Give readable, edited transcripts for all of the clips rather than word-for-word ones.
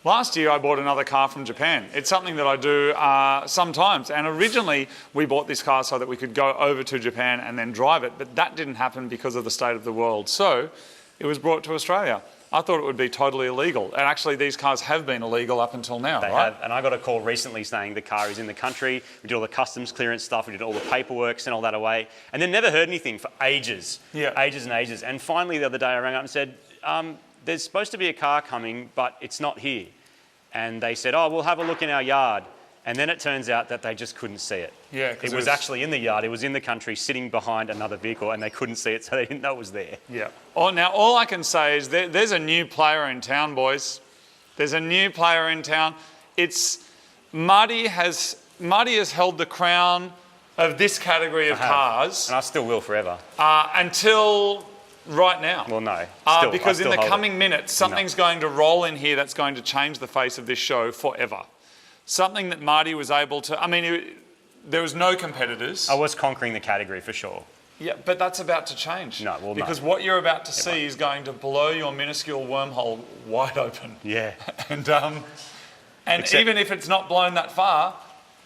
Last year I bought another car from Japan. It's something that I do sometimes. And originally we bought this car so that we could go over to Japan and then drive it. But that didn't happen because of the state of the world. So it was brought to Australia. I thought it would be totally illegal. And actually these cars have been illegal up until now, They right? have, and I got a call recently saying the car is in the country. We did all the customs clearance stuff. We did all the paperwork, sent all that away. And then never heard anything for ages. Yeah. Ages and ages. And finally the other day I rang up and said, there's supposed to be a car coming, but it's not here. And they said, oh, we'll have a look in our yard. And then it turns out that they just couldn't see it. Yeah, it was actually in the yard. It was in the country, sitting behind another vehicle, and they couldn't see it, so they didn't know it was there. Yeah. Oh, now, all I can say is there's a new player in town, boys. There's a new player in town. Marty has held the crown of this category of cars. And I still will forever. Until right now. Well, no. Because in the coming minutes, something's going to roll in here that's going to change the face of this show forever. Something that Marty was able to, there was no competitors. I was conquering the category for sure. Yeah, but that's about to change. No, well, because what you're about to see is going to blow your minuscule wormhole wide open. Yeah. And even if it's not blown that far,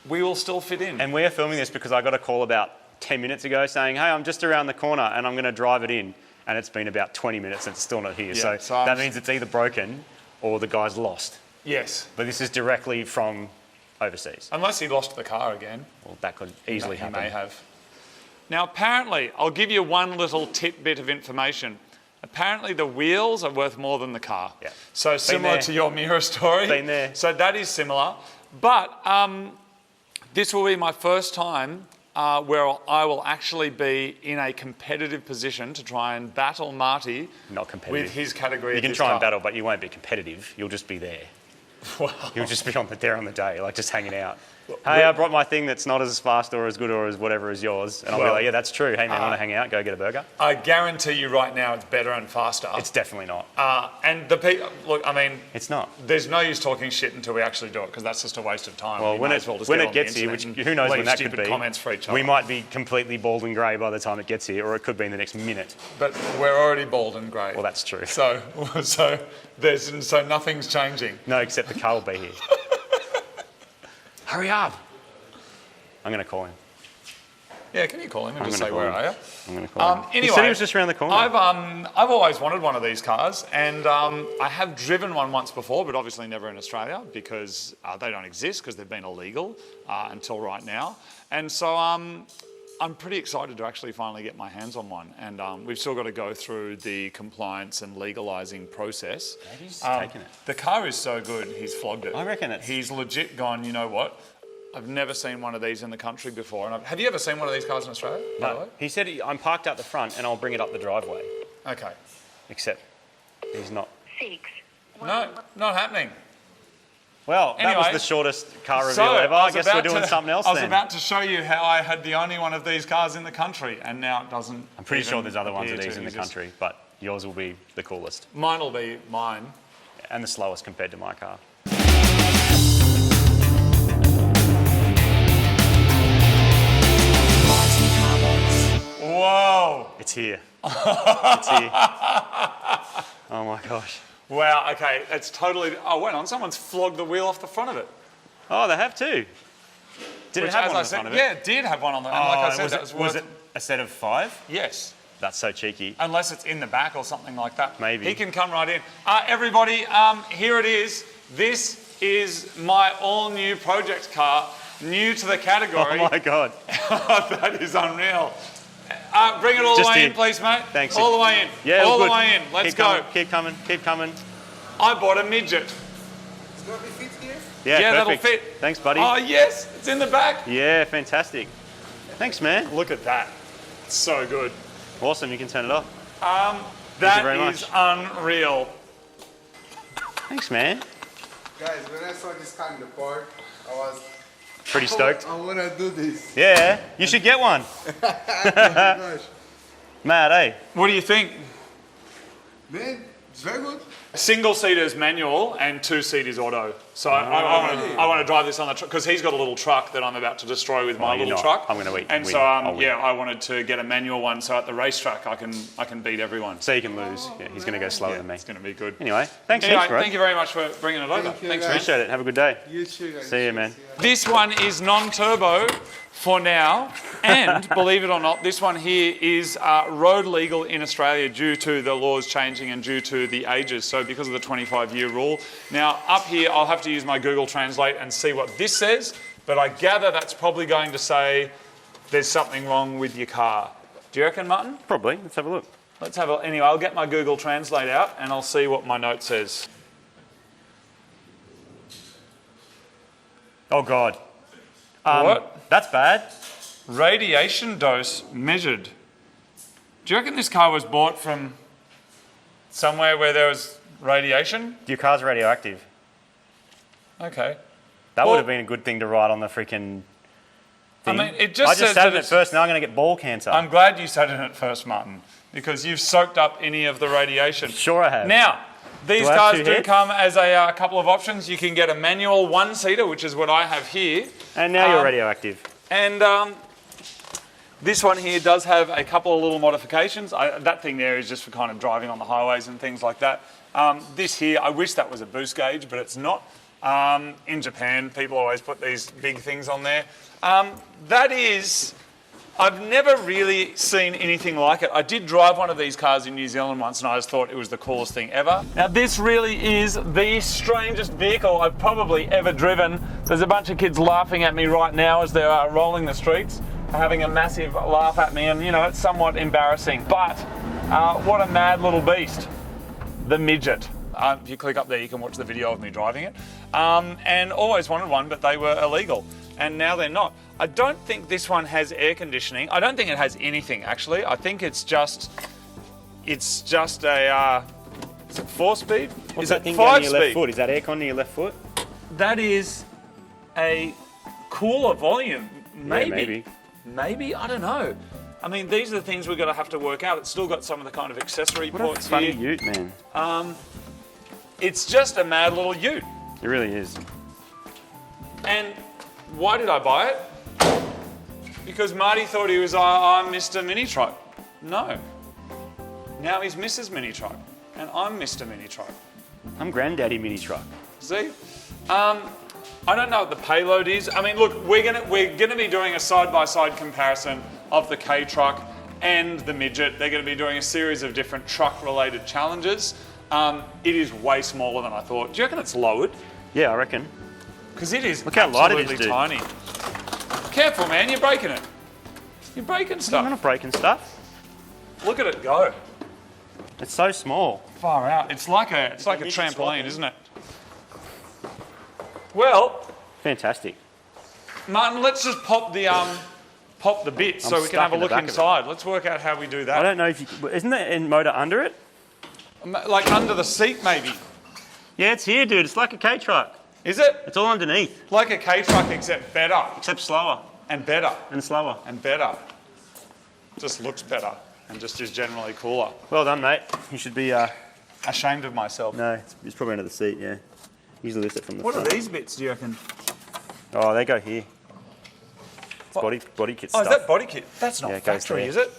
we will still fit in. And we're filming this because I got a call about 10 minutes ago saying, hey, I'm just around the corner and I'm going to drive it in. And it's been about 20 minutes and it's still not here. Yeah, so that means it's either broken or the guy's lost. Yes. But this is directly from overseas. Unless he lost the car again. Well, that could easily happen. He may have. Now, apparently, I'll give you one little tidbit of information. Apparently, the wheels are worth more than the car. Yeah. So similar to your mirror story. Been there. So that is similar. But this will be my first time where I will actually be in a competitive position to try and battle Marty. Not competitive. With his category. You can try and battle, but you won't be competitive. You'll just be there. Wow. You'll just be there on the day, like just hanging out. Hey, I brought my thing that's not as fast or as good or as whatever as yours. And I'll be like, yeah, that's true. Hey, man, want to hang out? Go get a burger? I guarantee you right now it's better and faster. It's definitely not. And the people, look, it's not. There's no use talking shit until we actually do it because that's just a waste of time. Well, when it gets here, which who knows when that could be, comments for each other. We might be completely bald and grey by the time it gets here, or it could be in the next minute. But we're already bald and grey. Well, that's true. So nothing's changing. No, except the car will be here. Hurry up. I'm going to call him. Yeah, can you call him and just say, where are you? I'm going to call him. Anyway, he said he was just around the corner. I've always wanted one of these cars, and I have driven one once before, but obviously never in Australia because they don't exist because they've been illegal until right now. And so I'm pretty excited to actually finally get my hands on one. And we've still got to go through the compliance and legalising process. Maybe he's taken it. The car is so good, he's flogged it. I reckon it's... He's legit gone, you know what? I've never seen one of these in the country before. And have you ever seen one of these cars in Australia? No. He said, I'm parked out the front and I'll bring it up the driveway. Okay. Except he's not. No, not happening. Well, anyway, that was the shortest car reveal ever. I guess we're doing something else then. I was about to show you how I had the only one of these cars in the country, and now it doesn't. I'm pretty sure there's other ones of these in the country, but yours will be the coolest. Mine will be mine. And the slowest compared to my car. Whoa! It's here. It's here. Oh my gosh. Wow, okay, it's totally... Oh, wait on, someone's flogged the wheel off the front of it. Oh, they have too. Did it have one on the front of it? Yeah, it did have one on the... And like I said, was it a set of 5? Yes. That's so cheeky. Unless it's in the back or something like that. Maybe. He can come right in. Everybody, here it is. This is my all-new project car, new to the category. Oh my God. That is unreal. Bring it all the way in, please, mate. Thanks. All the way in. Yeah, all the way in. Let's go. Keep coming. Keep coming. I bought a midget. It's going to be fit here? Yeah, that'll fit. Thanks, buddy. Oh, yes. It's in the back. Yeah, fantastic. Thanks, man. Look at that. It's so good. Awesome. You can turn it off. That is unreal. Thanks, man. Guys, when I saw this car in the park, I was... Pretty stoked. I want to do this. Yeah, you should get one. Oh my gosh. Mad, eh? What do you think? Man, it's very good. Single seat is manual and 2-seat is auto. So I want to drive this on the truck because he's got a little truck that I'm about to destroy with my little truck. I'm going to eat. And so I wanted to get a manual one so at the racetrack I can beat everyone. So you can lose. Yeah, he's going to go slower than me. It's going to be good. Anyway, thanks, thank you very much for bringing it over. Thanks, appreciate it. Have a good day. You too, guys. See you, man. This one is non-turbo for now, and believe it or not, this one here is road legal in Australia due to the laws changing and due to the ages, so because of the 25-year rule. Now, up here, I'll have to use my Google Translate and see what this says, but I gather that's probably going to say there's something wrong with your car. Do you reckon, Martin? Probably. Let's have a look. Anyway, I'll get my Google Translate out and I'll see what my note says. Oh, God. What? That's bad. Radiation dose measured. Do you reckon this car was bought from somewhere where there was radiation? Your car's radioactive. Okay. That would have been a good thing to write on the freaking thing. I mean, it just says sat in that it first, now I'm going to get ball cancer. I'm glad you sat in it first, Martin, because you've soaked up any of the radiation. Sure I have. Now, these Do I have cars two do heads? come as a couple of options. You can get a manual one-seater, which is what I have here. And now you're radioactive. And this one here does have a couple of little modifications. That thing there is just for kind of driving on the highways and things like that. This here, I wish that was a boost gauge, but it's not. In Japan, people always put these big things on there. I've never really seen anything like it. I did drive one of these cars in New Zealand once and I just thought it was the coolest thing ever. Now this really is the strangest vehicle I've probably ever driven. There's a bunch of kids laughing at me right now as they're rolling the streets, having a massive laugh at me, and you know, it's somewhat embarrassing. But what a mad little beast, the Midget. If you click up there, you can watch the video of me driving it. And always wanted one, but they were illegal. And now they're not. I don't think this one has air conditioning. I don't think it has anything, actually. I think it's just a, is it 4-speed? What's Is that it thing down to your 5-speed? left foot? Is that aircon to your left foot? That is a cooler volume. Maybe. Yeah, maybe. Maybe, I don't know. I mean, these are the things we're going to have to work out. It's still got some of the kind of accessory What ports a funny here. ute, man. It's just a mad little ute. It really is. And why did I buy it? Because Marty thought he was, I'm Mr. Mini Truck. No. Now he's Mrs. Mini Truck. And I'm Mr. Mini Truck. I'm Granddaddy Mini Truck. See? I don't know what the payload is. I mean, look, we're gonna be doing a side-by-side comparison of the K Truck and the Midget. They're gonna be doing a series of different truck-related challenges. It is way smaller than I thought. Do you reckon it's lowered? Yeah, I reckon. Because it is Look how light it is, absolutely dude. tiny. Careful, man, you're breaking it. You're breaking I'm stuff. not breaking stuff. Look at it go. It's so small. Far out. It's like a midget's trampoline, rocking. isn't it? Well, Fantastic. Martin, let's just pop the bit so we can stuck have a in the look back of it. inside. Let's work out how we do I that. don't know if you... Isn't there a motor under it? Like under the seat, maybe. Yeah, it's here, dude. It's like a K truck. Is it? It's all underneath. Like a K truck, except better. Except slower And better. and slower. And better. Just looks better. And just is generally cooler. Well done, mate. You should be... Ashamed of myself. No, it's probably under the seat, yeah. Usually lift it from the What front. are these bits, do you reckon? Oh, they go here. It's body kit Oh, stuff. is that body kit? That's not Yeah, it goes factory, there. is it?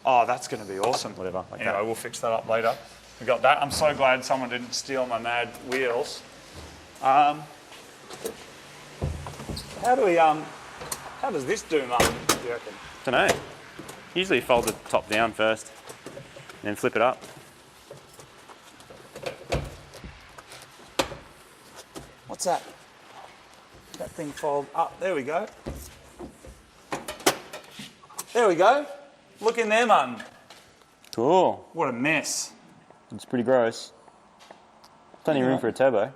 Oh, that's going to be awesome. Whatever, like Anyway, that. we'll fix that up later. We got that. I'm so glad someone didn't steal my mad wheels. How does this do, Martin, do you reckon? Don't know. Usually you fold the top down first, then flip it up. What's that? That thing fold up. There we go. There we go. Look in there, Martin. Cool. What a mess. It's pretty gross. Plenty of room for a turbo.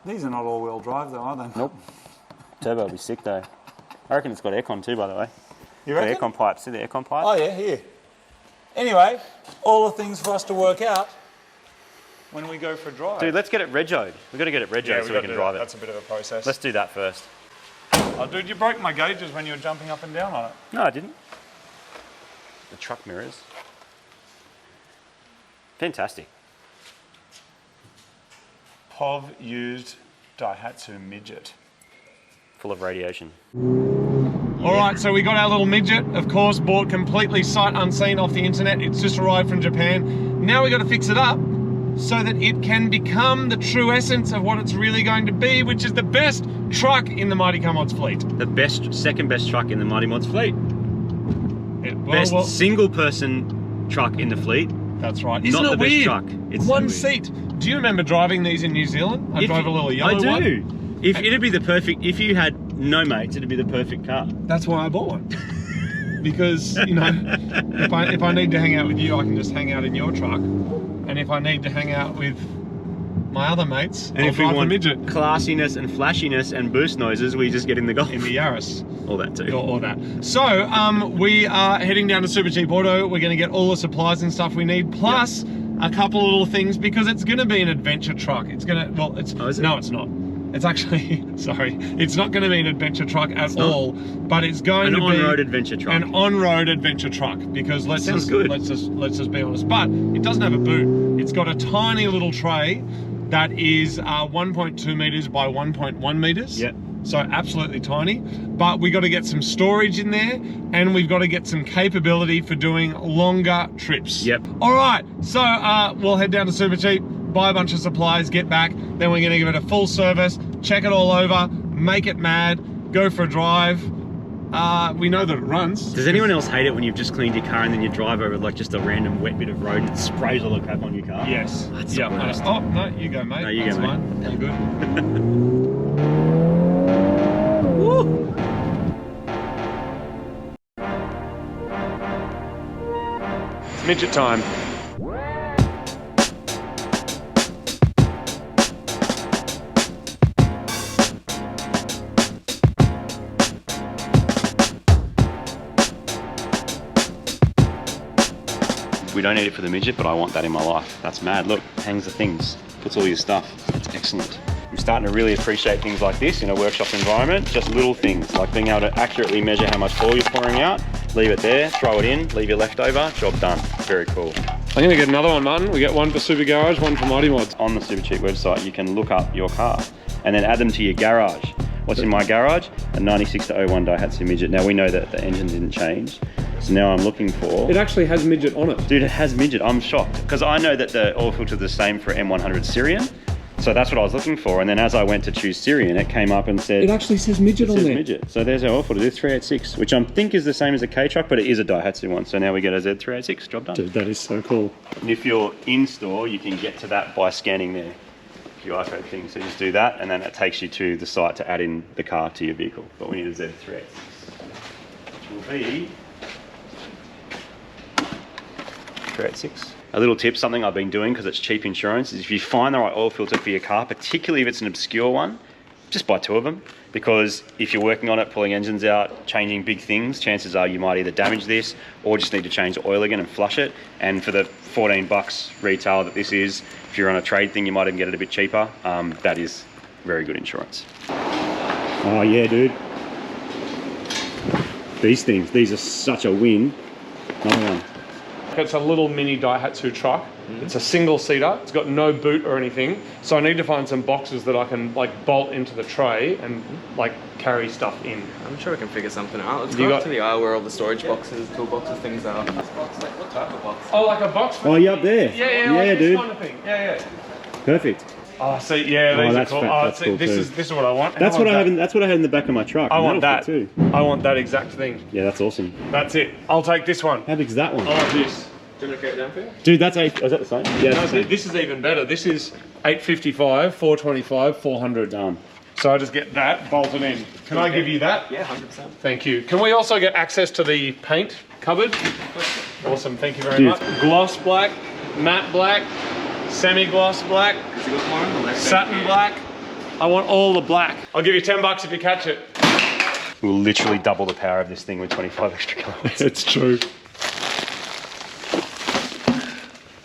These are not all-wheel drive, though, are they? Nope. Turbo will be sick though. I reckon it's got aircon too, by the way. You The reckon? aircon pipe. See the aircon pipe? Oh, yeah, here. Anyway, all the things for us to work out when we go for a drive. Dude, let's get it regoed. We've got to get it regoed so we can drive it. That's a bit of a process. Let's do that first. Oh, dude, you broke my gauges when you were jumping up and down on it. No, I didn't. The truck mirrors. Fantastic. POV used Daihatsu Midget. Full of radiation. All right, so we got our little midget, of course, bought completely sight unseen off the internet. It's just arrived from Japan. Now we got to fix it up so that it can become the true essence of what it's really going to be, which is the best truck in the Mighty Car Mods fleet. The second best truck in the Mighty Mods fleet. Best single person truck in the fleet. That's right. Isn't Not it the weird? best truck. It's one so weird. seat. Do you remember driving these in New Zealand? I drove a little yellow one. I do. If it'd be the perfect, if you had no mates, it'd be the perfect car. That's why I bought one. Because, you know, if I need to hang out with you, I can just hang out in your truck. And if I need to hang out with my other mates, and I'll if we drive want the midget. classiness and flashiness and boost noises, we just get in the Golf. In the Yaris. All that too. All that. So, we are heading down to Super Cheap Auto. We're going to get all the supplies and stuff we need, plus a couple of little things, because it's going to be an adventure truck. It's going to, well, it's, is it? No, it's not. It's actually, sorry, it's not going to be an adventure truck at all, but it's going to be an on-road adventure truck. An on-road adventure truck, because let's just be honest. But it doesn't have a boot. It's got a tiny little tray that is 1.2 meters by 1.1 meters. Yep. So absolutely tiny, but we got to get some storage in there, and we've got to get some capability for doing longer trips. Yep. All right, so we'll head down to Super Cheap, buy a bunch of supplies, get back, then we're gonna give it a full service, check it all over, make it mad, go for a drive. We know that it runs. Does anyone else hate it when you've just cleaned your car and then you drive over like just a random wet bit of road and it sprays all the crap on your car? Yes. That's the worst. Oh, no, you go, mate. No, you That's go, mate. fine. You're good. Woo! It's midget time. We don't need it for the midget, but I want that in my life. That's mad. Look, hangs the things, puts all your stuff. That's excellent. I'm starting to really appreciate things like this in a workshop environment. Just little things, like being able to accurately measure how much oil you're pouring out, leave it there, throw it in, leave your leftover, job done. Very cool. I'm gonna get another one, Martin. We get one for Super Garage, one for Mighty Mods. On the Supercheap website, you can look up your car and then add them to your garage. What's in my garage? A 96 to 01 Daihatsu Midget. Now we know that the engine didn't change. So now I'm looking for... It actually has midget on it. Dude, it has midget. I'm shocked. Because I know that the oil filter is the same for M100 Syrian. So that's what I was looking for. And then as I went to choose Syrian, it came up and said... It actually says midget on there. Midget. So there's our oil filter, this 386, which I think is the same as a K truck, but it is a Daihatsu one. So now we get a Z386, job done. Dude, that is so cool. And if you're in store, you can get to that by scanning their QR code thing. So just do that, and then it takes you to the site to add in the car to your vehicle. But we need a Z386, which will be 386. A little tip, something I've been doing because it's cheap insurance, is if you find the right oil filter for your car, particularly if it's an obscure one, just buy 2 of them. Because if you're working on it, pulling engines out, changing big things, chances are you might either damage this or just need to change the oil again and flush it. And for the 14 bucks retail that this is, if you're on a trade thing, you might even get it a bit cheaper. That is very good insurance. Oh yeah, dude. These are such a win. Another one. It's a little mini Daihatsu truck. It's a single seater. It's got no boot or anything. So I need to find some boxes that I can like bolt into the tray and like carry stuff in. I'm sure we can figure something out. Let's You go got- up to the aisle where all the storage boxes, toolboxes, things are. What type of box? Oh, like a box? Oh, you up there? Yeah, Yeah, like this dude. kind of thing. Yeah. Perfect. Oh, see, yeah, these are that's cool. fat. Oh, That's see, cool this too. is what I want. That's what I have. have. That's what I had in the back of my truck. I And want that'll that. fit too. I want that exact thing. Yeah, that's awesome. That's it. I'll take this one. How big's that one? I want this. Do you want to carry it down for you? Dude, that's 8. Is that the same? Yeah, No, that's the same. this is even better. This is 855, 425, 400. Done. So I just get that bolted in. Can I give you that? Yeah, 100%. Thank you. Can we also get access to the paint cupboard? Awesome, thank you very Dude. much. Gloss black, matte black, semi-gloss black, Is it good more on the left? satin black. I want all the black. I'll give you 10 bucks if you catch it. We'll literally double the power of this thing with 25 extra kilowatts. It's true.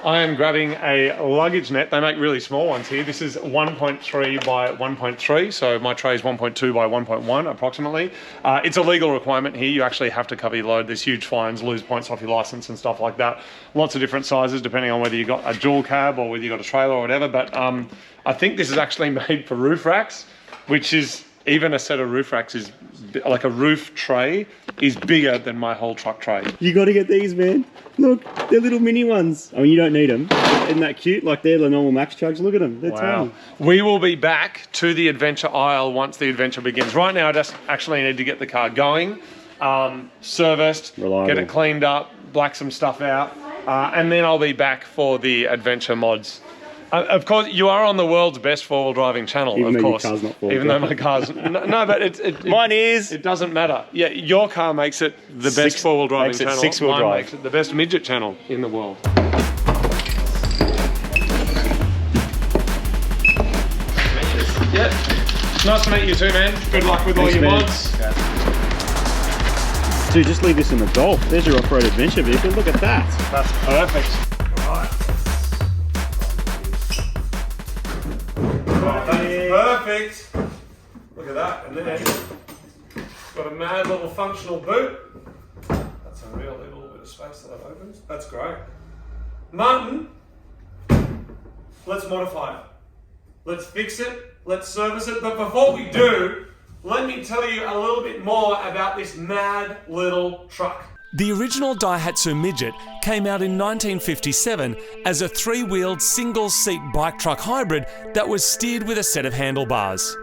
I am grabbing a luggage net. They make really small ones here. This is 1.3 by 1.3, so my tray is 1.2 by 1.1 approximately. It's a legal requirement here. You actually have to cover your load. There's huge fines, lose points off your license and stuff like that. Lots of different sizes depending on whether you got a dual cab or whether you got a trailer or whatever. But I think this is actually made for roof racks, which is even a set of roof racks is like a roof tray is bigger than my whole truck tray. You got to get these, man. Look, they're little mini ones. I mean, you don't need them. Isn't that cute? Like they're the normal max chugs. Look at them. They're tiny. We will be back to the adventure aisle once the adventure begins. Right now, I just actually need to get the car going, serviced, Reliable. get it cleaned up, black some stuff out, and then I'll be back for the adventure mods. Of course, you are on the world's best four-wheel driving channel, Even of though course. your car's not four-wheel Even though my car's no, but Mine is. It doesn't matter. Yeah, your car makes it the best four-wheel driving makes it channel. six-wheel Mine drive. makes it the best midget channel in the world. Yeah. Nice to meet you too, man. Good luck with all your man. mods. Dude, just leave this in the Golf. There's your off-road adventure vehicle. Look at that. That's perfect. Right. Perfect. Look at that. And then got a mad little functional boot. That's unreal. Leave a little bit of space so that opens. That's great. Martin, let's modify it. Let's fix it. Let's service it. But before we do, let me tell you a little bit more about this mad little truck. The original Daihatsu Midget came out in 1957 as a three-wheeled single-seat bike-truck hybrid that was steered with a set of handlebars.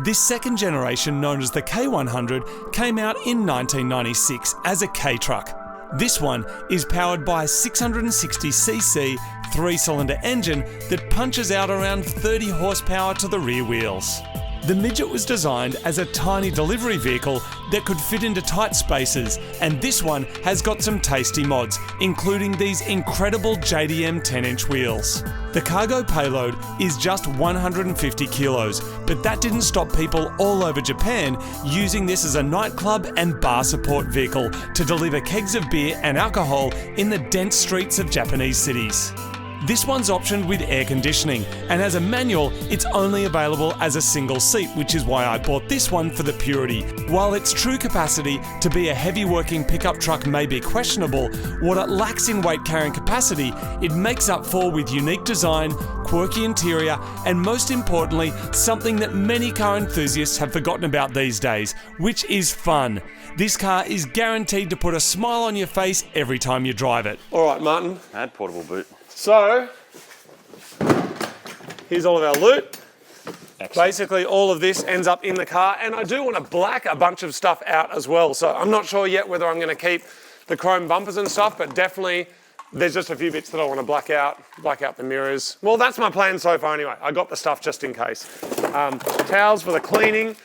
This second generation, known as the K100, came out in 1996 as a K-truck. This one is powered by a 660cc three-cylinder engine that punches out around 30 horsepower to the rear wheels. The Midget was designed as a tiny delivery vehicle that could fit into tight spaces, and this one has got some tasty mods, including these incredible JDM 10-inch wheels. The cargo payload is just 150 kilos, but that didn't stop people all over Japan using this as a nightclub and bar support vehicle to deliver kegs of beer and alcohol in the dense streets of Japanese cities. This one's optioned with air conditioning, and as a manual, it's only available as a single seat, which is why I bought this one for the purity. While its true capacity to be a heavy working pickup truck may be questionable, what it lacks in weight carrying capacity, it makes up for with unique design, quirky interior, and most importantly, something that many car enthusiasts have forgotten about these days, which is fun. This car is guaranteed to put a smile on your face every time you drive it. All right, Martin. Add portable boot. So, here's all of our loot. Excellent. Basically, all of this ends up in the car, and I do want to black a bunch of stuff out as well. So I'm not sure yet whether I'm going to keep the chrome bumpers and stuff, but definitely there's just a few bits that I want to black out the mirrors. Well, that's my plan so far anyway. I got the stuff just in case. Towels for the cleaning.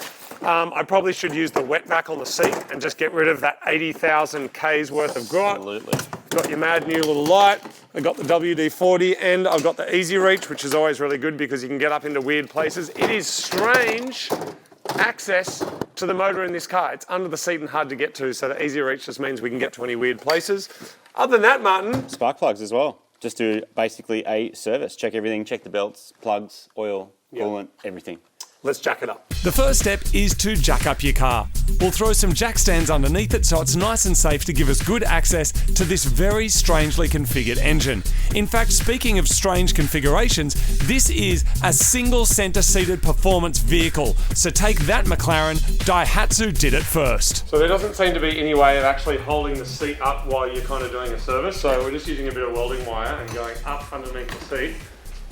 I probably should use the wet vac on the seat and just get rid of that 80,000 Ks worth of grot. Absolutely. Got your mad new little light. I got the WD-40 and I've got the Easy Reach, which is always really good because you can get up into weird places. It is strange access to the motor in this car. It's under the seat and hard to get to, so the Easy Reach just means we can get to any weird places. Other than that, Martin. Spark plugs as well. Just do basically a service. Check everything, check the belts, plugs, oil, coolant, everything. Let's jack it up. The first step is to jack up your car. We'll throw some jack stands underneath it so it's nice and safe to give us good access to this very strangely configured engine. In fact, speaking of strange configurations, this is a single center seated performance vehicle. So take that, McLaren, Daihatsu did it first. So there doesn't seem to be any way of actually holding the seat up while you're kind of doing a service. So we're just using a bit of welding wire and going up underneath the seat.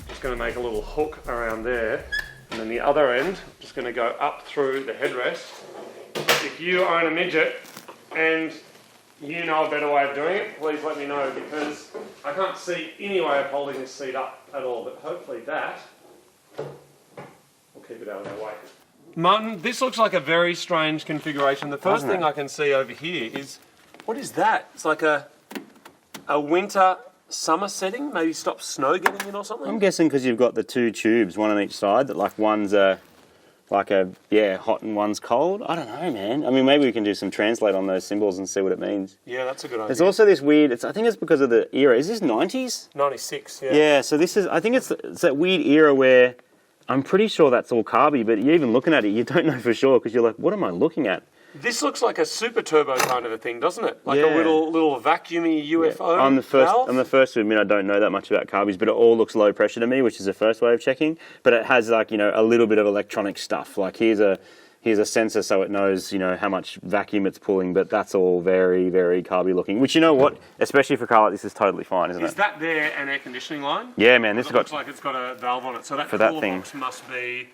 Just going to make a little hook around there. And then the other end, just going to go up through the headrest. If you own a midget and you know a better way of doing it, please let me know, because I can't see any way of holding this seat up at all, but hopefully that will keep it out of our way. Martin, this looks like a very strange configuration. The first thing I can see over here is, what is that? It's like a winter summer setting, maybe stop snow getting in or something? I'm guessing because you've got the two tubes, one on each side, that like one's a like hot and one's cold. I don't know, man. I mean, maybe we can do some translate on those symbols and see what it means. Yeah, that's a good idea. There's also this weird, I think it's because of the era. Is this 90s? 96, yeah. Yeah, so this is, I think it's that weird era where I'm pretty sure that's all carby, but you're even looking at it, you don't know for sure because you're like, what am I looking at? This looks like a super turbo kind of a thing, doesn't it? Like Yeah. a little vacuumy UFO I'm the valve? first to admit I don't know that much about carbies, but it all looks low pressure to me, which is the first way of checking. But it has like, a little bit of electronic stuff. Like here's a sensor so it knows, how much vacuum it's pulling, but that's all very, very carby looking. Which, you know what, especially for a car like this is totally fine, isn't it? Is that there an air conditioning line? Yeah, man, this has Looks got like it's got a valve on it. So that For that cooler thing. box must be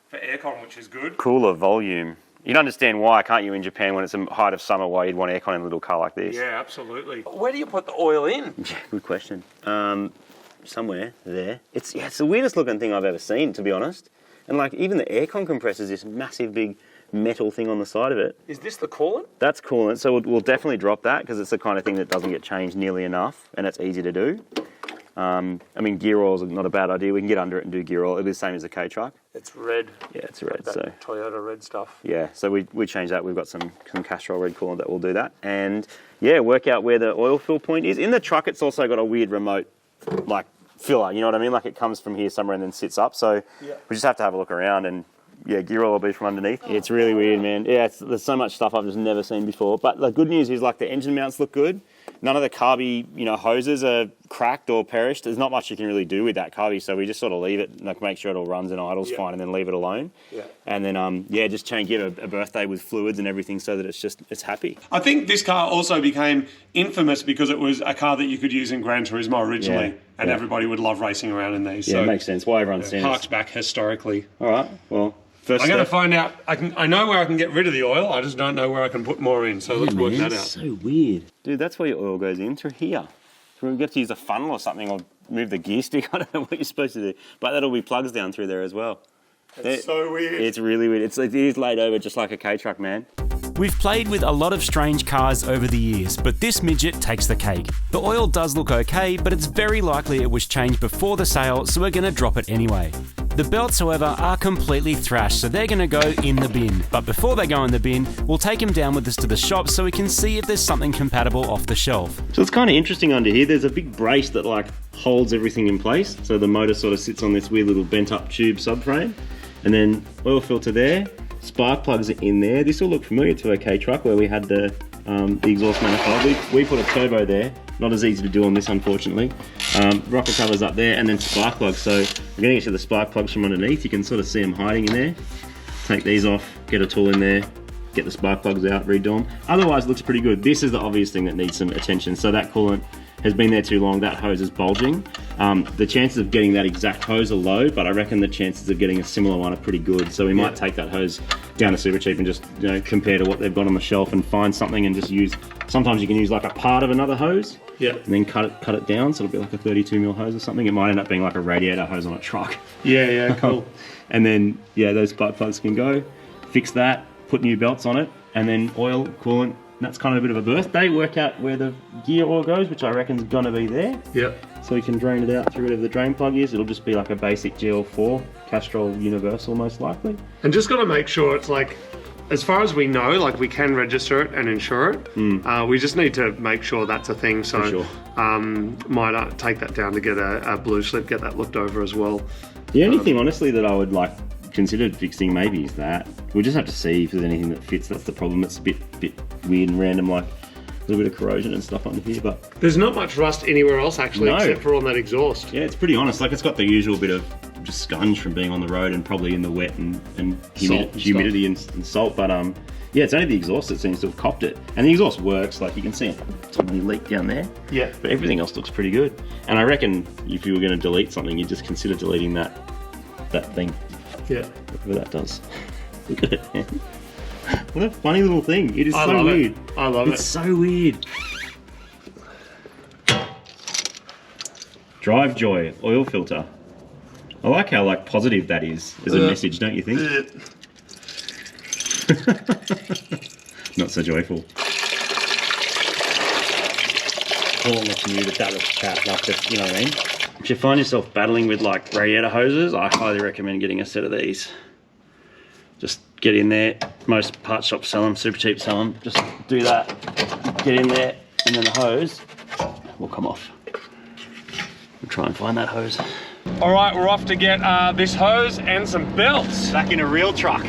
for aircon, which is good. cooler volume. You'd understand why, can't you, in Japan when it's the height of summer, why you'd want aircon in a little car like this? Yeah, absolutely. Where do you put the oil in? Yeah, good question. Somewhere there. It's the weirdest looking thing I've ever seen, to be honest. And like even the aircon compressor is this massive big metal thing on the side of it. Is this the coolant? That's coolant, so we'll definitely drop that because it's the kind of thing that doesn't get changed nearly enough, and it's easy to do. I mean, gear oil's not a bad idea. We can get under it and do gear oil. It'll be the same as the K-Truck. It's red. Yeah, it's red. That So Toyota red stuff. yeah, so we changed that. We've got some Castrol red coolant that will do that, and yeah, work out where the oil fill point is. In the truck, it's also got a weird remote, like filler. You know what I mean? Like it comes from here somewhere and then sits up. So we just have to have a look around and. Yeah, gear oil will be from underneath. It's really weird, man. Yeah, there's so much stuff I've just never seen before. But the good news is, like, the engine mounts look good. None of the carby, hoses are cracked or perished. There's not much you can really do with that carby, so we just sort of leave it, like, make sure it all runs and idles fine, and then leave it alone. Yeah. And then, just give it a birthday with fluids and everything so that it's happy. I think this car also became infamous because it was a car that you could use in Gran Turismo originally, and everybody would love racing around in these. Yeah, so it makes sense. Why everyone stands. Harks back historically. All right, well... I'm going to find out. I know where I can get rid of the oil. I just don't know where I can put more in. So let's work that out. So weird, dude. That's where your oil goes in, through here. So we get to use a funnel or something, or move the gear stick. I don't know what you're supposed to do, but that'll be plugs down through there as well. It's so weird. It's really weird. It is laid over just like a K-Truck, man. We've played with a lot of strange cars over the years, but this midget takes the cake. The oil does look okay, but it's very likely it was changed before the sale, so we're going to drop it anyway. The belts, however, are completely thrashed, so they're going to go in the bin. But before they go in the bin, we'll take him down with us to the shop so we can see if there's something compatible off the shelf. So it's kind of interesting under here. There's a big brace that like holds everything in place. So the motor sort of sits on this weird little bent up tube subframe. And then oil filter there, spark plugs are in there. This will look familiar to a K-Truck where we had the exhaust manifold. We put a turbo there. Not as easy to do on this, unfortunately. Rocker covers up there, and then spark plugs. So we're going to get to the spark plugs from underneath. You can sort of see them hiding in there. Take these off, get a tool in there, get the spark plugs out, redo them. Otherwise, it looks pretty good. This is the obvious thing that needs some attention. So that coolant has been there too long, that hose is bulging. The chances of getting that exact hose are low, but I reckon the chances of getting a similar one are pretty good. So we might take that hose down to Supercheap and just compare to what they've got on the shelf and find something and just use, sometimes you can use like a part of another hose and then cut it down, so it'll be like a 32mm hose or something. It might end up being like a radiator hose on a truck. Yeah, cool. And then, those spark plugs can go, fix that, put new belts on it, and then oil, coolant. That's kind of a bit of a birthday. Work out where the gear oil goes, which I reckon is going to be there. Yep. So we can drain it out through whatever the drain plug is. It'll just be like a basic GL4, Castrol Universal most likely. And just got to make sure it's like, as far as we know, like we can register it and insure it. We just need to make sure that's a thing. So might take that down to get a blue slip, get that looked over as well. The only thing, honestly, that I would like considered fixing maybe is that. We'll just have to see if there's anything that fits. That's the problem. It's a bit weird and random, like a little bit of corrosion and stuff under here, but there's not much rust anywhere else actually, except for on that exhaust. Yeah, it's pretty honest. Like it's got the usual bit of just scunge from being on the road and probably in the wet and humidity and salt, but it's only the exhaust that seems to have copped it. And the exhaust works, like you can see a tiny leak down there. Yeah. But everything else looks pretty good. And I reckon if you were going to delete something, you'd just consider deleting that thing. Yeah. Whatever that does. Look at it, man. What a funny little thing. It is so weird. I love it. It's so weird. Drive Joy oil filter. I like how like positive that is as a message, don't you think? Not so joyful. All looks new, but that looks crap. Like just, you know what I mean? If you find yourself battling with like radiator hoses, I highly recommend getting a set of these. Just get in there. Most part shops sell them, super cheap sell them. Just do that, get in there, and then the hose will come off. We'll try and find that hose. All right, we're off to get this hose and some belts. Back in a real truck.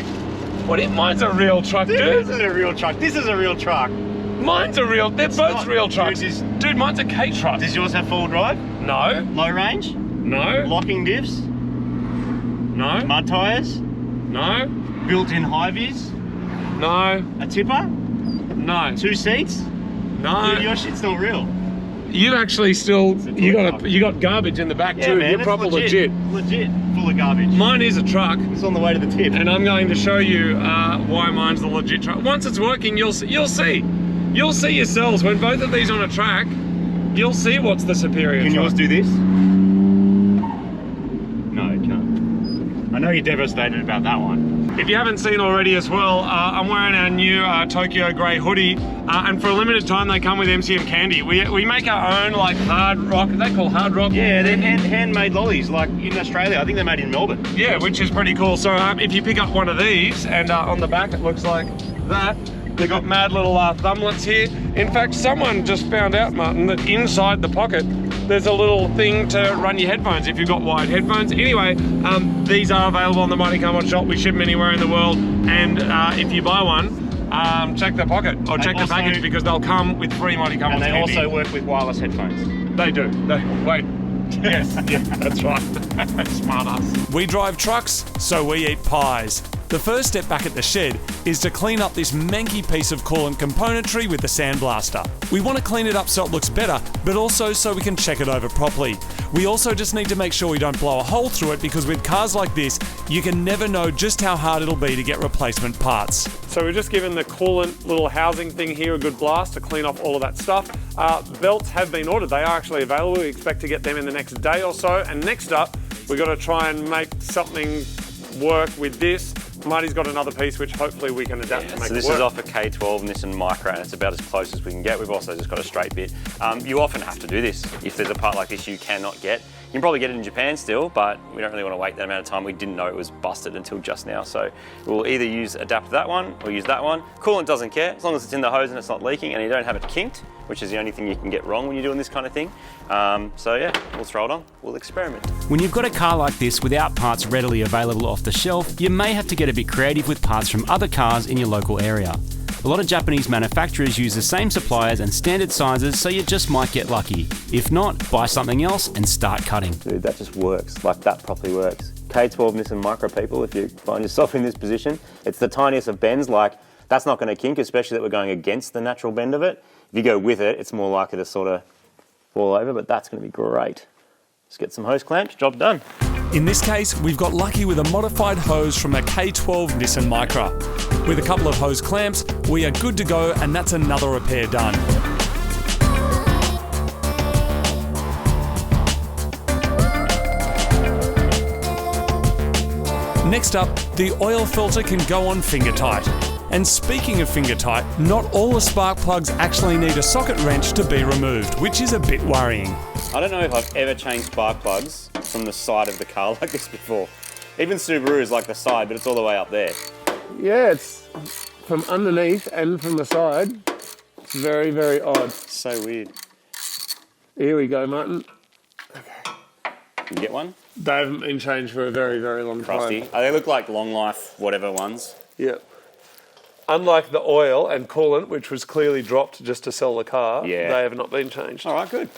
What? Mine's a real truck, dude. This isn't a real truck. This is a real truck. Mine's a real. They're both not, real trucks. Dude, mine's a K truck. Does yours have full drive? No. Low range? No. Locking diffs? No. Mud tyres? No. Built-in high vis? No. A tipper? No. 2 seats? No. Dude, your shit's not real. You actually still you got garbage in the back too. Man, You're proper legit. Legit. Full of garbage. Mine is a truck. It's on the way to the tip. And I'm going to show you why mine's the legit truck. Once it's working, you'll see. You'll see yourselves when both of these on a track. You'll see what's the superior. Can truck. yours do this? No, it can't. I know you're devastated about that one. If you haven't seen already as well, I'm wearing our new Tokyo grey hoodie, and for a limited time they come with MCM candy. We make our own like hard rock. Are they called hard rock? Yeah, they're handmade lollies, like in Australia. I think they're made in Melbourne. Yeah, which is pretty cool. So if you pick up one of these, and on the back it looks like that. They've got mad little thumblets here. In fact, someone just found out, Martin, that inside the pocket there's a little thing to run your headphones if you've got wired headphones. Anyway, these are available on the Mighty Car Mod shop. We ship them anywhere in the world. And if you buy one, check the pocket or check the package because they'll come with free Mighty Car Mod And they candy. also work with wireless headphones. They do. Wait. Yes, yeah, that's right. Smart ass. We drive trucks, so we eat pies. The first step back at the shed is to clean up this manky piece of coolant componentry with the sandblaster. We want to clean it up so it looks better, but also so we can check it over properly. We also just need to make sure we don't blow a hole through it because with cars like this, you can never know just how hard it'll be to get replacement parts. So we're just giving the coolant little housing thing here a good blast to clean off all of that stuff. Belts have been ordered. They are actually available. We expect to get them in the next day or so. And next up, we've got to try and make something work with this. Marty's got another piece which hopefully we can adapt to make so it this work. is off a K12 Nissan Micra and it's about as close as we can get. We've also just got a straight bit. You often have to do this. If there's a part like this you cannot get, you can probably get it in Japan still, but we don't really want to wait that amount of time. We didn't know it was busted until just now. So we'll either adapt that one or use that one. Coolant doesn't care, as long as it's in the hose and it's not leaking and you don't have it kinked, which is the only thing you can get wrong when you're doing this kind of thing. So yeah, we'll throw it on, we'll experiment. When you've got a car like this without parts readily available off the shelf, you may have to get a bit creative with parts from other cars in your local area. A lot of Japanese manufacturers use the same suppliers and standard sizes, so you just might get lucky. If not, buy something else and start cutting. Dude, that just works, like that properly works. K12 Nissan Micra people, if you find yourself in this position, it's the tiniest of bends, like that's not going to kink, especially that we're going against the natural bend of it. If you go with it, it's more likely to sort of fall over, but that's going to be great. Just get some hose clamps, job done. In this case, we've got lucky with a modified hose from a K12 Nissan Micra. With a couple of hose clamps, we are good to go, and that's another repair done. Next up, the oil filter can go on finger tight. And speaking of finger tight, not all the spark plugs actually need a socket wrench to be removed, which is a bit worrying. I don't know if I've ever changed spark plugs from the side of the car like this before. Even Subaru is like the side, but it's all the way up there. Yeah, it's from underneath and from the side. It's very, very odd. So weird. Here we go, Martin. You get one? They haven't been changed for a very, very long Crusty. time. They look like long life, whatever ones. Yeah. Unlike the oil and coolant, which was clearly dropped just to sell the car, Yeah. they have not been changed. All right, good.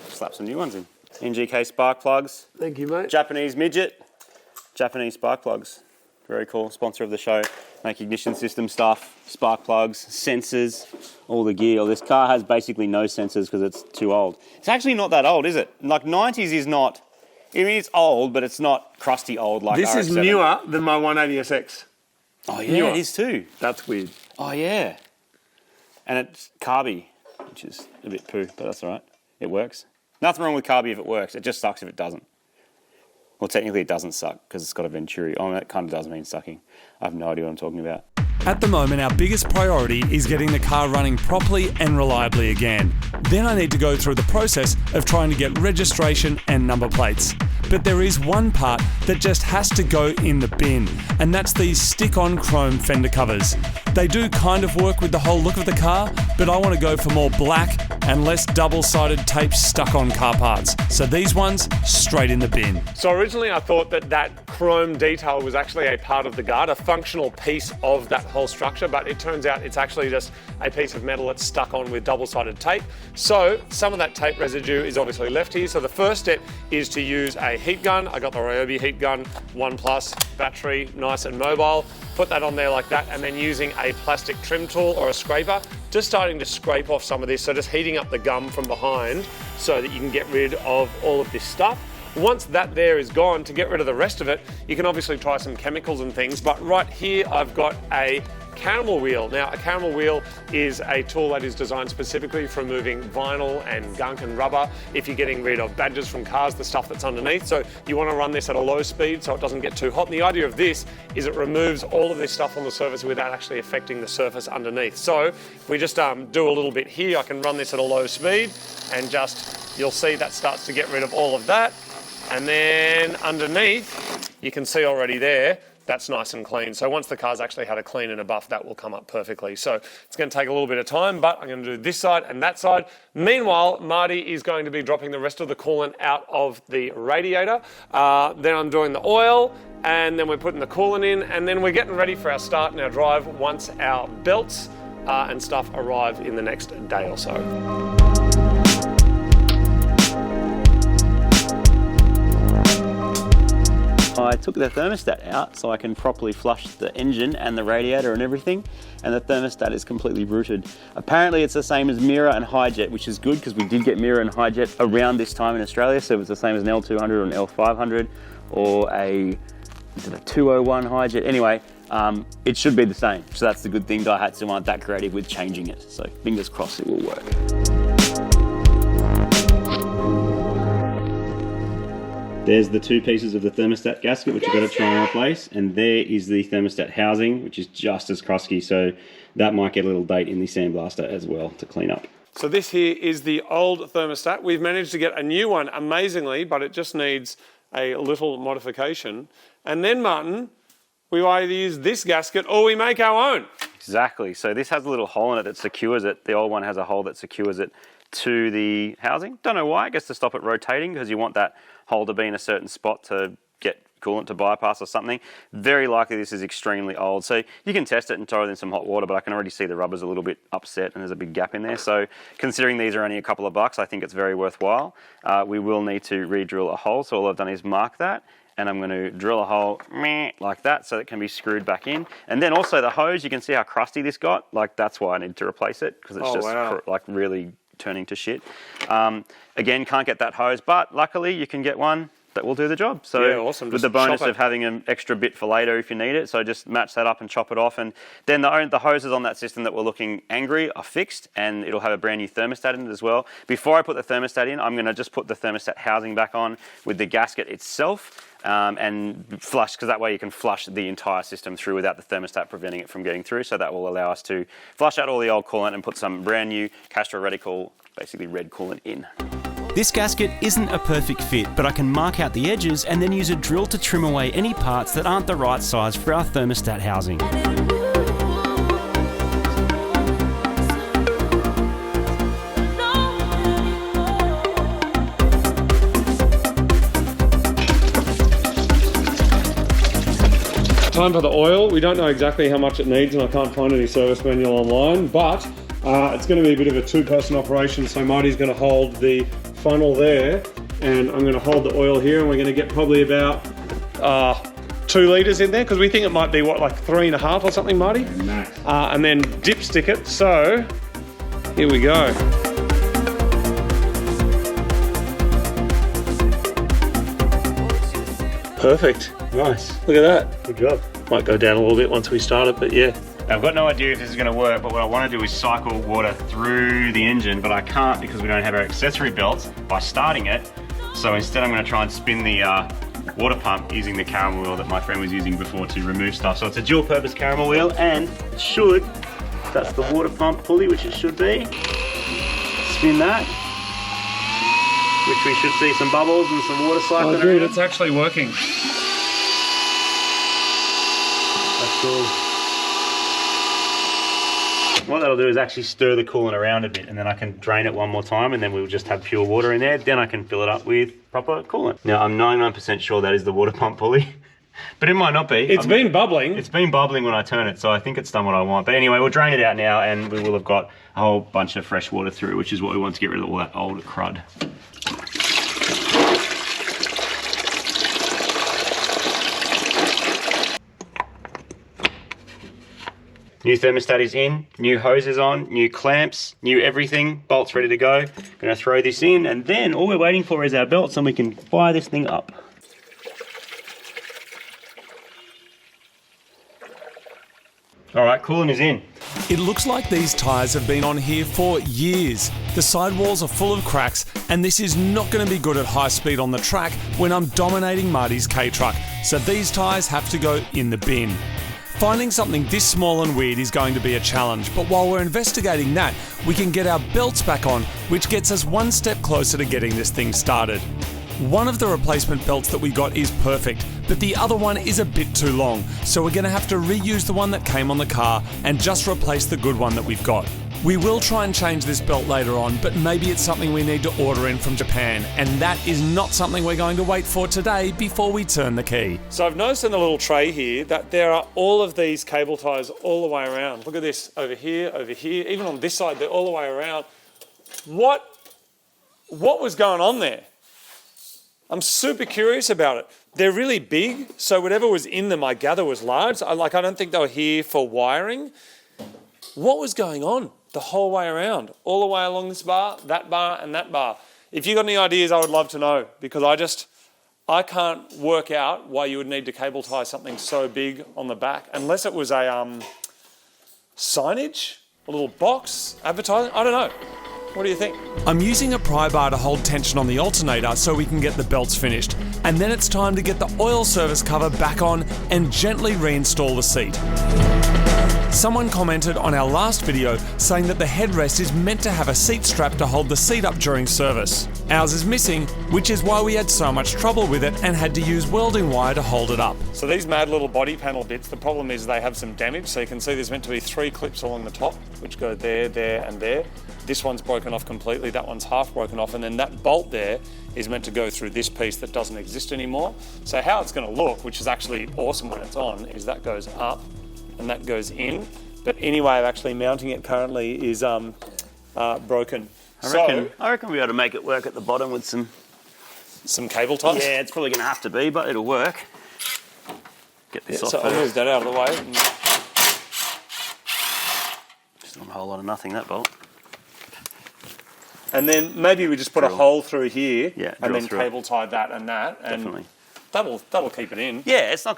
Slap some new ones in. NGK spark plugs. Thank you, mate. Japanese Midget. Japanese spark plugs. Very cool. Sponsor of the show. Make ignition system stuff, spark plugs, sensors, all the gear. This car has basically no sensors because it's too old. It's actually not that old, is it? Like 90s is not, I mean, it's old, but it's not crusty old like This RX-7. is newer than my 180SX. Oh yeah, newer. it is too. That's weird. Oh yeah. And it's carby, which is a bit poo, but that's all right. It works. Nothing wrong with carby if it works. It just sucks if it doesn't. Well, technically it doesn't suck because it's got a venturi. Oh, that kind of does mean sucking. I have no idea what I'm talking about. At the moment, our biggest priority is getting the car running properly and reliably again. Then I need to go through the process of trying to get registration and number plates. But there is one part that just has to go in the bin, and that's these stick-on chrome fender covers. They do kind of work with the whole look of the car, but I want to go for more black and less double-sided tape stuck on car parts. So these ones, straight in the bin. So originally I thought that chrome detail was actually a part of the guard, a functional piece of that whole structure, but it turns out it's actually just a piece of metal that's stuck on with double-sided tape. So some of that tape residue is obviously left here. So the first step is to use a heat gun. I got the Ryobi heat gun, 1+, battery, nice and mobile. Put that on there like that, and then using a plastic trim tool or a scraper, just starting to scrape off some of this. So just heating up the gum from behind so that you can get rid of all of this stuff. Once that there is gone, to get rid of the rest of it, you can obviously try some chemicals and things, but right here I've got a caramel wheel. Now, a caramel wheel is a tool that is designed specifically for removing vinyl and gunk and rubber. If you're getting rid of badges from cars, the stuff that's underneath. So you want to run this at a low speed so it doesn't get too hot. And the idea of this is it removes all of this stuff on the surface without actually affecting the surface underneath. So if we just do a little bit here, I can run this at a low speed and just, you'll see that starts to get rid of all of that. And then underneath, you can see already there, that's nice and clean. So once the car's actually had a clean and a buff, that will come up perfectly. So it's going to take a little bit of time, but I'm going to do this side and that side. Meanwhile, Marty is going to be dropping the rest of the coolant out of the radiator. Then I'm doing the oil, and then we're putting the coolant in, and then we're getting ready for our start and our drive once our belts and stuff arrive in the next day or so. I took the thermostat out so I can properly flush the engine and the radiator and everything, and the thermostat is completely rooted. Apparently it's the same as mirror and high jet, which is good because we did get mirror and high jet around this time in Australia, so it was the same as an L200 or an L500 or a 201 high jet. Anyway, it should be the same, so that's the good thing. Daihatsu aren't that creative with changing it, so fingers crossed it will work. There's the two pieces of the thermostat gasket, which you've got to try and replace, and there is the thermostat housing, which is just as crusty, so that might get a little date in the sandblaster as well to clean up. So this here is the old thermostat. We've managed to get a new one amazingly, but it just needs a little modification. And then, Martin, we either use this gasket or we make our own. Exactly, so this has a little hole in it that secures it. The old one has a hole that secures it to the housing. Don't know why, I guess to stop it rotating, because you want that hole to be in a certain spot to get coolant to bypass or something. Very likely this is extremely old. So you can test it and throw it in some hot water, but I can already see the rubber's a little bit upset and there's a big gap in there. So considering these are only a couple of bucks, I think it's very worthwhile. We will need to re-drill a hole. So all I've done is mark that, and I'm going to drill a hole like that so it can be screwed back in. And then also the hose, you can see how crusty this got. Like that's why I need to replace it, because it's like really turning to shit. Again, can't get that hose, but luckily you can get one that will do the job. So yeah, awesome. With the bonus of having an extra bit for later if you need it. So just match that up and chop it off. And then the hoses on that system that were looking angry are fixed, and it'll have a brand new thermostat in it as well. Before I put the thermostat in, I'm going to just put the thermostat housing back on with the gasket itself. And flush, because that way you can flush the entire system through without the thermostat preventing it from getting through. So that will allow us to flush out all the old coolant and put some brand new Castro Radical, basically red coolant in. This gasket isn't a perfect fit, but I can mark out the edges and then use a drill to trim away any parts that aren't the right size for our thermostat housing. Time for the oil. We don't know exactly how much it needs, and I can't find any service manual online, but it's going to be a bit of a two-person operation. So Marty's going to hold the funnel there, and I'm going to hold the oil here, and we're going to get probably about 2 litres in there, because we think it might be, what, like 3.5 or something, Marty? And then dipstick it. So here we go. Perfect. Nice. Look at that. Good job. Might go down a little bit once we start it, but yeah. I've got no idea if this is going to work, but what I want to do is cycle water through the engine, but I can't because we don't have our accessory belts by starting it. So instead I'm going to try and spin the water pump using the caramel wheel that my friend was using before to remove stuff. So it's a dual purpose caramel wheel, and it should, that's the water pump pulley, which it should be. Spin that, which we should see some bubbles and some water cycling Oh, dude, around. it's actually working. That's cool. What that'll do is actually stir the coolant around a bit, and then I can drain it one more time, and then we'll just have pure water in there. Then I can fill it up with proper coolant. Now I'm 99% sure that is the water pump pulley, but it might not be. It's been bubbling. It's been bubbling when I turn it, so I think it's done what I want. But anyway, we'll drain it out now, and we will have got a whole bunch of fresh water through, which is what we want to get rid of all that old crud. New thermostat is in, new hose is on, new clamps, new everything, bolts ready to go. Gonna throw this in, and then all we're waiting for is our belts, and we can fire this thing up. All right, coolant is in. It looks like these tyres have been on here for years. The sidewalls are full of cracks, and this is not going to be good at high speed on the track when I'm dominating Marty's K-Truck, so these tyres have to go in the bin. Finding something this small and weird is going to be a challenge, but while we're investigating that, we can get our belts back on, which gets us one step closer to getting this thing started. One of the replacement belts that we got is perfect, but the other one is a bit too long, so we're going to have to reuse the one that came on the car and just replace the good one that we've got. We will try and change this belt later on, but maybe it's something we need to order in from Japan, and that is not something we're going to wait for today before we turn the key. So I've noticed in the little tray here that there are all of these cable ties all the way around. Look at this, over here, even on this side, they're all the way around. What was going on there? I'm super curious about it. They're really big, so whatever was in them, I gather, was large. I don't think they were here for wiring. What was going on the whole way around? All the way along this bar, and that bar. If you've got any ideas, I would love to know, because I can't work out why you would need to cable tie something so big on the back, unless it was a signage, a little box, advertising, I don't know. What do you think? I'm using a pry bar to hold tension on the alternator so we can get the belts finished. And then it's time to get the oil service cover back on and gently reinstall the seat. Someone commented on our last video saying that the headrest is meant to have a seat strap to hold the seat up during service. Ours is missing, which is why we had so much trouble with it and had to use welding wire to hold it up. So these mad little body panel bits, the problem is they have some damage. So you can see there's meant to be 3 clips along the top, which go there, there, and there. This one's broken off completely, that one's half broken off, and then that bolt there is meant to go through this piece that doesn't exist anymore. So how it's going to look, which is actually awesome when it's on, is that goes up and that goes in. But any way of actually mounting it currently is broken. I reckon we'll be able to make it work at the bottom with some cable ties. Yeah, it's probably going to have to be, but it'll work. Get this off so I'll move that out of the way. Just not a whole lot of nothing, that bolt. And then maybe we just put a hole through here, and then through cable tie that and that, and definitely. That'll keep it in. Yeah, it's not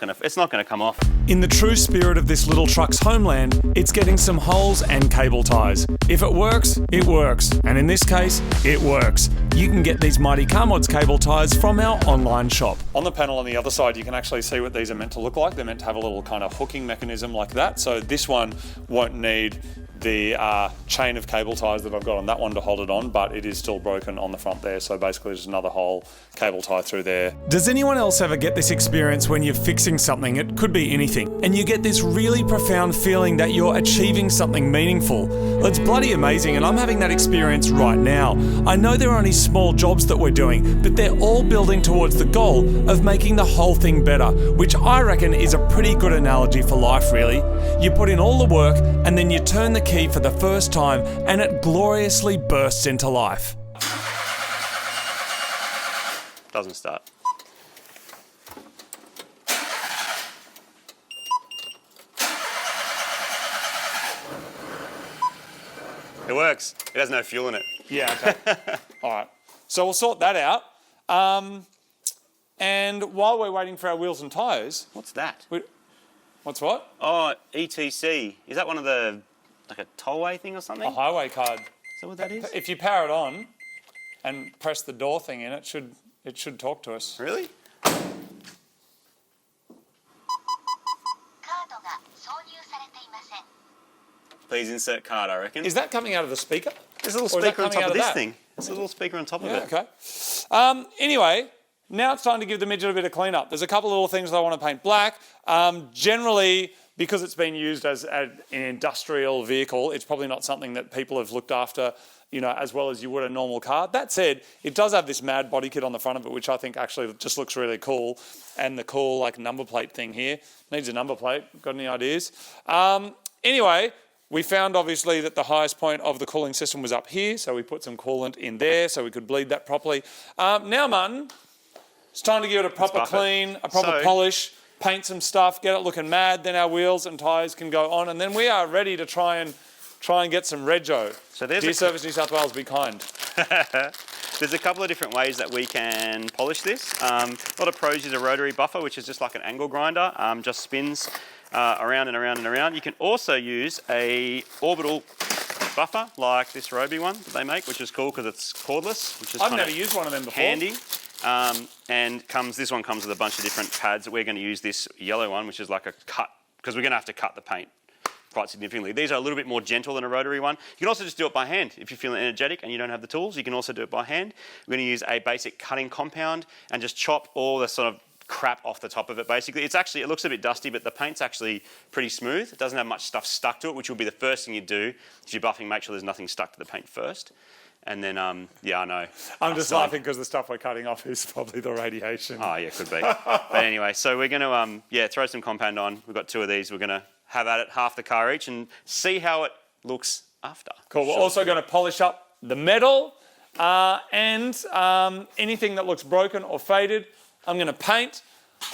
gonna come off. In the true spirit of this little truck's homeland, it's getting some holes and cable ties. If it works, it works. And in this case, it works. You can get these Mighty Car Mods cable ties from our online shop. On the panel on the other side, you can actually see what these are meant to look like. They're meant to have a little kind of hooking mechanism like that. So this one won't need the chain of cable ties that I've got on that one to hold it on, but it is still broken on the front there. So basically just another whole cable tie through there. Does anyone else ever get this experience when you're fixing something? It could be anything. And you get this really profound feeling that you're achieving something meaningful. Well, it's bloody amazing, and I'm having that experience right now. I know there are only small jobs that we're doing, but they're all building towards the goal of making the whole thing better, which I reckon is a pretty good analogy for life, really. You put in all the work, and then you turn the key for the first time, and it gloriously bursts into life. Doesn't start. It works. It has no fuel in it. Yeah, okay. All right. So we'll sort that out. And while we're waiting for our wheels and tyres... What's that? What's what? Oh, ETC. Is that one of the, like a tollway thing or something? A highway card. Is that what that is? If you power it on and press the door thing in, it should talk to us. Really? Please insert card, I reckon. Is that coming out of the speaker? There's a little Or is that speaker on coming top out of of this that? thing. There's a little speaker on top of Yeah, it. okay. Anyway, now it's time to give the midget a bit of cleanup. There's a couple of little things that I want to paint black. Generally, because it's been used as an industrial vehicle, it's probably not something that people have looked after, you know, as well as you would a normal car. That said, it does have this mad body kit on the front of it, which I think actually just looks really cool. And the cool like number plate thing here. Needs a number plate. Got any ideas? Anyway, we found obviously that the highest point of the cooling system was up here, so we put some coolant in there so we could bleed that properly. Now, Martin, it's time to give it a proper clean, a proper polish, paint some stuff, get it looking mad, then our wheels and tyres can go on, and then we are ready to try and get some rego. So there's Dear Service New South Wales, be kind. There's a couple of different ways that we can polish this. A lot of pros use a rotary buffer, which is just like an angle grinder, just spins around and around and around. You can also use a orbital buffer like this Roby one that they make, which is cool because it's cordless, which is I've never used one of them before. handy. And this one comes with a bunch of different pads. We're going to use this yellow one, which is like a cut, because we're going to have to cut the paint quite significantly. These are a little bit more gentle than a rotary one. You can also just do it by hand. If you're feeling energetic and you don't have the tools, you can also do it by hand. We're going to use a basic cutting compound and just chop all the sort of crap off the top of it, basically. It looks a bit dusty, but the paint's actually pretty smooth. It doesn't have much stuff stuck to it, which will be the first thing you do. If you're buffing, make sure there's nothing stuck to the paint first. And then, yeah, I know. I'm just laughing because the stuff we're cutting off is probably the radiation. Oh, yeah, could be. But anyway, so we're going to, throw some compound on. We've got 2 of these. We're going to have at it half the car each and see how it looks after. Cool. We're also going to polish up the metal and anything that looks broken or faded. I'm going to paint.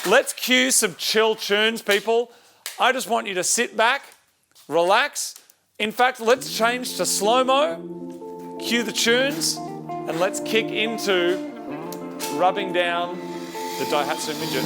Let's cue some chill tunes, people. I just want you to sit back, relax. In fact, let's change to slow-mo, cue the tunes, and let's kick into rubbing down the Daihatsu Midget.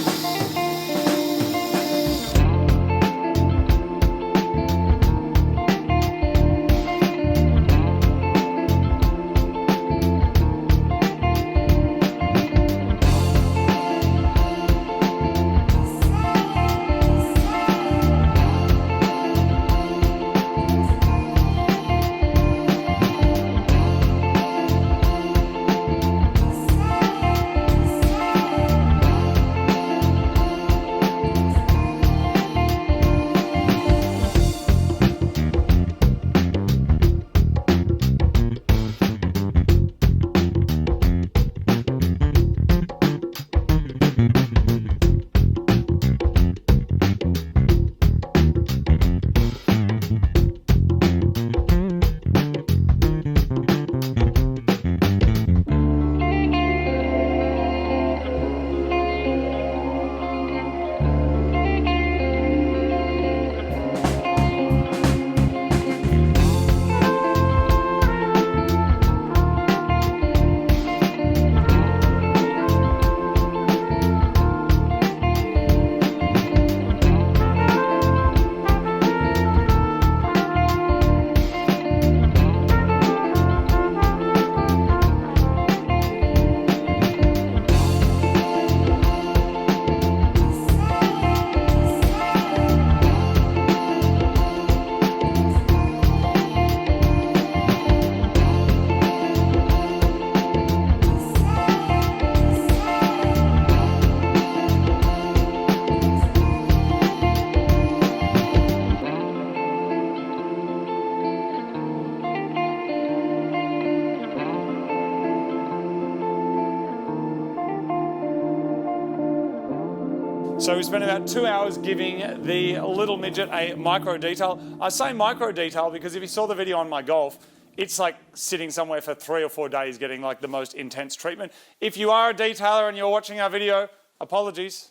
So we spent about 2 hours giving the little midget a micro detail. I say micro detail because if you saw the video on my Golf, it's like sitting somewhere for 3 or 4 days getting like the most intense treatment. If you are a detailer and you're watching our video, apologies.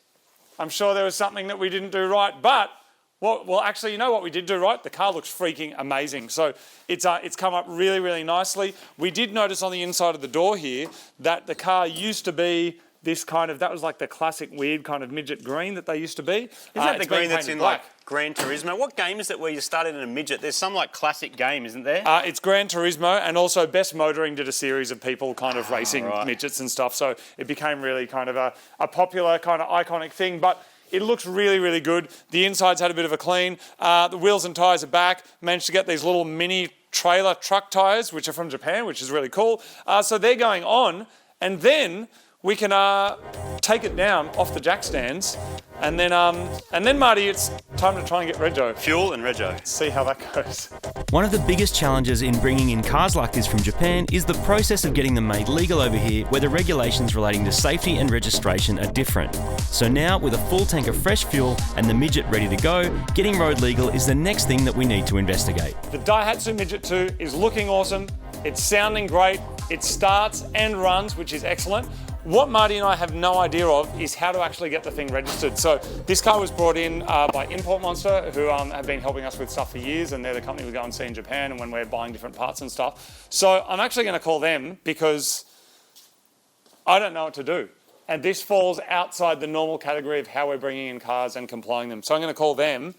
I'm sure there was something that we didn't do right, but well, actually, you know what we did do right? The car looks freaking amazing. So it's come up really, really nicely. We did notice on the inside of the door here that the car used to be this kind of, that was like the classic weird kind of midget green that they used to be. Isn't that the green that's in like Gran Turismo? What game is it where you started in a midget? There's some like classic game, isn't there? It's Gran Turismo, and also Best Motoring did a series of people kind of racing midgets and stuff. So it became really kind of a popular kind of iconic thing. But It looks really, really good. The inside's had a bit of a clean. The wheels and tyres are back. Managed to get these little mini trailer truck tyres, which are from Japan, which is really cool. So they're going on, and then we can take it down off the jack stands, and then Marty, it's time to try and get rego. Fuel and rego. See how that goes. One of the biggest challenges in bringing in cars like this from Japan is the process of getting them made legal over here, where the regulations relating to safety and registration are different. So now, with a full tank of fresh fuel and the Midget ready to go, getting road legal is the next thing that we need to investigate. The Daihatsu Midget 2 is looking awesome. It's sounding great. It starts and runs, which is excellent. What Marty and I have no idea of is how to actually get the thing registered. So this car was brought in by Import Monster, who have been helping us with stuff for years, and they're the company we go and see in Japan and when we're buying different parts and stuff. So I'm actually going to call them because I don't know what to do. And this falls outside the normal category of how we're bringing in cars and complying them. So I'm going to call them,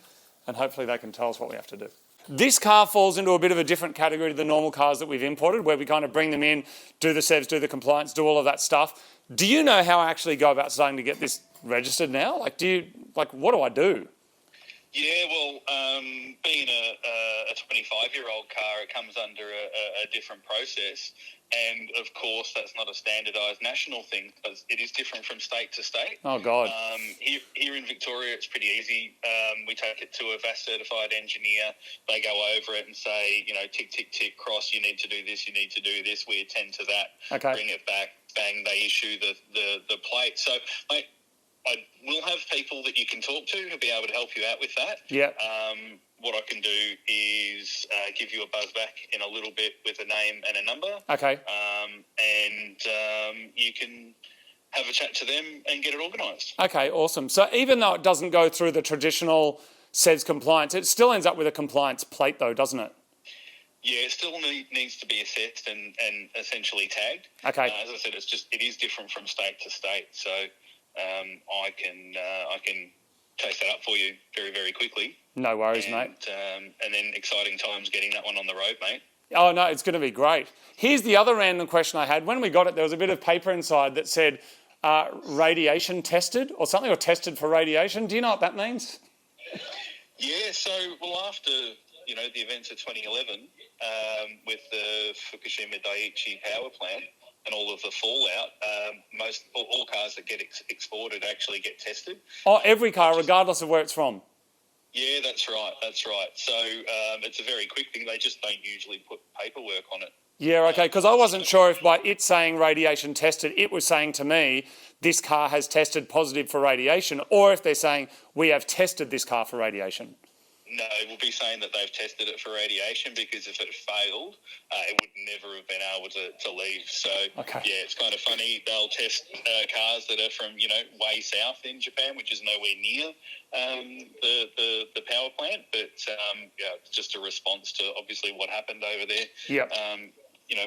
and hopefully they can tell us what we have to do. This car falls into a bit of a different category to the normal cars that we've imported, where we kind of bring them in, do the SEVs, do the compliance, do all of that stuff. Do you know how I actually go about starting to get this registered now? What do I do? Yeah, well, being a 25-year-old car, it comes under a different process. And, of course, that's not a standardised national thing, because it is different from state to state. Oh, God. Here in Victoria, it's pretty easy. We take it to a VAS-certified engineer. They go over it and say, tick, tick, tick, cross, you need to do this, you need to do this. We attend to that, Okay. Bring it back, bang, they issue the plate. So, mate, I will have people that you can talk to who'll be able to help you out with that. Yeah. What I can do is give you a buzz back in a little bit with a name and a number. Okay. And you can have a chat to them and get it organised. Okay, awesome. So even though it doesn't go through the traditional SEVs compliance, it still ends up with a compliance plate though, doesn't it? Yeah, it still needs to be assessed and essentially tagged. Okay. As I said, it is different from state to state. So I can chase that up for you very, very quickly. No worries, mate. And then exciting times getting that one on the road, mate. Oh, no, it's going to be great. Here's the other random question I had. When we got it, there was a bit of paper inside that said radiation tested or something, or tested for radiation. Do you know what that means? Yeah, so, after, the events of 2011 with the Fukushima Daiichi power plant and all of the fallout, all cars that get exported actually get tested. Oh, every car, regardless of where it's from? Yeah, that's right. So it's a very quick thing. They just don't usually put paperwork on it. Yeah, okay, because I wasn't sure if by it saying radiation tested, it was saying to me, this car has tested positive for radiation, or if they're saying, we have tested this car for radiation. No, we'll be saying that they've tested it for radiation, because if it failed, it would never have been able to leave. So, Okay. Yeah, it's kind of funny. They'll test cars that are from, way south in Japan, which is nowhere near the power plant. But, it's just a response to, obviously, what happened over there. Yep.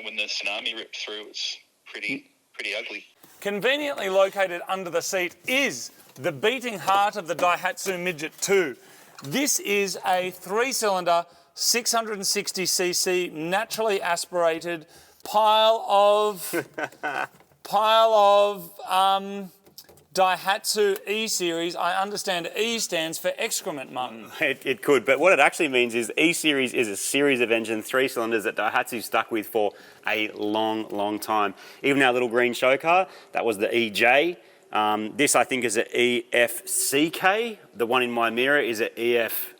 When the tsunami ripped through, it's pretty ugly. Conveniently located under the seat is the beating heart of the Daihatsu Midget 2. This is a 3-cylinder, 660cc, naturally aspirated pile of Daihatsu E-Series. I understand E stands for excrement, Martin. It could, but what it actually means is E-Series is a series of engines, 3 cylinders, that Daihatsu stuck with for a long, long time. Even our little green show car, that was the EJ. This, I think, is an EFCK. The one in my mirror is an EF...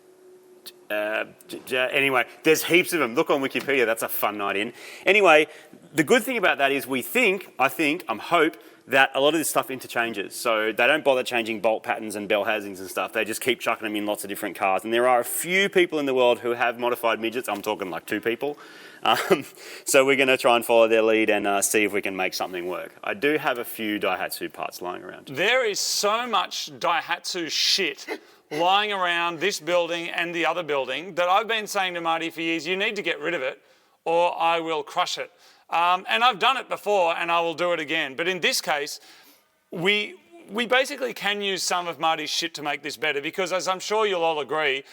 anyway, there's heaps of them. Look on Wikipedia. That's a fun night in. Anyway, the good thing about that is I hope that a lot of this stuff interchanges. So they don't bother changing bolt patterns and bell housings and stuff. They just keep chucking them in lots of different cars. And there are a few people in the world who have modified midgets. I'm talking like 2 people. So we're going to try and follow their lead and see if we can make something work. I do have a few Daihatsu parts lying around. There is so much Daihatsu shit lying around this building and the other building that I've been saying to Marty for years, you need to get rid of it or I will crush it. And I've done it before and I will do it again. But in this case, we basically can use some of Marty's shit to make this better, because as I'm sure you'll all agree,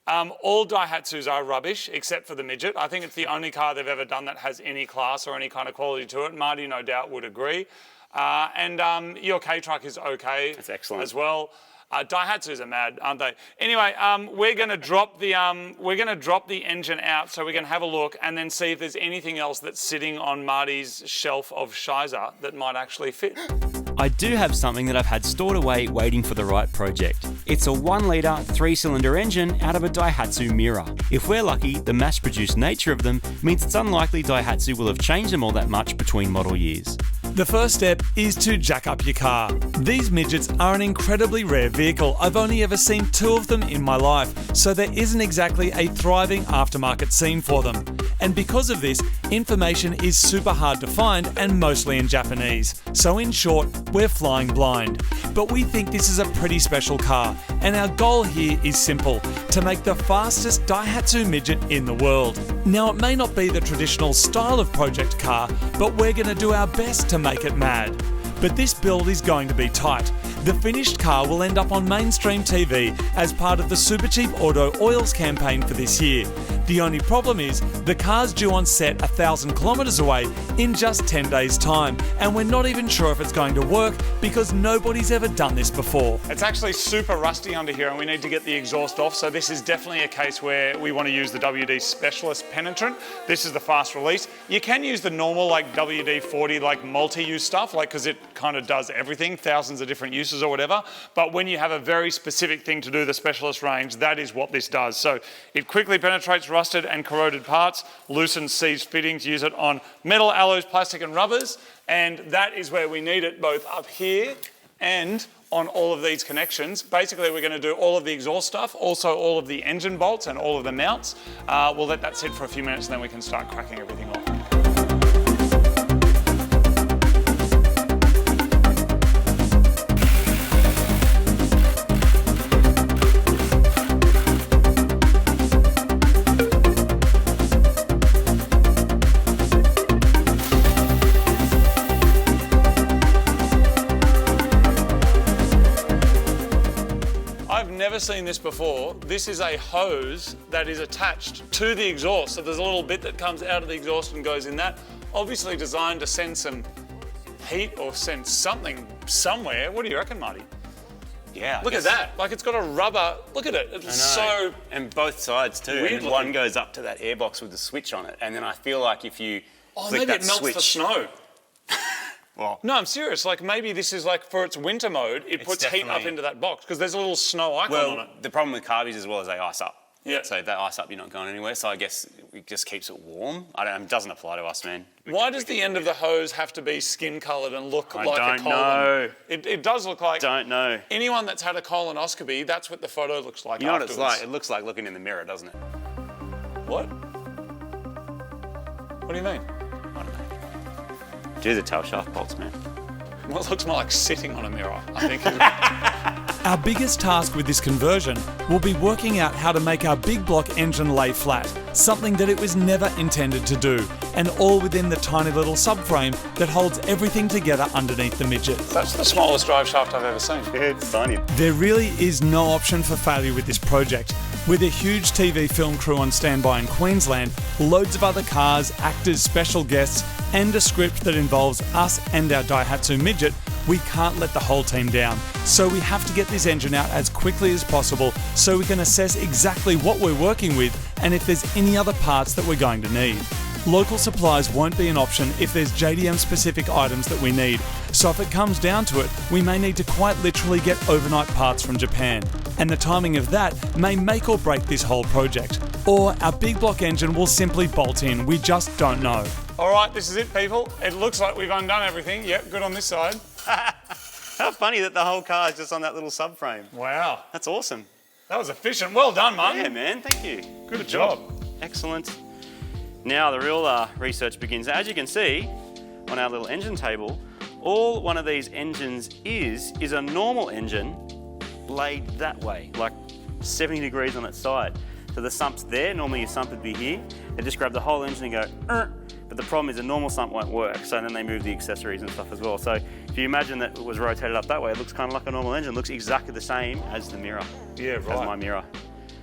all Daihatsus are rubbish except for the Midget. I think it's the only car they've ever done that has any class or any kind of quality to it. Marty no doubt would agree. And your K-Truck is okay. That's excellent. As well. Daihatsus are mad, aren't they? Anyway, we're going to drop the engine out so we can have a look and then see if there's anything else that's sitting on Marty's shelf of shiza that might actually fit. I do have something that I've had stored away waiting for the right project. It's a 1 litre, 3-cylinder engine out of a Daihatsu Mira. If we're lucky, the mass-produced nature of them means it's unlikely Daihatsu will have changed them all that much between model years. The first step is to jack up your car. These midgets are an incredibly rare vehicle. I've only ever seen 2 of them in my life, so there isn't exactly a thriving aftermarket scene for them. And because of this, information is super hard to find and mostly in Japanese. So in short, we're flying blind. But we think this is a pretty special car, and our goal here is simple: to make the fastest Daihatsu Midget in the world. Now, it may not be the traditional style of project car, but we're going to do our best to make it mad. But this build is going to be tight. The finished car will end up on mainstream TV as part of the Super Cheap Auto Oils campaign for this year. The only problem is the car's due on set 1,000 kilometres away in just 10 days' time, and we're not even sure if it's going to work because nobody's ever done this before. It's actually super rusty under here and we need to get the exhaust off, so this is definitely a case where we want to use the WD Specialist Penetrant. This is the fast release. You can use the normal like WD-40 like multi-use stuff, like because it kind of does everything, thousands of different uses or whatever, but when you have a very specific thing to do the Specialist range, that is what this does. So it quickly penetrates rusted and corroded parts, loosens seized fittings, use it on metal, alloys, plastic and rubbers, and that is where we need it, both up here and on all of these connections. Basically, we're going to do all of the exhaust stuff, also all of the engine bolts and all of the mounts. We'll let that sit for a few minutes and then we can start cracking everything off. Never seen this before. This is a hose that is attached to the exhaust. So there's a little bit that comes out of the exhaust and goes in that. Obviously designed to send some heat or send something somewhere. What do you reckon, Marty? Yeah. Look at that. Like it's got a rubber. Look at it. It's so. And both sides too. Weird And looking. one goes up to that airbox with the switch on it. And then I feel like if you flick maybe that it melts switch, the snow. Well, No, I'm serious. Like maybe this is like for its winter mode, it puts heat up definitely- into that box because there's a little snow icon on it. the problem with carbies as well is they ice up. Yeah. So if they ice up, you're not going anywhere. So I guess it just keeps it warm. It doesn't apply to us, man. Why does the end of the hose have to be skin coloured and look like a don't colon? know. It does look like. Don't know. Anyone that's had a colonoscopy, that's what the photo looks like You know what afterwards. it's like? It looks like looking in the mirror, doesn't it? What? What do you mean? I don't know. Do the tail shaft bolts, man. Well, it looks more like sitting on a mirror, I think. Our biggest task with this conversion will be working out how to make our big block engine lay flat, something that it was never intended to do, and all within the tiny little subframe that holds everything together underneath the midget. That's the smallest drive shaft I've ever seen. It's tiny. There really is no option for failure with this project. With a huge TV film crew on standby in Queensland, loads of other cars, actors, special guests, and a script that involves us and our Daihatsu Midget, we can't let the whole team down. So we have to get this engine out as quickly as possible so we can assess exactly what we're working with and if there's any other parts that we're going to need. Local supplies won't be an option if there's JDM specific items that we need, so if it comes down to it, we may need to quite literally get overnight parts from Japan. And the timing of that may make or break this whole project. Or our big block engine will simply bolt in, we just don't know. All right, this is it, people. It looks like we've undone everything. Yep, good on this side. How funny that the whole car is just on that little subframe. Wow. That's awesome. That was efficient. Well done, Martin. Yeah, man. Thank you. Good job. Excellent. Now the real research begins. As you can see on our little engine table, all one of these engines is a normal engine laid that way, like 70 degrees on its side. So the sump's there. Normally your sump would be here. They just grab the whole engine and go, but the problem is a normal sump won't work. So then they move the accessories and stuff as well. So if you imagine that it was rotated up that way, it looks kind of like a normal engine. It looks exactly the same as the mirror. Yeah, right. As my mirror.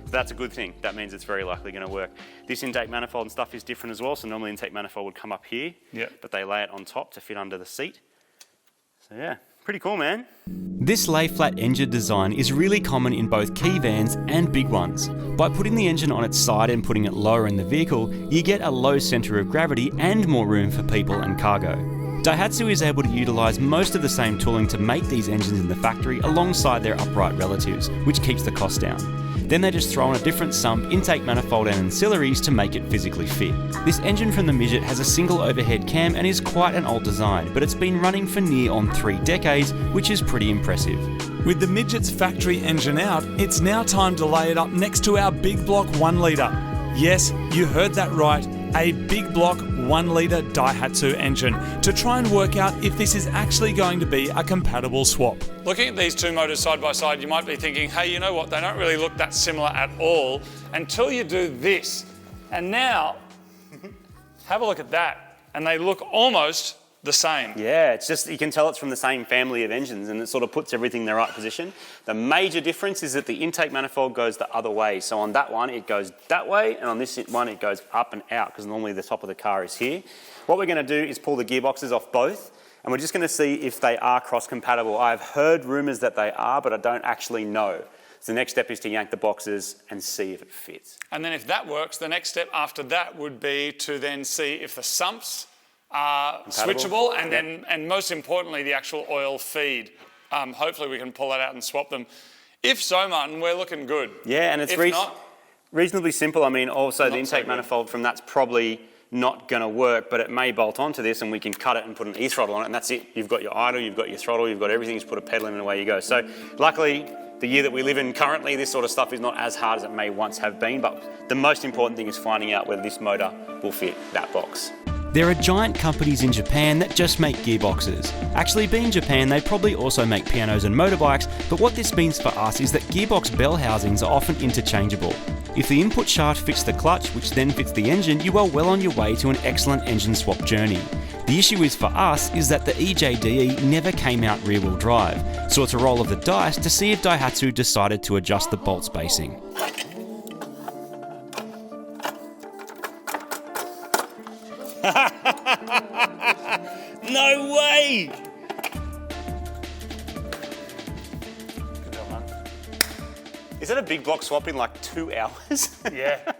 So that's a good thing. That means it's very likely going to work. This intake manifold and stuff is different as well. So normally intake manifold would come up here, Yeah. but they lay it on top to fit under the seat. So yeah, Pretty cool, man. This lay-flat engine design is really common in both key vans and big ones. By putting the engine on its side and putting it lower in the vehicle, you get a low centre of gravity and more room for people and cargo. Daihatsu is able to utilise most of the same tooling to make these engines in the factory alongside their upright relatives, which keeps the cost down. Then they just throw on a different sump, intake manifold and ancillaries to make it physically fit. This engine from the Midget has a single overhead cam and is quite an old design, but it's been running for near on 3 decades, which is pretty impressive. With the Midget's factory engine out, it's now time to lay it up next to our big block 1 litre. Yes, you heard that right, a big block 1 litre Daihatsu engine, to try and work out if this is actually going to be a compatible swap. Looking at these two motors side by side, you might be thinking, hey, you know what, they don't really look that similar at all until you do this. And now, have a look at that, and they look almost the same. Yeah, it's just, you can tell it's from the same family of engines, and it sort of puts everything in the right position. The major difference is that the intake manifold goes the other way. So on that one, it goes that way, and on this one, it goes up and out, because normally the top of the car is here. What we're going to do is pull the gearboxes off both, and we're just going to see if they are cross-compatible. I've heard rumours that they are, but I don't actually know. So the next step is to yank the boxes and see if it fits. And then if that works, the next step after that would be to then see if the sumps are switchable, and then, and most importantly, the actual oil feed. Hopefully we can pull that out and swap them. If so, Martin, we're looking good. Yeah, and it's reasonably simple. I mean, also the intake manifold from that's probably not going to work, but it may bolt onto this and we can cut it and put an e-throttle on it, and that's it. You've got your idle, you've got your throttle, you've got everything, just put a pedal in and away you go. So luckily, the year that we live in currently, this sort of stuff is not as hard as it may once have been, but the most important thing is finding out whether this motor will fit that box. There are giant companies in Japan that just make gearboxes. Actually, being Japan, they probably also make pianos and motorbikes, but what this means for us is that gearbox bell housings are often interchangeable. If the input shaft fits the clutch, which then fits the engine, you are well on your way to an excellent engine swap journey. The issue is for us is that the EJDE never came out rear-wheel drive, so it's a roll of the dice to see if Daihatsu decided to adjust the bolt spacing. No way! Is that a big block swap in like 2 hours? Yeah.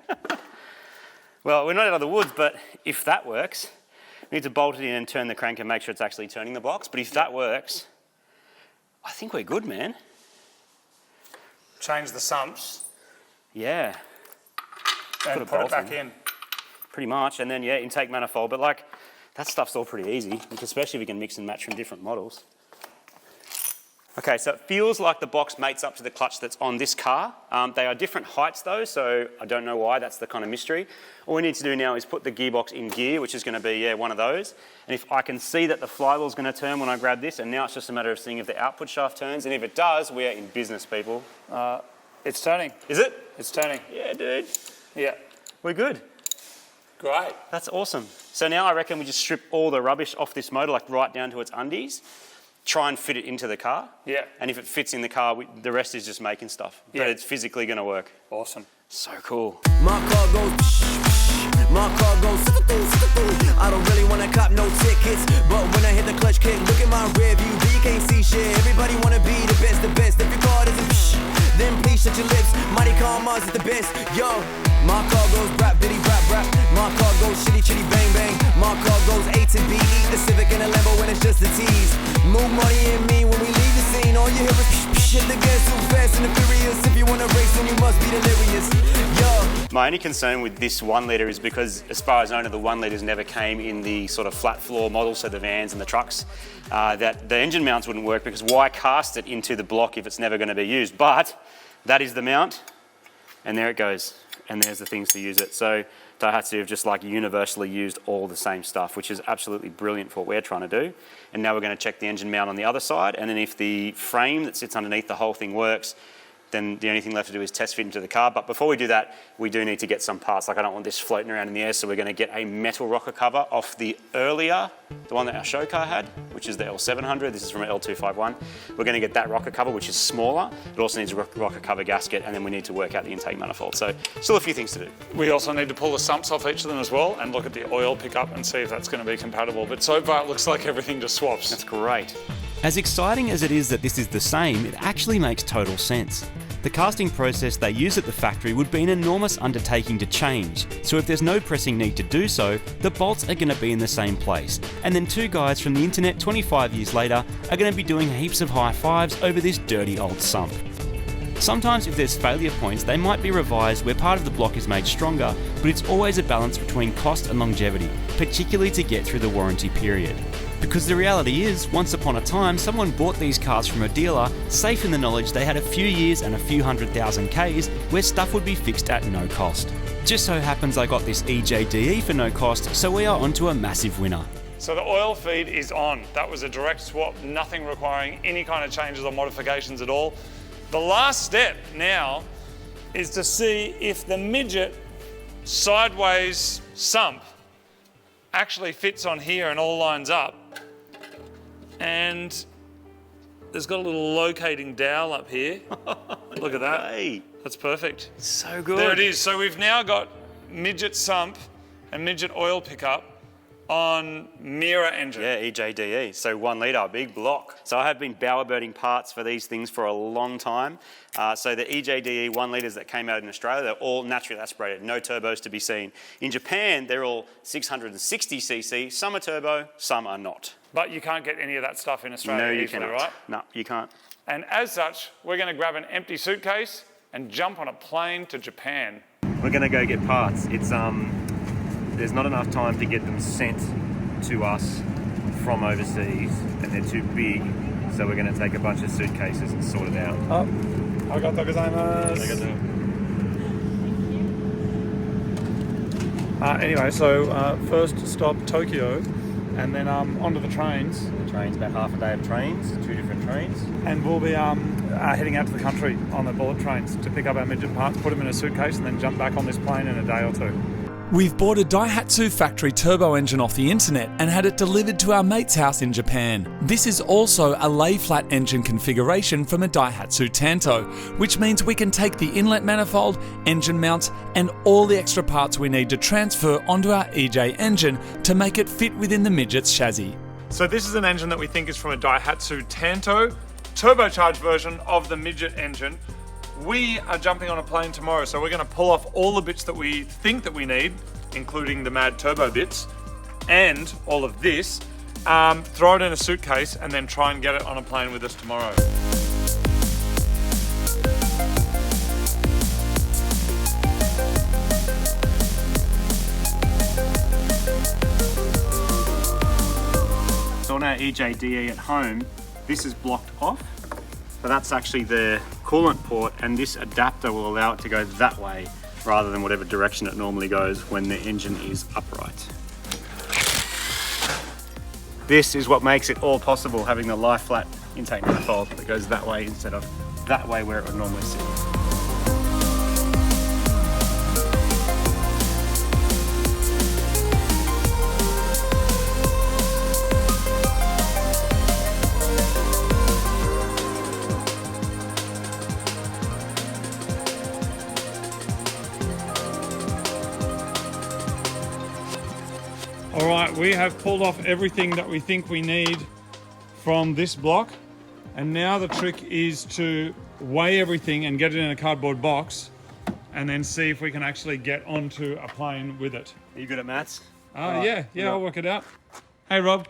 Well, we're not out of the woods, but if that works, we need to bolt it in and turn the crank and make sure it's actually turning the box. But if that works, I think we're good, man. Change the sumps. Yeah. And put it back in. Pretty much, and then yeah, intake manifold. But like, that stuff's all pretty easy, especially if we can mix and match from different models. Okay, so it feels like the box mates up to the clutch that's on this car. They are different heights though, so I don't know why, that's the kind of mystery. All we need to do now is put the gearbox in gear, which is going to be, yeah, one of those. And if I can see that the flywheel's going to turn when I grab this, and now it's just a matter of seeing if the output shaft turns, and if it does, we are in business, people. It's turning. Is it? It's turning. Yeah, dude. Yeah. We're good. Great. That's awesome. So now I reckon we just strip all the rubbish off this motor, like right down to its undies, try and fit it into the car. Yeah. And if it fits in the car, the rest is just making stuff. Yeah. But it's physically going to work. Awesome. So cool. My car goes, my car goes, I don't really want to cop no tickets, but when I hit the clutch kick, look at my rear view, but you can't see shit. Everybody want to be the best, if your car doesn't then please shut your lips. Mighty Calmars is the best, yo. My car goes rap, diddy rap, rap. My car goes shitty, chitty, bang, bang. My car goes A to B, eat the Civic and a Lambo when it's just a tease. Move money in me when we leave the scene. All you hear is hit the gas too fast and the furious. If you want to race, then you must be delirious, yo. My only concern with this 1 litre is because, as far as I know, the 1 litres never came in the sort of flat floor model, so the vans and the trucks, that the engine mounts wouldn't work, because why cast it into the block if it's never going to be used? But that is the mount, and there it goes. And there's the things to use it. So Daihatsu have just like universally used all the same stuff, which is absolutely brilliant for what we're trying to do. And now we're going to check the engine mount on the other side, and then if the frame that sits underneath the whole thing works, then the only thing left to do is test fit into the car. But before we do that, we do need to get some parts. Like, I don't want this floating around in the air, so we're going to get a metal rocker cover off the earlier, the one that our show car had, which is the L700. This is from an L251. We're going to get that rocker cover, which is smaller. It also needs a rocker cover gasket, and then we need to work out the intake manifold. So still a few things to do. We also need to pull the sumps off each of them as well and look at the oil pickup and see if that's going to be compatible. But so far it looks like everything just swaps. That's great. As exciting as it is that this is the same, it actually makes total sense. The casting process they use at the factory would be an enormous undertaking to change, so if there's no pressing need to do so, the bolts are going to be in the same place, and then two guys from the internet 25 years later are going to be doing heaps of high fives over this dirty old sump. Sometimes if there's failure points, they might be revised where part of the block is made stronger, but it's always a balance between cost and longevity, particularly to get through the warranty period. Because the reality is, once upon a time, someone bought these cars from a dealer, safe in the knowledge they had a few years and a few 100,000 Ks where stuff would be fixed at no cost. Just so happens I got this EJDE for no cost, so we are onto a massive winner. So the oil feed is on. That was a direct swap, nothing requiring any kind of changes or modifications at all. The last step now is to see if the Midget sideways sump actually fits on here and all lines up. And there's got a little locating dowel up here. Look at that. Hey, that's perfect. so good. There it is. So we've now got Midget sump and Midget oil pickup on Mira engine. Yeah, EJDE, so 1 litre, big block. So I have been bowerbirding parts for these things for a long time. So the EJDE 1 litres that came out in Australia, they're all naturally aspirated, no turbos to be seen. In Japan, they're all 660cc, some are turbo, some are not. But you can't get any of that stuff in Australia easily, cannot. right? No, you can't. And as such, we're going to grab an empty suitcase and jump on a plane to Japan. We're going to go get parts. It's there's not enough time to get them sent to us from overseas, and they're too big, so we're going to take a bunch of suitcases and sort it out. Oh, arigatou gozaimasu. Anyway, so first stop Tokyo, and then onto the trains. The train's about half a day of trains, 2 different trains. And we'll be heading out to the country on the bullet trains to pick up our Midget parts, put them in a suitcase, and then jump back on this plane in a day or two. We've bought a Daihatsu factory turbo engine off the internet and had it delivered to our mate's house in Japan. This is also a lay-flat engine configuration from a Daihatsu Tanto, which means we can take the inlet manifold, engine mounts, and all the extra parts we need to transfer onto our EJ engine to make it fit within the Midget's chassis. So this is an engine that we think is from a Daihatsu Tanto, turbocharged version of the Midget engine. We are jumping on a plane tomorrow, so we're going to pull off all the bits that we think that we need, including the mad turbo bits, and all of this, throw it in a suitcase, and then try and get it on a plane with us tomorrow. So on our EJDE at home, this is blocked off. So that's actually the coolant port, and this adapter will allow it to go that way rather than whatever direction it normally goes when the engine is upright. This is what makes it all possible, having the lie flat intake manifold that goes that way instead of that way where it would normally sit. All right, we have pulled off everything that we think we need from this block, and now the trick is to weigh everything and get it in a cardboard box, and then see if we can actually get onto a plane with it. Are you good at maths? Yeah, I'll work it out. Hey Rob.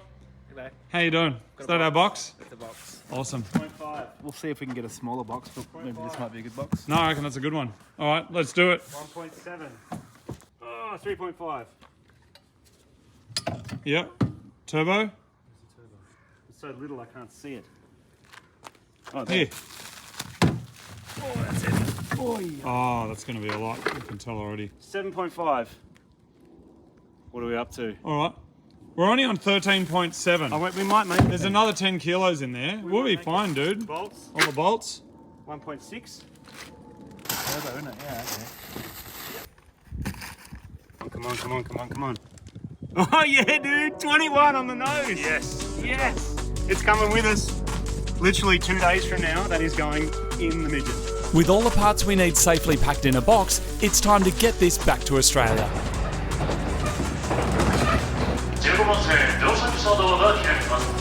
Hello. How you doing? Is that our box? That's the box. Awesome. 0.5. We'll see if we can get a smaller box, but maybe this might be a good box. No, I reckon that's a good one. All right, let's do it. 1.7. Oh, 3.5. Yep. Turbo. It's so little I can't see it. Oh, here. Oh, that's it. Oh, yeah. Oh, that's going to be a lot. You can tell already. 7.5. What are we up to? All right. We're only on 13.7. Oh, wait, we might make it. There's another 10 kilos in there. We'll be fine, dude. Bolts. All the bolts. 1.6. Turbo, isn't it? Yeah, okay. Come on, come on, come on, come on. Oh yeah, dude, 21 on the nose. Yes. Yes. It's coming with us. Literally 2 days from now, that is going in the Midget. With all the parts we need safely packed in a box, it's time to get this back to Australia.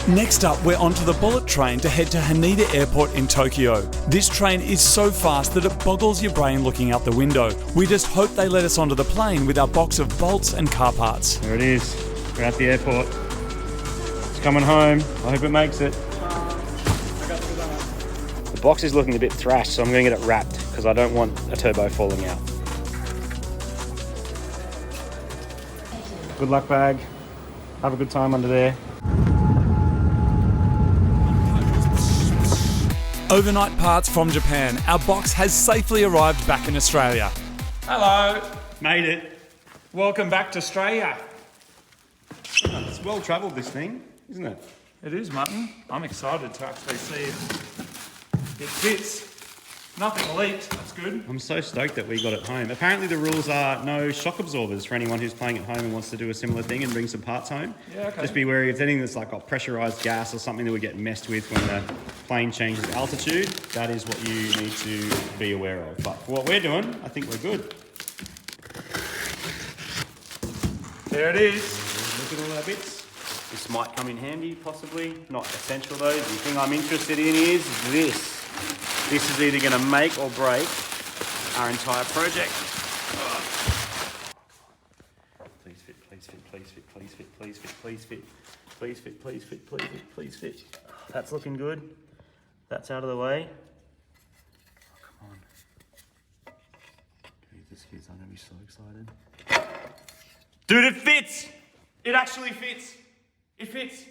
Next up, we're onto the bullet train to head to Haneda Airport in Tokyo. This train is so fast that it boggles your brain looking out the window. We just hope they let us onto the plane with our box of bolts and car parts. There it is. We're at the airport. It's coming home. I hope it makes it. The box is looking a bit thrashed, so I'm going to get it wrapped because I don't want a turbo falling out. Good luck, bag. Have a good time under there. Overnight parts from Japan. Our box has safely arrived back in Australia. Hello. Made it. Welcome back to Australia. It's well travelled, this thing, isn't it? It is, Martin. I'm excited to actually see if it fits. Nothing leaked, that's good. I'm so stoked that we got it home. Apparently the rules are no shock absorbers for anyone who's playing at home and wants to do a similar thing and bring some parts home. Yeah, okay. Just be wary if anything that's like got pressurised gas or something that would get messed with when the plane changes altitude. That is what you need to be aware of. But for what we're doing, I think we're good. There it is. Look at all our bits. This might come in handy, possibly. Not essential though. The thing I'm interested in is this. This is either going to make or break our entire project. Please fit, please fit, please fit, please fit, please fit, please fit, please fit, please fit, please fit, please fit. That's looking good. That's out of the way. Oh, come on. Dude, this kid's going to be so excited. Dude, it fits! It actually fits. It fits.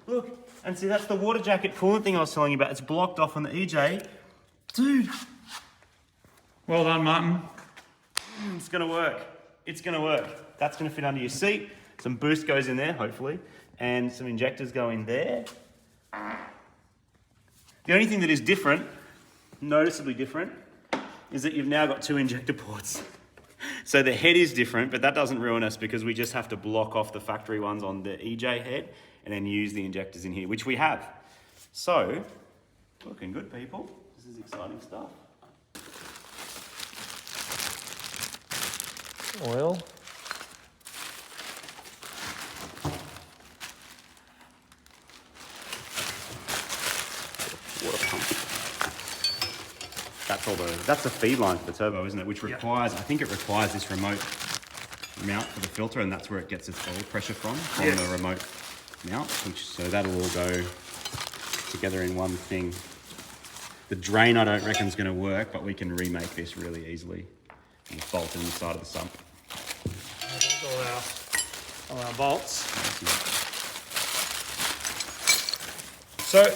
Look, and see, that's the water jacket coolant thing I was telling you about. It's blocked off on the EJ. Dude. Well done, Martin. It's gonna work. It's gonna work. That's gonna fit under your seat. Some boost goes in there, hopefully. And some injectors go in there. The only thing that is different, noticeably different, is that you've now got 2 injector ports. So the head is different, but that doesn't ruin us because we just have to block off the factory ones on the EJ head and then use the injectors in here, which we have. So, looking good, people. This is exciting stuff. Oil. Water pump. That's the feed line for the turbo, isn't it? Which requires, I think it requires this remote mount for the filter, and that's where it gets its oil pressure from the remote mount. So that'll all go together in one thing. The drain I don't reckon is going to work, but we can remake this really easily and bolt it in the side of the sump. All our bolts. So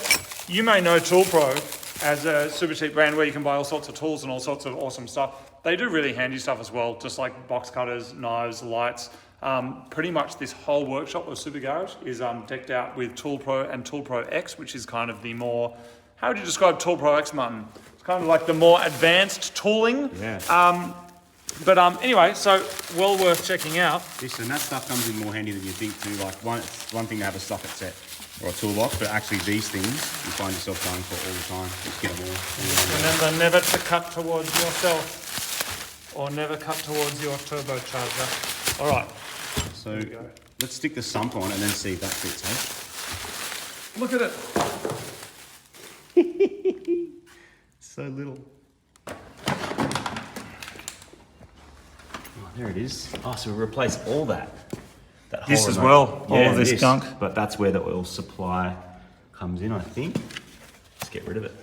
you may know ToolPro as a super cheap brand where you can buy all sorts of tools and all sorts of awesome stuff. They do really handy stuff as well, just like box cutters, knives, lights. Pretty much this whole workshop of Super Garage is decked out with ToolPro and ToolPro X, which is kind of the more, how would you describe ToolPro X, Martin? It's kind of like the more advanced tooling. Yeah. Anyway, so well worth checking out. Listen, that stuff comes in more handy than you think too. Like it's one thing to have a socket set or a toolbox, but actually these things you find yourself going for all the time. Just get them all. Remember never to cut towards yourself or never cut towards your turbocharger. All right. So let's stick the sump on and then see if that fits, eh? Look at it. So little. Oh, there it is. Oh, so we replace all that. That whole This as remote. well, all of this gunk. But that's where the oil supply comes in, I think. Let's get rid of it.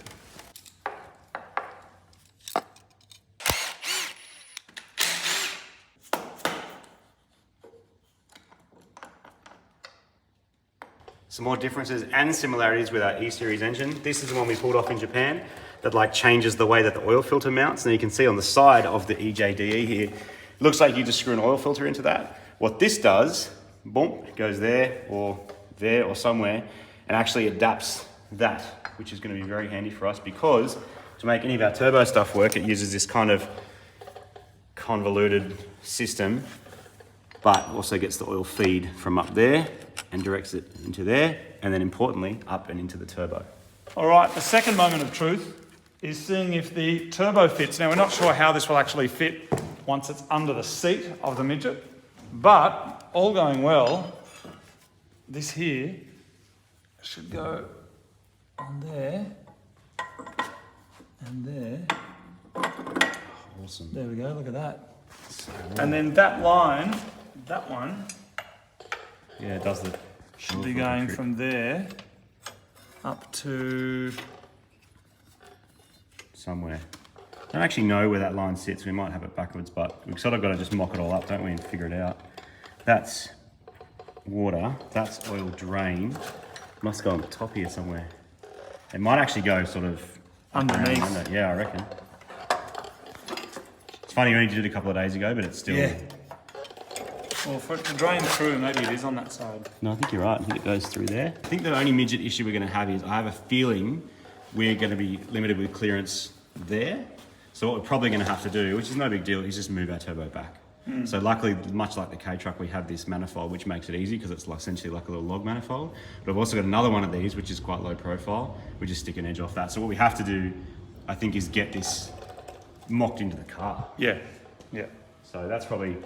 Some more differences and similarities with our E-Series engine. This is the one we pulled off in Japan that like changes the way that the oil filter mounts. And you can see on the side of the EJDE here, it looks like you just screw an oil filter into that. What this does, boom, it goes there or somewhere and actually adapts that, which is going to be very handy for us because to make any of our turbo stuff work, it uses this kind of convoluted system, but also gets the oil feed from up there and directs it into there, and then importantly, up and into the turbo. All right, the second moment of truth is seeing if the turbo fits. Now, we're not sure how this will actually fit once it's under the seat of the midget, but all going well, this here should go on there and there. Awesome. There we go, look at that. And then that line, that one, Yeah, it does the... should be going from there up to... somewhere. I don't actually know where that line sits. We might have it backwards, but we've sort of got to just mock it all up, don't we, and figure it out. That's water. That's oil drain. Must go on the top here somewhere. It might actually go sort of underneath. Under. Yeah, I reckon. It's funny, we only did it a couple of days ago, but it's still... Yeah. Well, for it to drain through, maybe it is on that side. No, I think you're right. I think it goes through there. I think the only midget issue we're going to have is I have a feeling we're going to be limited with clearance there. So what we're probably going to have to do, which is no big deal, is just move our turbo back. So luckily, much like the K-Truck, we have this manifold, which makes it easy because it's essentially like a little log manifold. But I've also got another one of these, which is quite low profile. We just stick an edge off that. So what we have to do, I think, is get this mocked into the car. Yeah, yeah. So that's probably,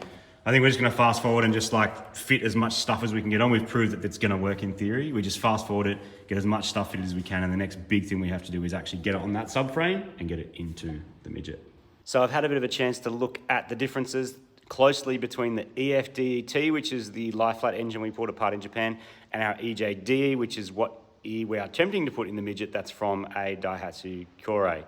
I think we're just going to fast forward and just like fit as much stuff as we can get on. We've proved that it's going to work in theory. We just fast forward it, get as much stuff fitted as we can. And the next big thing we have to do is actually get it on that subframe and get it into the midget. So I've had a bit of a chance to look at the differences closely between the EFDET, which is the lie-flat engine we pulled apart in Japan, and our EJDE, which is what we are attempting to put in the midget. That's from a Daihatsu Kore,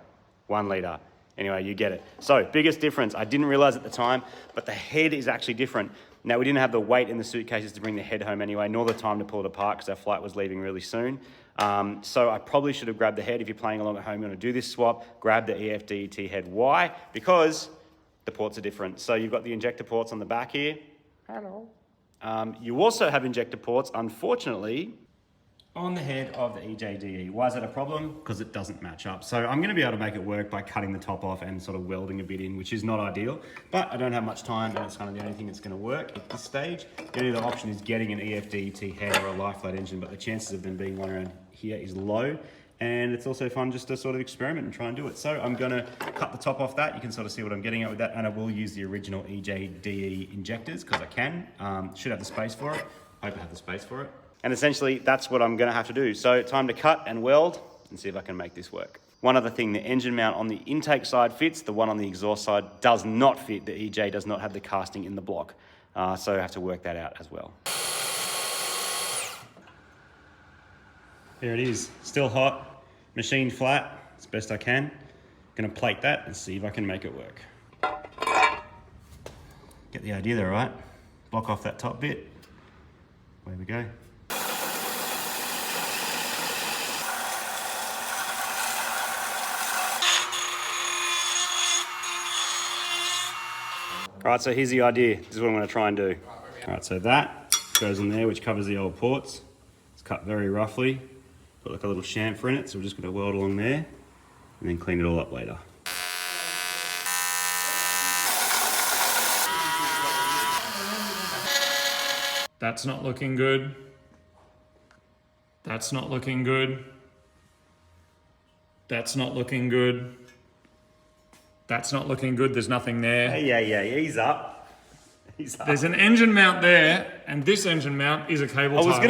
1 litre. Anyway, you get it. So, biggest difference, I didn't realise at the time, but the head is actually different. Now, we didn't have the weight in the suitcases to bring the head home anyway, nor the time to pull it apart because our flight was leaving really soon. So I probably should have grabbed the head. If you're playing along at home, you want to do this swap, grab the EFDET head. Why? Because the ports are different. So you've got the injector ports on the back here. Hello. You also have injector ports, unfortunately, on the head of the EJDE. Why is that a problem? Because it doesn't match up. So I'm going to be able to make it work by cutting the top off and sort of welding a bit in, which is not ideal, but I don't have much time and it's kind of the only thing that's going to work at this stage. The only other option is getting an EFDET head or a lie-flat engine, but the chances of them being one around here is low. And it's also fun just to sort of experiment and try and do it. So I'm gonna cut the top off that. You can sort of see what I'm getting at with that. And I will use the original EJDE injectors because I can. Should have the space for it. Hope I have the space for it. And essentially that's what I'm gonna have to do. So time to cut and weld and see if I can make this work. One other thing, the engine mount on the intake side fits. The one on the exhaust side does not fit. The EJ does not have the casting in the block. So I have to work that out as well. There it is, still hot. Machined flat as best I can. Gonna plate that and see if I can make it work. Get the idea there, right? Block off that top bit. Away we go. All right, so here's the idea. This is what I'm gonna try and do. All right, so that goes in there, which covers the old ports. It's cut very roughly. Got like a little chamfer in it, so we're just going to weld along there and then clean it all up later. That's not looking good. That's not looking good. That's not looking good. That's not looking good. There's nothing there. Yeah, ease up. There's an engine mount there, and this engine mount is a cable tie. I was going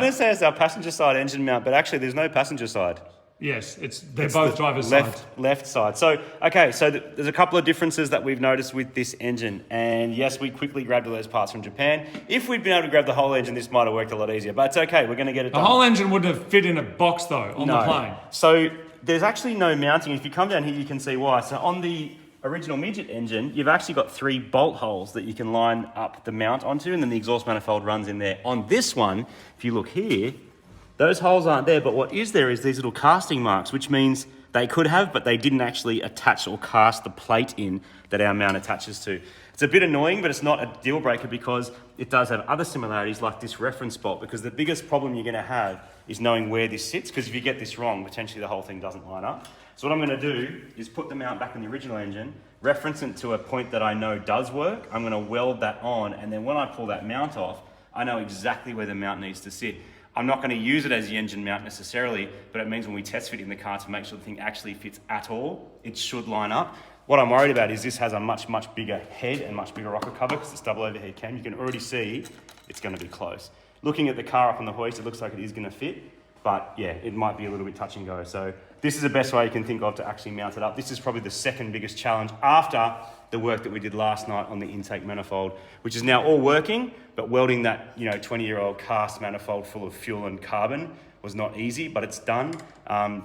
to say it's our passenger side engine mount, but actually there's no passenger side. Yes, they're both driver's side. Left side. So, okay, so there's a couple of differences that we've noticed with this engine. And yes, we quickly grabbed all those parts from Japan. If we'd been able to grab the whole engine, this might have worked a lot easier. But it's okay, we're going to get it done. The whole engine wouldn't have fit in a box, though, on the plane. So there's actually no mounting. If you come down here, you can see why. So on the original midget engine, you've actually got 3 bolt holes that you can line up the mount onto, and then the exhaust manifold runs in there. On this one, if you look here, those holes aren't there, but what is there is these little casting marks, which means they could have, but they didn't actually attach or cast the plate in that our mount attaches to. It's a bit annoying, but it's not a deal breaker because it does have other similarities like this reference bolt, because the biggest problem you're gonna have is knowing where this sits, because if you get this wrong, potentially the whole thing doesn't line up. So what I'm gonna do is put the mount back in the original engine, reference it to a point that I know does work. I'm gonna weld that on, and then when I pull that mount off, I know exactly where the mount needs to sit. I'm not going to use it as the engine mount necessarily, but it means when we test fit in the car to make sure the thing actually fits at all, it should line up. What I'm worried about is this has a much, much bigger head and much bigger rocker cover because it's double overhead cam. You can already see it's going to be close. Looking at the car up on the hoist, it looks like it is going to fit, but yeah, it might be a little bit touch and go. So this is the best way you can think of to actually mount it up. This is probably the second biggest challenge after the work that we did last night on the intake manifold, which is now all working, but welding that 20-year-old cast manifold full of fuel and carbon was not easy, but it's done.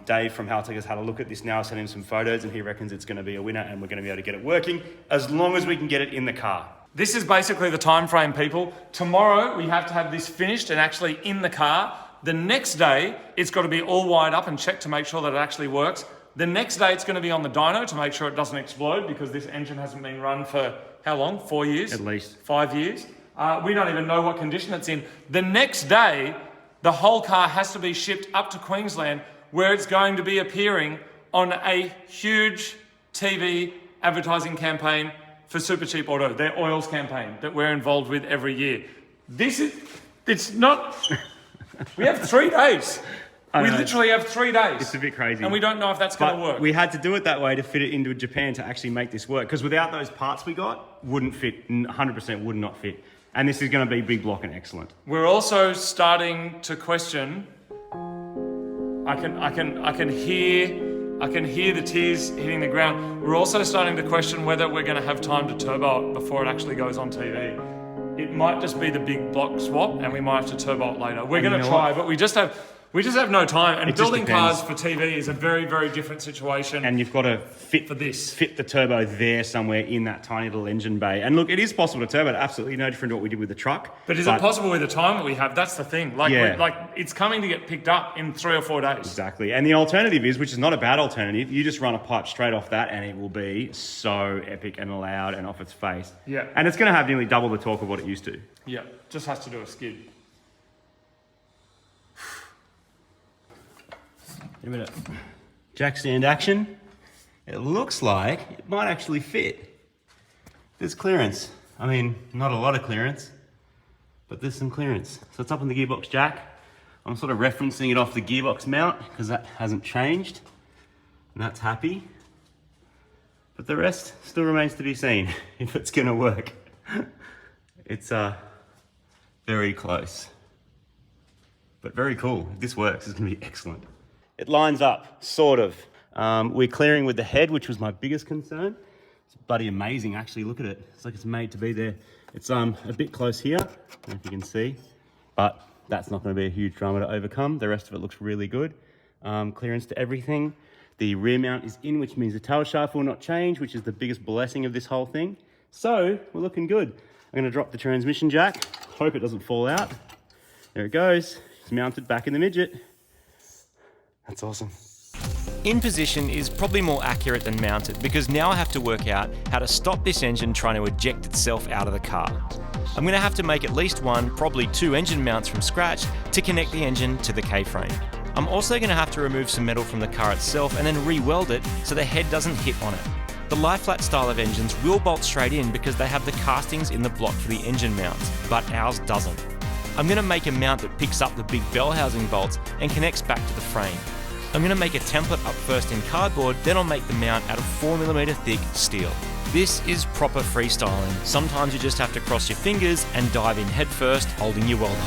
Dave from Haltech has had a look at this now, sent him some photos, and he reckons it's going to be a winner, and we're going to be able to get it working as long as we can get it in the car. This is basically the time frame, people. Tomorrow we have to have this finished and actually in the car. The next day it's got to be all wired up and checked to make sure that it actually works. The next day it's going to be on the dyno to make sure it doesn't explode, because this engine hasn't been run for how long? 4 years? At least. 5 years. We don't even know what condition it's in. The next day the whole car has to be shipped up to Queensland, where it's going to be appearing on a huge TV advertising campaign for Super Cheap Auto, their oils campaign that we're involved with every year. It's not, we have 3 days. We literally have 3 days. It's a bit crazy. And we don't know if that's going to work. We had to do it that way to fit it into Japan to actually make this work, because without those parts we got, wouldn't fit, 100% would not fit. And this is going to be big block and excellent. We're also starting to question, I can hear the tears hitting the ground. We're also starting to question whether we're going to have time to turbo it before it actually goes on TV. It might just be the big block swap, and we might have to turbo it later. We're going to try, but we just have no time. And building cars for TV is a very, very different situation. And you've got to fit the turbo there somewhere in that tiny little engine bay. And look, it is possible to turbo it. Absolutely no different to what we did with the truck. But is it possible with the time that we have? That's the thing. Like it's coming to get picked up in 3 or 4 days. Exactly. And the alternative is, which is not a bad alternative, you just run a pipe straight off that and it will be so epic and loud and off its face. Yeah. And it's going to have nearly double the torque of what it used to. Yeah. Just has to do a skid. A bit of jack stand action. It looks like it might actually fit. There's clearance. I mean, not a lot of clearance, but there's some clearance. So it's up on the gearbox jack. I'm sort of referencing it off the gearbox mount because that hasn't changed, and that's happy. But the rest still remains to be seen if it's going to work. It's very close, but very cool. If this works, it's going to be excellent. It lines up, sort of. We're clearing with the head, which was my biggest concern. It's bloody amazing, actually. Look at it. It's like it's made to be there. It's a bit close here, I don't know if you can see, but that's not going to be a huge drama to overcome. The rest of it looks really good. Clearance to everything. The rear mount is in, which means the tail shaft will not change, which is the biggest blessing of this whole thing. So we're looking good. I'm going to drop the transmission jack. Hope it doesn't fall out. There it goes. It's mounted back in the midget. That's awesome. In position is probably more accurate than mounted, because now I have to work out how to stop this engine trying to eject itself out of the car. I'm going to have to make at least 1, probably 2 engine mounts from scratch to connect the engine to the K-frame. I'm also going to have to remove some metal from the car itself and then re-weld it so the head doesn't hit on it. The lie-flat style of engines will bolt straight in because they have the castings in the block for the engine mounts, but ours doesn't. I'm going to make a mount that picks up the big bell housing bolts and connects back to the frame. I'm going to make a template up first in cardboard, then I'll make the mount out of 4mm thick steel. This is proper freestyling. Sometimes you just have to cross your fingers and dive in head first, holding your welder.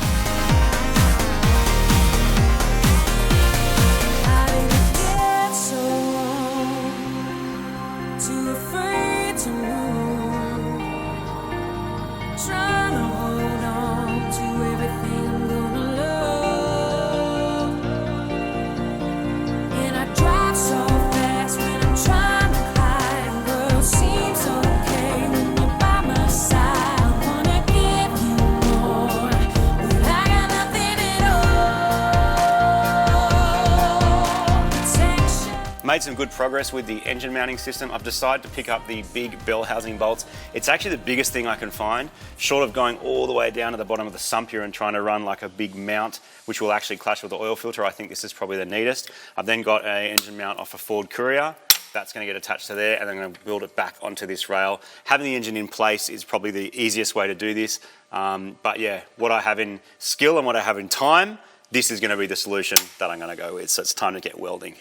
Made some good progress with the engine mounting system. I've decided to pick up the big bell housing bolts. It's actually the biggest thing I can find, short of going all the way down to the bottom of the sump here and trying to run like a big mount, which will actually clash with the oil filter. I think this is probably the neatest. I've then got an engine mount off a Ford Courier. That's going to get attached to there, and then I'm going to build it back onto this rail. Having the engine in place is probably the easiest way to do this. But yeah, what I have in skill and what I have in time, this is going to be the solution that I'm going to go with. So it's time to get welding.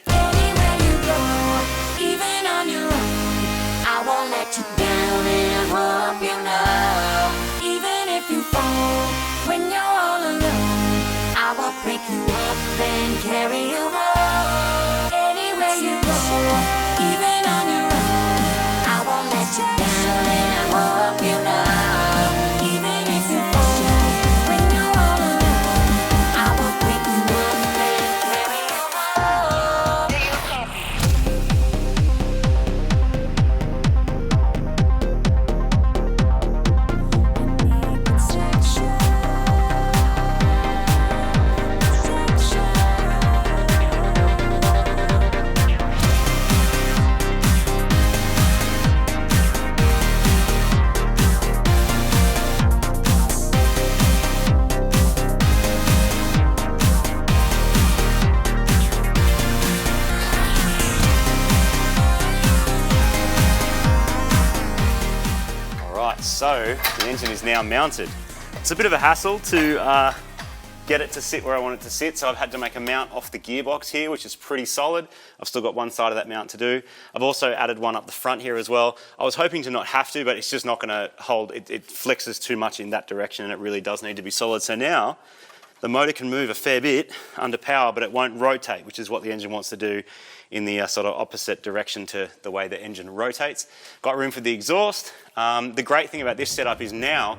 Even on your own, I won't let you down, and I hope you know, even if you fall, when you're all alone. then carry you home. Anywhere you go, even on your own, I won't let you down, and I hope you know. Even if you fall, when you're all alone, I will pick you up and carry you home. Alright, so the engine is now mounted. It's a bit of a hassle to get it to sit where I want it to sit, so I've had to make a mount off the gearbox here, which is pretty solid. I've still got one side of that mount to do. I've also added one up the front here as well. I was hoping to not have to, but it's just not going to hold. It flexes too much in that direction, and it really does need to be solid. So now the motor can move a fair bit under power, but it won't rotate, which is what the engine wants to do in the sort of opposite direction to the way the engine rotates. Got room for the exhaust. The great thing about this setup is now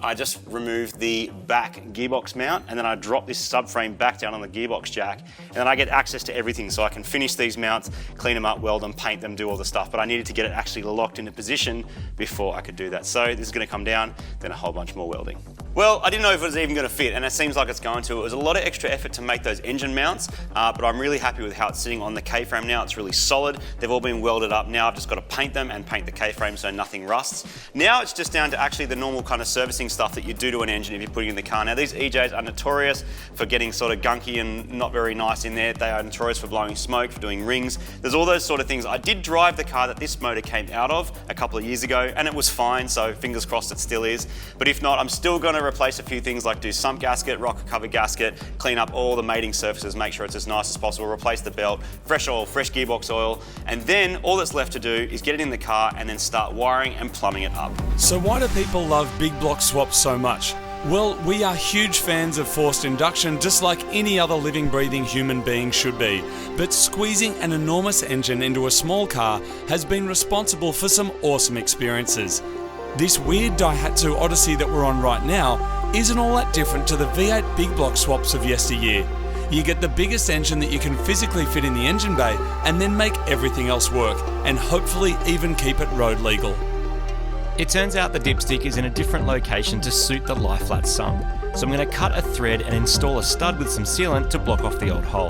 I just removed the back gearbox mount, and then I drop this subframe back down on the gearbox jack, and then I get access to everything, so I can finish these mounts, clean them up, weld them, paint them, do all the stuff, but I needed to get it actually locked into position before I could do that. So this is going to come down, then a whole bunch more welding. Well, I didn't know if it was even going to fit, and it seems like it's going to. It was a lot of extra effort to make those engine mounts, but I'm really happy with how it's sitting on the K-frame now. It's really solid. They've all been welded up. Now I've just got to paint them and paint the K-frame so nothing rusts. Now it's just down to actually the normal kind of servicing stuff that you do to an engine if you're putting it in the car. Now these EJs are notorious for getting sort of gunky and not very nice in there. They are notorious for blowing smoke, for doing rings. There's all those sort of things. I did drive the car that this motor came out of a couple of years ago, and it was fine, so fingers crossed it still is. But if not, I'm still going to replace a few things like do sump gasket, rocker cover gasket, clean up all the mating surfaces, make sure it's as nice as possible, replace the belt, fresh oil, fresh gearbox oil, and then all that's left to do is get it in the car and then start wiring and plumbing it up. So why do people love big block swaps so much? Well, we are huge fans of forced induction, just like any other living, breathing human being should be. But squeezing an enormous engine into a small car has been responsible for some awesome experiences. This weird Daihatsu Odyssey that we're on right now isn't all that different to the V8 big block swaps of yesteryear. You get the biggest engine that you can physically fit in the engine bay and then make everything else work, and hopefully even keep it road legal. It turns out the dipstick is in a different location to suit the lie flat sump, so I'm going to cut a thread and install a stud with some sealant to block off the old hole.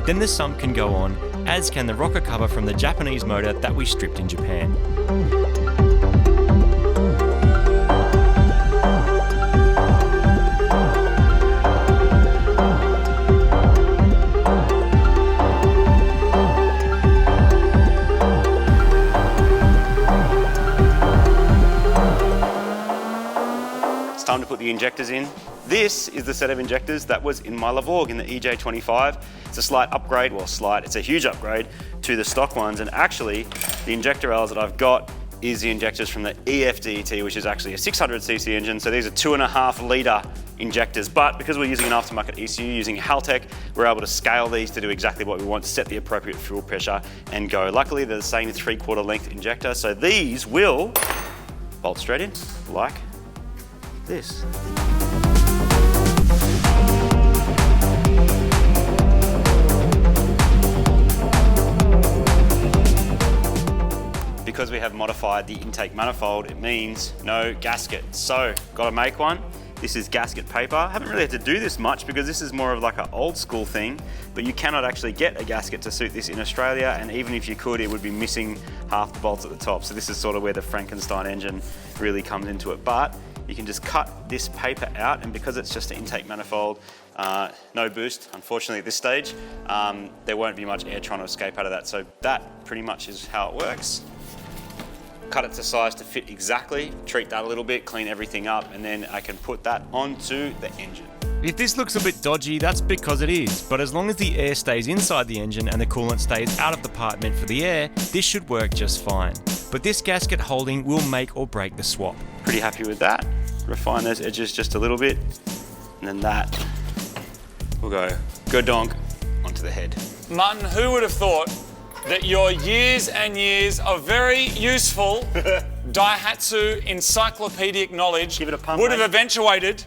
Then the sump can go on, as can the rocker cover from the Japanese motor that we stripped in Japan. Time to put the injectors in. This is the set of injectors that was in my Lavorg in the EJ25. It's a slight upgrade, well slight, it's a huge upgrade to the stock ones, and actually the injector rails that I've got is the injectors from the EFDET, which is actually a 600cc engine, so these are 2.5 litre injectors, but because we're using an aftermarket ECU using Haltech, we're able to scale these to do exactly what we want, set the appropriate fuel pressure and go. Luckily they're the same 3/4 length injector, so these will bolt straight in like this. Because we have modified the intake manifold, it means no gasket. So, got to make one. This is gasket paper. I haven't really had to do this much because this is more of like an old school thing, but you cannot actually get a gasket to suit this in Australia, and even if you could, it would be missing half the bolts at the top. So this is sort of where the Frankenstein engine really comes into it. But you can just cut this paper out, and because it's just an intake manifold, no boost, unfortunately at this stage, there won't be much air trying to escape out of that. So that pretty much is how it works. Cut it to size to fit exactly, treat that a little bit, clean everything up, and then I can put that onto the engine. If this looks a bit dodgy, that's because it is, but as long as the air stays inside the engine and the coolant stays out of the part meant for the air, this should work just fine. But this gasket holding will make or break the swap. Pretty happy with that. Refine those edges just a little bit, and then that we'll go donk onto the head. Martin, who would have thought that your years and years of very useful Daihatsu encyclopedic knowledge Give it a pump, would have mate. eventuated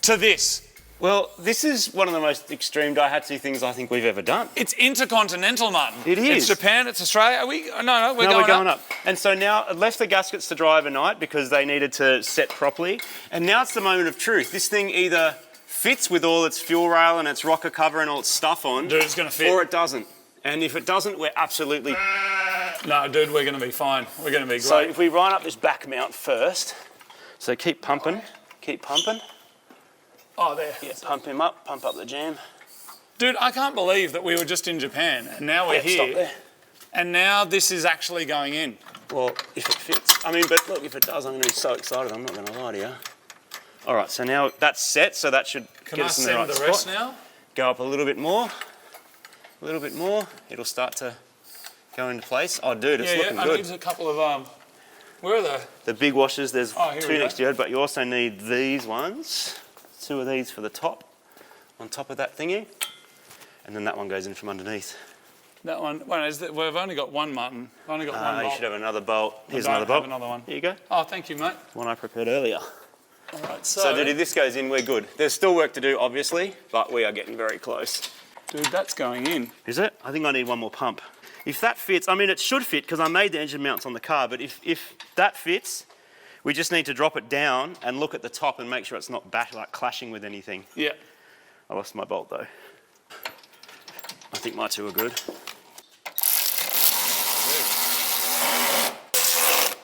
to this? Well, this is one of the most extreme Daihatsu things I think we've ever done. It's intercontinental, Martin. It is. It's Japan, it's Australia. Are we? No, we're going up. And so now I left the gaskets to dry overnight because they needed to set properly. And now it's the moment of truth. This thing either fits with all its fuel rail and its rocker cover and all its stuff on. Dude, it's gonna fit. Or it doesn't. And if it doesn't, we're absolutely... No, dude, we're gonna be fine. We're gonna be great. So if we line up this back mount first, so keep pumping, keep pumping. Oh, there. Yeah, pump him up, pump up the jam. Dude, I can't believe that we were just in Japan and now we're Stop here. there. And now this is actually going in. Well, if it fits. I mean, but look, if it does, I'm going to be so excited. I'm not going to lie to you. All right, so now that's set, so that should Can get I us in the right send the rest spot. now? Go up a little bit more. A little bit more. It'll start to go into place. Oh, dude, it's looking I good. need a couple of, where are they? The big washers, there's Oh, here we two go. next to you, but you also need these ones. Two of these for the top, on top of that thingy. And then that one goes in from underneath. That one, we've only got one, Martin. We've only got one You bolt. should have another bolt. Here's don't another bolt. have another one. Here you go. Oh, thank you, mate. One I prepared earlier. All right, So, dude, if this goes in, we're good. There's still work to do, obviously, but we are getting very close. Dude, that's going in. Is it? I think I need one more pump. If that fits, I mean, it should fit because I made the engine mounts on the car, but if that fits, we just need to drop it down and look at the top and make sure it's not clashing with anything. Yeah. I lost my bolt though. I think my two are good.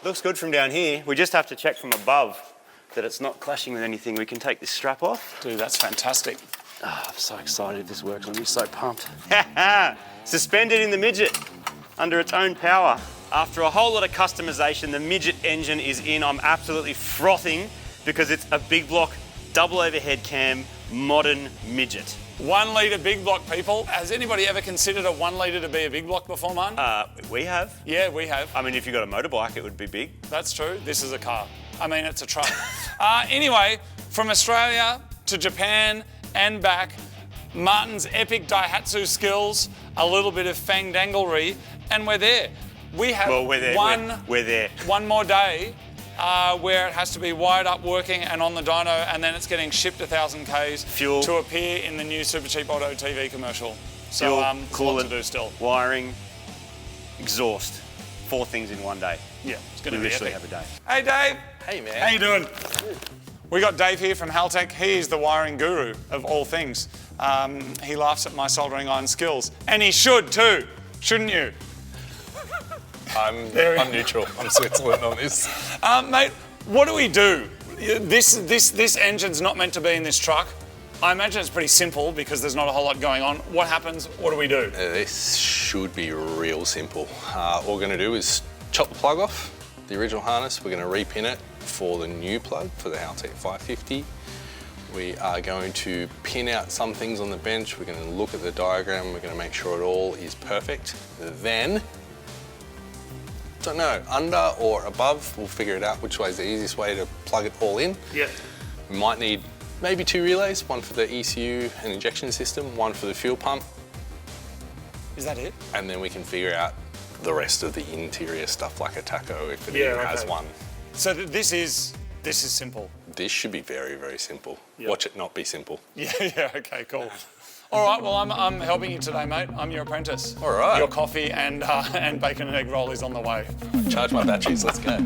Looks good from down here. We just have to check from above that it's not clashing with anything. We can take this strap off. Dude, that's fantastic. Oh, I'm so excited if this works. I'm so pumped. Suspended in the Midget under its own power. After a whole lot of customization, the Midget engine is in. I'm absolutely frothing because it's a big block, double overhead cam, modern Midget. 1 litre big block, people. Has anybody ever considered a 1 litre to be a big block before, Martin? We have. Yeah, we have. I mean, if you got a motorbike, it would be big. That's true. This is a car. I mean, it's a truck. Anyway, from Australia to Japan and back, Martin's epic Daihatsu skills, a little bit of fangdanglery, and we're there. We have Well, we're there. We're there. one more day where it has to be wired up, working, and on the dyno, and then it's getting shipped 1,000 Ks Fuel. to appear in the new Super Cheap Auto TV commercial. So, Fuel, there's a lot coolant, to do still. wiring, exhaust. 4 things in one day. Yeah, it's We going to be literally epic. have a day. Hey, Dave. Hey, man. How you doing? We got Dave here from Haltech. He's the wiring guru of all things. He laughs at my soldering iron skills, and he should too, shouldn't you? I'm neutral. I'm Switzerland on this. Mate, what do we do? This engine's not meant to be in this truck. I imagine it's pretty simple because there's not a whole lot going on. What happens? What do we do? This should be real simple. All we're going to do is chop the plug off, the original harness. We're going to repin it for the new plug for the Haltech 550. We are going to pin out some things on the bench. We're going to look at the diagram. We're going to make sure it all is perfect. Then, don't know, under or above, we'll figure it out which way is the easiest way to plug it all in. Yeah. We might need maybe 2 relays, one for the ECU and injection system, one for the fuel pump, Is that it? and then we can figure out the rest of the interior stuff like a tacho if it even has one. So this is simple. This should be very, very simple. Yep. Watch it not be simple. Yeah, okay, cool. All right, well, I'm helping you today, mate. I'm your apprentice. All right. Your coffee and bacon and egg roll is on the way. Charge my batteries, let's go.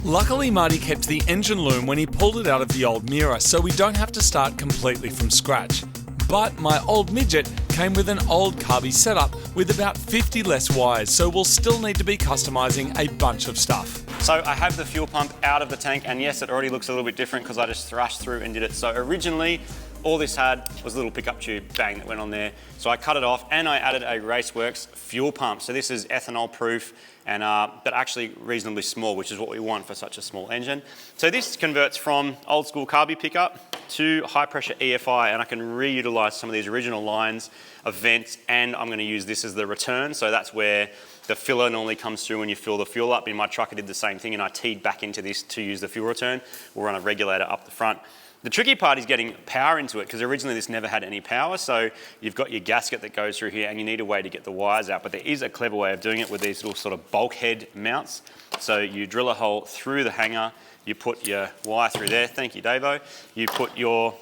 Luckily, Marty kept the engine loom when he pulled it out of the old mirror, so we don't have to start completely from scratch. But my old Midget came with an old carby setup with about 50 less wires, so we'll still need to be customising a bunch of stuff. So I have the fuel pump out of the tank, and yes, it already looks a little bit different because I just thrashed through and did it. So originally, all this had was a little pickup tube, bang, that went on there. So I cut it off and I added a Raceworks fuel pump. So this is ethanol proof, and but actually reasonably small, which is what we want for such a small engine. So this converts from old school carby pickup to high pressure EFI, and I can reutilize some of these original lines of vents, and I'm gonna use this as the return. So that's where the filler normally comes through when you fill the fuel up. In my truck, I did the same thing, and I teed back into this to use the fuel return. We'll run a regulator up the front. The tricky part is getting power into it because originally this never had any power. So you've got your gasket that goes through here and you need a way to get the wires out. But there is a clever way of doing it with these little sort of bulkhead mounts. So you drill a hole through the hanger, you put your wire through there. Thank you, Davo. You put your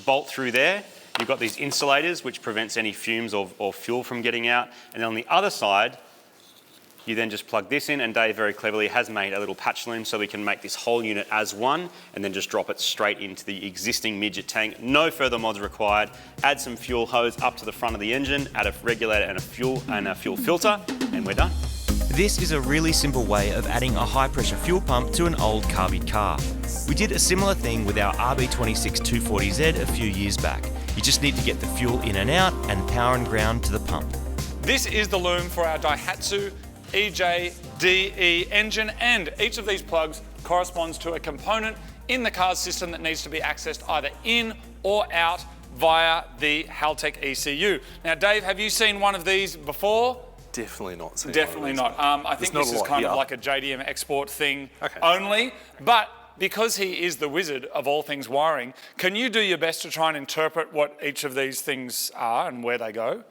bolt through there. You've got these insulators which prevents any fumes or fuel from getting out. And then on the other side, you then just plug this in, and Dave very cleverly has made a little patch loom so we can make this whole unit as one and then just drop it straight into the existing midget tank. No further mods required. Add some fuel hose up to the front of the engine, add a regulator and a fuel filter, and we're done. This is a really simple way of adding a high pressure fuel pump to an old carbied car. We did a similar thing with our RB26 240Z a few years back. You just need to get the fuel in and out and power and ground to the pump. This is the loom for our Daihatsu EJDE engine, and each of these plugs corresponds to a component in the car's system that needs to be accessed either in or out via the Haltech ECU. Now, Dave, have you seen one of these before? Definitely not. Definitely not. I think this is kind of like a JDM export thing only, but because he is the wizard of all things wiring, can you do your best to try and interpret what each of these things are and where they go?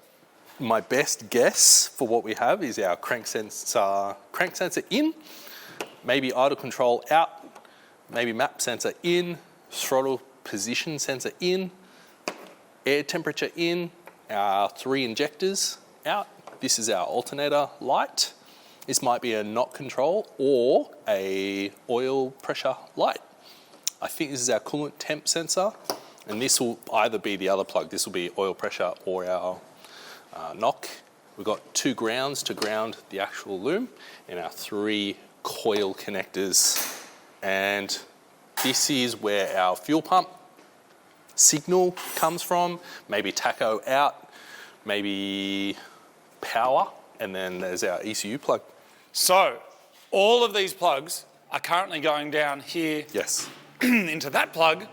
My best guess for what we have is our crank sensor in, maybe idle control out, maybe map sensor in, throttle position sensor in, air temperature in, our 3 injectors out. This is our alternator light. This might be a knock control or a oil pressure light. I think this is our coolant temp sensor, and this will either be the other plug. This will be oil pressure or our knock. We've got 2 grounds to ground the actual loom and our 3 coil connectors. And this is where our fuel pump signal comes from, maybe tacho out, maybe power, and then there's our ECU plug. So all of these plugs are currently going down here into that plug,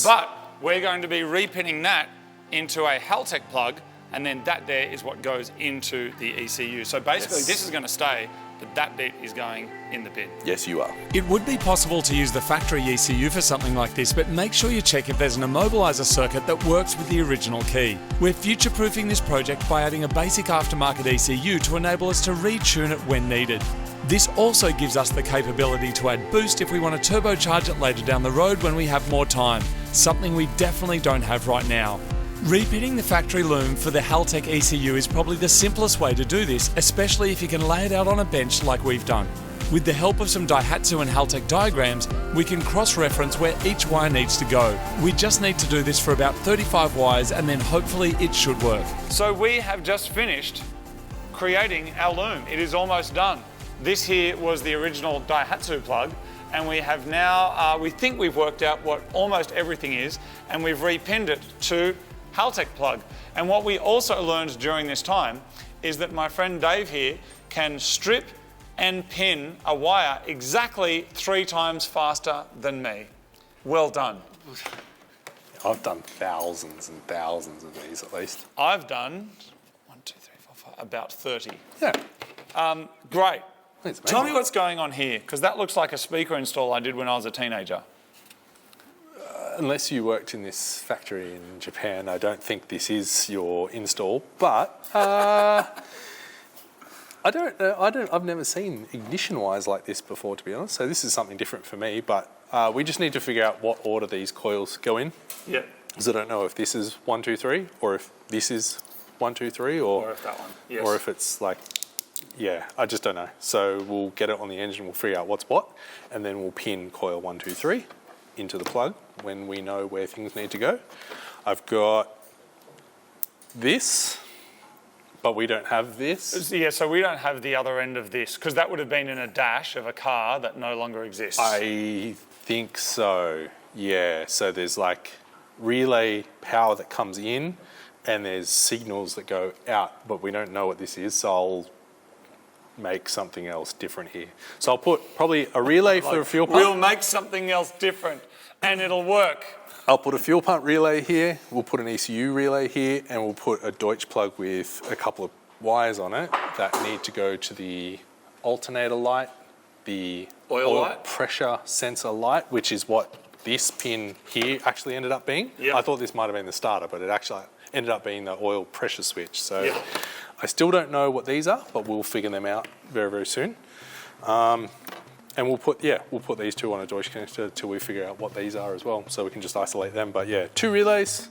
but we're going to be repinning that into a Haltech plug, and then that there is what goes into the ECU. So basically this is going to stay, but that bit is going in the bin. Yes, you are. It would be possible to use the factory ECU for something like this, but make sure you check if there's an immobiliser circuit that works with the original key. We're future-proofing this project by adding a basic aftermarket ECU to enable us to retune it when needed. This also gives us the capability to add boost if we want to turbocharge it later down the road when we have more time, something we definitely don't have right now. Repinning the factory loom for the Haltech ECU is probably the simplest way to do this, especially if you can lay it out on a bench like we've done. With the help of some Daihatsu and Haltech diagrams, we can cross-reference where each wire needs to go. We just need to do this for about 35 wires and then hopefully it should work. So we have just finished creating our loom. It is almost done. This here was the original Daihatsu plug, and we have now, we think we've worked out what almost everything is, and we've repinned it to Haltech plug. And what we also learned during this time is that my friend Dave here can strip and pin a wire exactly 3 times faster than me. Well done. I've done thousands and thousands of these at least. I've done 1, 2, 3, 4, 5, about 30. Yeah. Great. Tell me what's going on here, because that looks like a speaker install I did when I was a teenager. Unless you worked in this factory in Japan, I don't think this is your install. But I've never seen ignition wires like this before, to be honest. So this is something different for me. But we just need to figure out what order these coils go in. Yeah. Because I don't know if this is 1, 2, 3, or if this is 1, 2, 3, or if that one. Yes. or if it's like, yeah, I just don't know. So we'll get it on the engine. We'll figure out what's what, and then we'll pin coil 1, 2, 3 into the plug when we know where things need to go. I've got this, but we don't have this. Yeah, so we don't have the other end of this, because that would have been in a dash of a car that no longer exists. I think so, yeah. So there's like relay power that comes in, and there's signals that go out, but we don't know what this is, so I'll make something else different here. So I'll put probably a relay for a fuel pump. We'll make something else different, and it'll work. I'll put a fuel pump relay here, we'll put an ECU relay here, and we'll put a Deutsch plug with a couple of wires on it that need to go to the alternator light, the oil light, pressure sensor light, which is what this pin here actually ended up being. Yep. I thought this might have been the starter, but it actually ended up being the oil pressure switch. So Yep. I still don't know what these are, but we'll figure them out very, very soon. And we'll put these two on a Deutsch connector till we figure out what these are as well, so we can just isolate them. But yeah, 2 relays,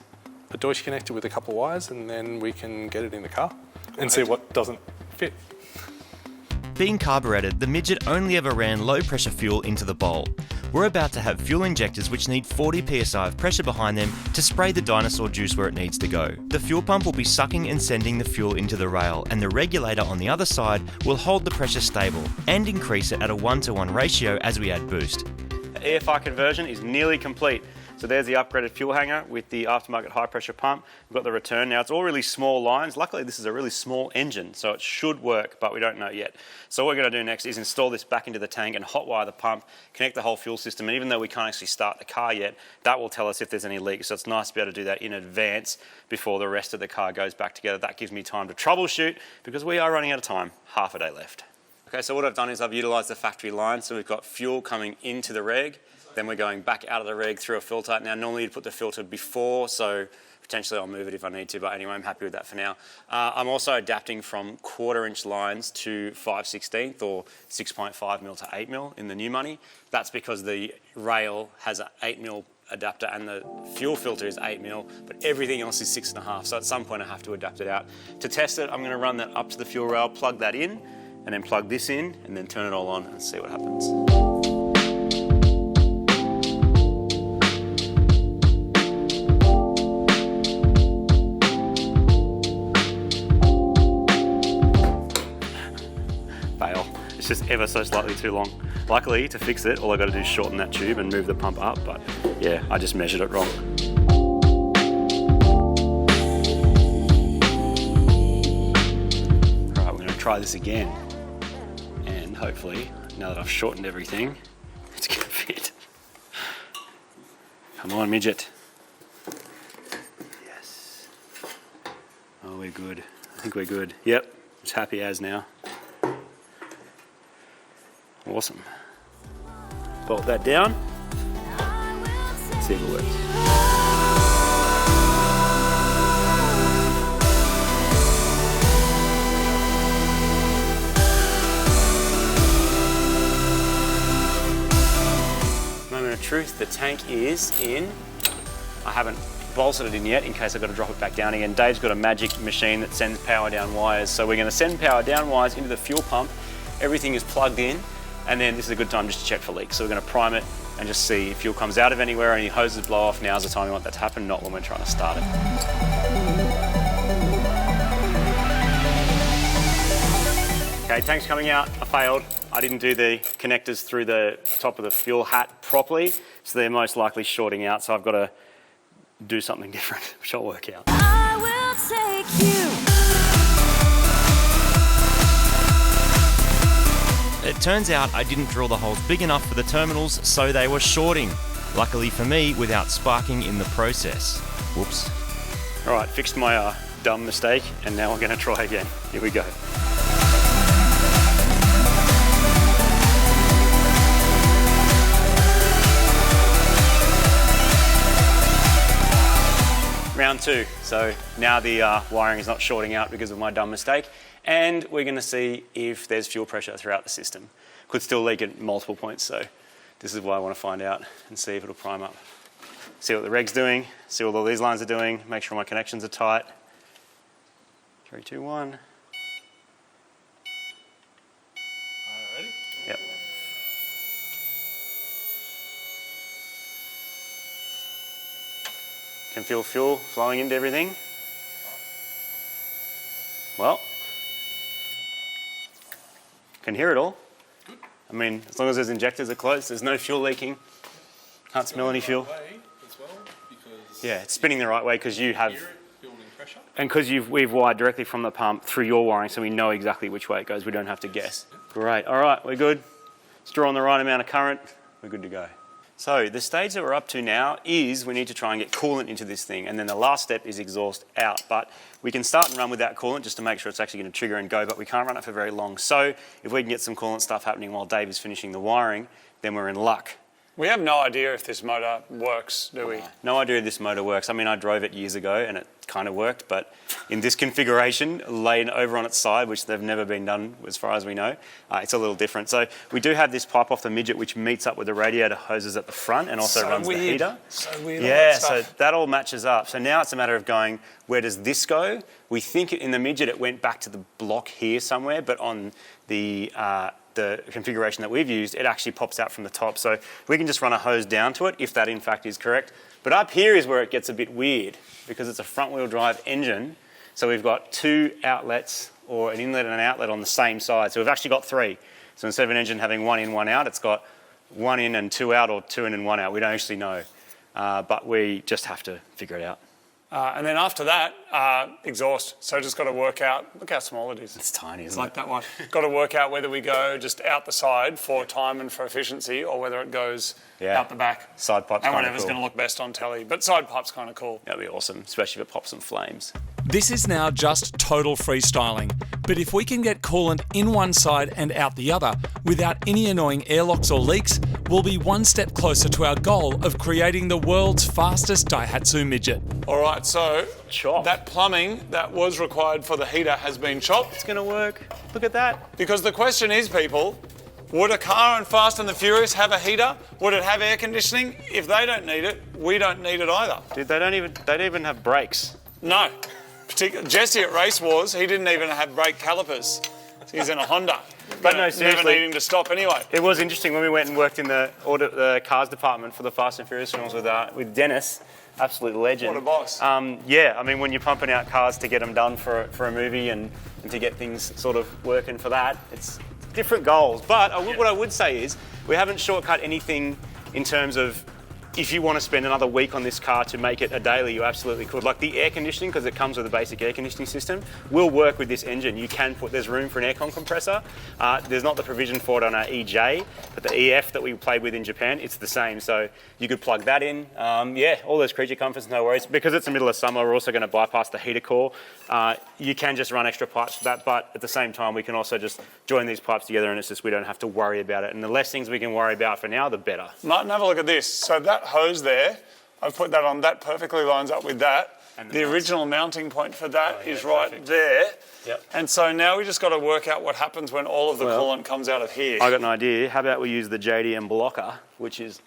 a Deutsch connector with a couple of wires, and then we can get it in the car and see what doesn't fit. Being carburetted, the Midget only ever ran low pressure fuel into the bowl. We're about to have fuel injectors which need 40 psi of pressure behind them to spray the dinosaur juice where it needs to go. The fuel pump will be sucking and sending the fuel into the rail, and the regulator on the other side will hold the pressure stable and increase it at a 1:1 ratio as we add boost. The EFI conversion is nearly complete. So there's the upgraded fuel hanger with the aftermarket high pressure pump. We've got the return. Now it's all really small lines. Luckily this is a really small engine, so it should work, but we don't know yet. So what we're going to do next is install this back into the tank and hotwire the pump, connect the whole fuel system, and even though we can't actually start the car yet, that will tell us if there's any leaks. So it's nice to be able to do that in advance before the rest of the car goes back together. That gives me time to troubleshoot because we are running out of time, half a day left. Okay, so what I've done is I've utilised the factory line, so we've got fuel coming into the reg, then we're going back out of the reg through a filter. Now normally you'd put the filter before, so potentially I'll move it if I need to, but anyway, I'm happy with that for now. I'm also adapting from 1/4 inch lines to 5/16 or 6.5mm to 8mm in the new money. That's because the rail has an 8mm adapter and the fuel filter is 8mm, but everything else is 6.5, so at some point I have to adapt it out. To test it, I'm going to run that up to the fuel rail, plug that in, and then plug this in, and then turn it all on and see what happens. Fail. It's just ever so slightly too long. Luckily, to fix it, all I got to do is shorten that tube and move the pump up, but yeah, I just measured it wrong. All right, we're going to try this again. And hopefully, now that I've shortened everything, it's going to fit. Come on, Midget. Yes. Oh, we're good. I think we're good. Yep, it's happy as now. Awesome. Bolt that down. See if it works. Moment of truth, the tank is in. I haven't bolted it in yet in case I've got to drop it back down again. Dave's got a magic machine that sends power down wires. So we're going to send power down wires into the fuel pump. Everything is plugged in. And then this is a good time just to check for leaks. So we're going to prime it and just see if fuel comes out of anywhere, any hoses blow off. Now's the time we want that to happen, not when we're trying to start it. Okay, tank's coming out. I failed. I didn't do the connectors through the top of the fuel hat properly, so they're most likely shorting out. So I've got to do something different, which I'll work out. I will take you. It turns out I didn't drill the holes big enough for the terminals, so they were shorting. Luckily for me, without sparking in the process. Whoops. All right, fixed my dumb mistake, and now we're going to try again. Here we go. Round 2. So now the wiring is not shorting out because of my dumb mistake. And we're going to see if there's fuel pressure throughout the system. Could still leak at multiple points, so this is why I want to find out and see if it'll prime up. See what the reg's doing, see what all these lines are doing, make sure my connections are tight. 3, 2, 1. Ready? Yep. Can feel fuel flowing into everything. Well, can hear it all. Good. I mean, as long as those injectors are closed, there's no fuel leaking. Can't smell any fuel. As well, because Yeah, it's spinning the right way because you have, hear it building pressure. and because we've wired directly from the pump through your wiring, so we know exactly which way it goes. We don't have to guess. Great. All right, we're good. It's drawing the right amount of current. We're good to go. So the stage that we're up to now is we need to try and get coolant into this thing, and then the last step is exhaust out. But we can start and run without coolant just to make sure it's actually going to trigger and go, but we can't run it for very long. So if we can get some coolant stuff happening while Dave is finishing the wiring, then we're in luck. We have no idea if this motor works, do we? No idea if this motor works. I mean, I drove it years ago and it kind of worked, but in this configuration, laid over on its side, which they've never been done as far as we know, it's a little different. So we do have this pipe off the Midget which meets up with the radiator hoses at the front and also runs the heater. So weird. Yeah, so that all matches up. So now it's a matter of going, where does this go? We think in the Midget it went back to the block here somewhere, but on the configuration that we've used, it actually pops out from the top. So we can just run a hose down to it if that in fact is correct. But up here is where it gets a bit weird because it's a front wheel drive engine. So we've got 2 outlets or an inlet and an outlet on the same side. So we've actually got 3. So instead of an engine having 1 in, 1 out, it's got 1 in and 2 out or 2 in and 1 out. We don't actually know, but we just have to figure it out. And then after that, exhaust. So just got to work out, look how small it is. It's tiny, isn't It's it? like that one. Got to work out whether we go just out the side for time and for efficiency or whether it goes out the back. Side pipe's And kind of whatever's cool. going to look best on telly. But side pipe's kind of cool. That'd be awesome, especially if it pops some flames. This is now just total freestyling, but if we can get coolant in one side and out the other without any annoying airlocks or leaks, we'll be one step closer to our goal of creating the world's fastest Daihatsu Midget. All right, so Chop. that plumbing that was required for the heater has been chopped. It's going to work. Look at that. Because the question is, people, would a car in Fast and the Furious have a heater? Would it have air conditioning? If they don't need it, we don't need it either. Dude, they don't even have brakes. No. Jesse at Race Wars, he didn't even have brake calipers. He's in a Honda. But no, Never seriously. needing to stop anyway. It was interesting when we went and worked in the cars department for the Fast and Furious films with Dennis, absolute legend. What a boss. Yeah, I mean, when you're pumping out cars to get them done for a movie and to get things sort of working for that, it's different goals. But what I would say is we haven't shortcut anything in terms of if you want to spend another week on this car to make it a daily, you absolutely could. Like the air conditioning, because it comes with a basic air conditioning system, will work with this engine. You can there's room for an aircon compressor. There's not the provision for it on our EJ, but the EF that we played with in Japan, it's the same. So you could plug that in. Yeah, all those creature comforts, no worries. Because it's the middle of summer, we're also going to bypass the heater core. You can just run extra pipes for that, but at the same time, we can also just join these pipes together and it's just we don't have to worry about it. And the less things we can worry about for now, the better. Martin, have a look at this. So that hose there, I've put that on, that perfectly lines up with that. And the original mounting point for that is right there. Yep. And so now we just got to work out what happens when all of the coolant comes out of here. I got an idea. How about we use the JDM blocker, which is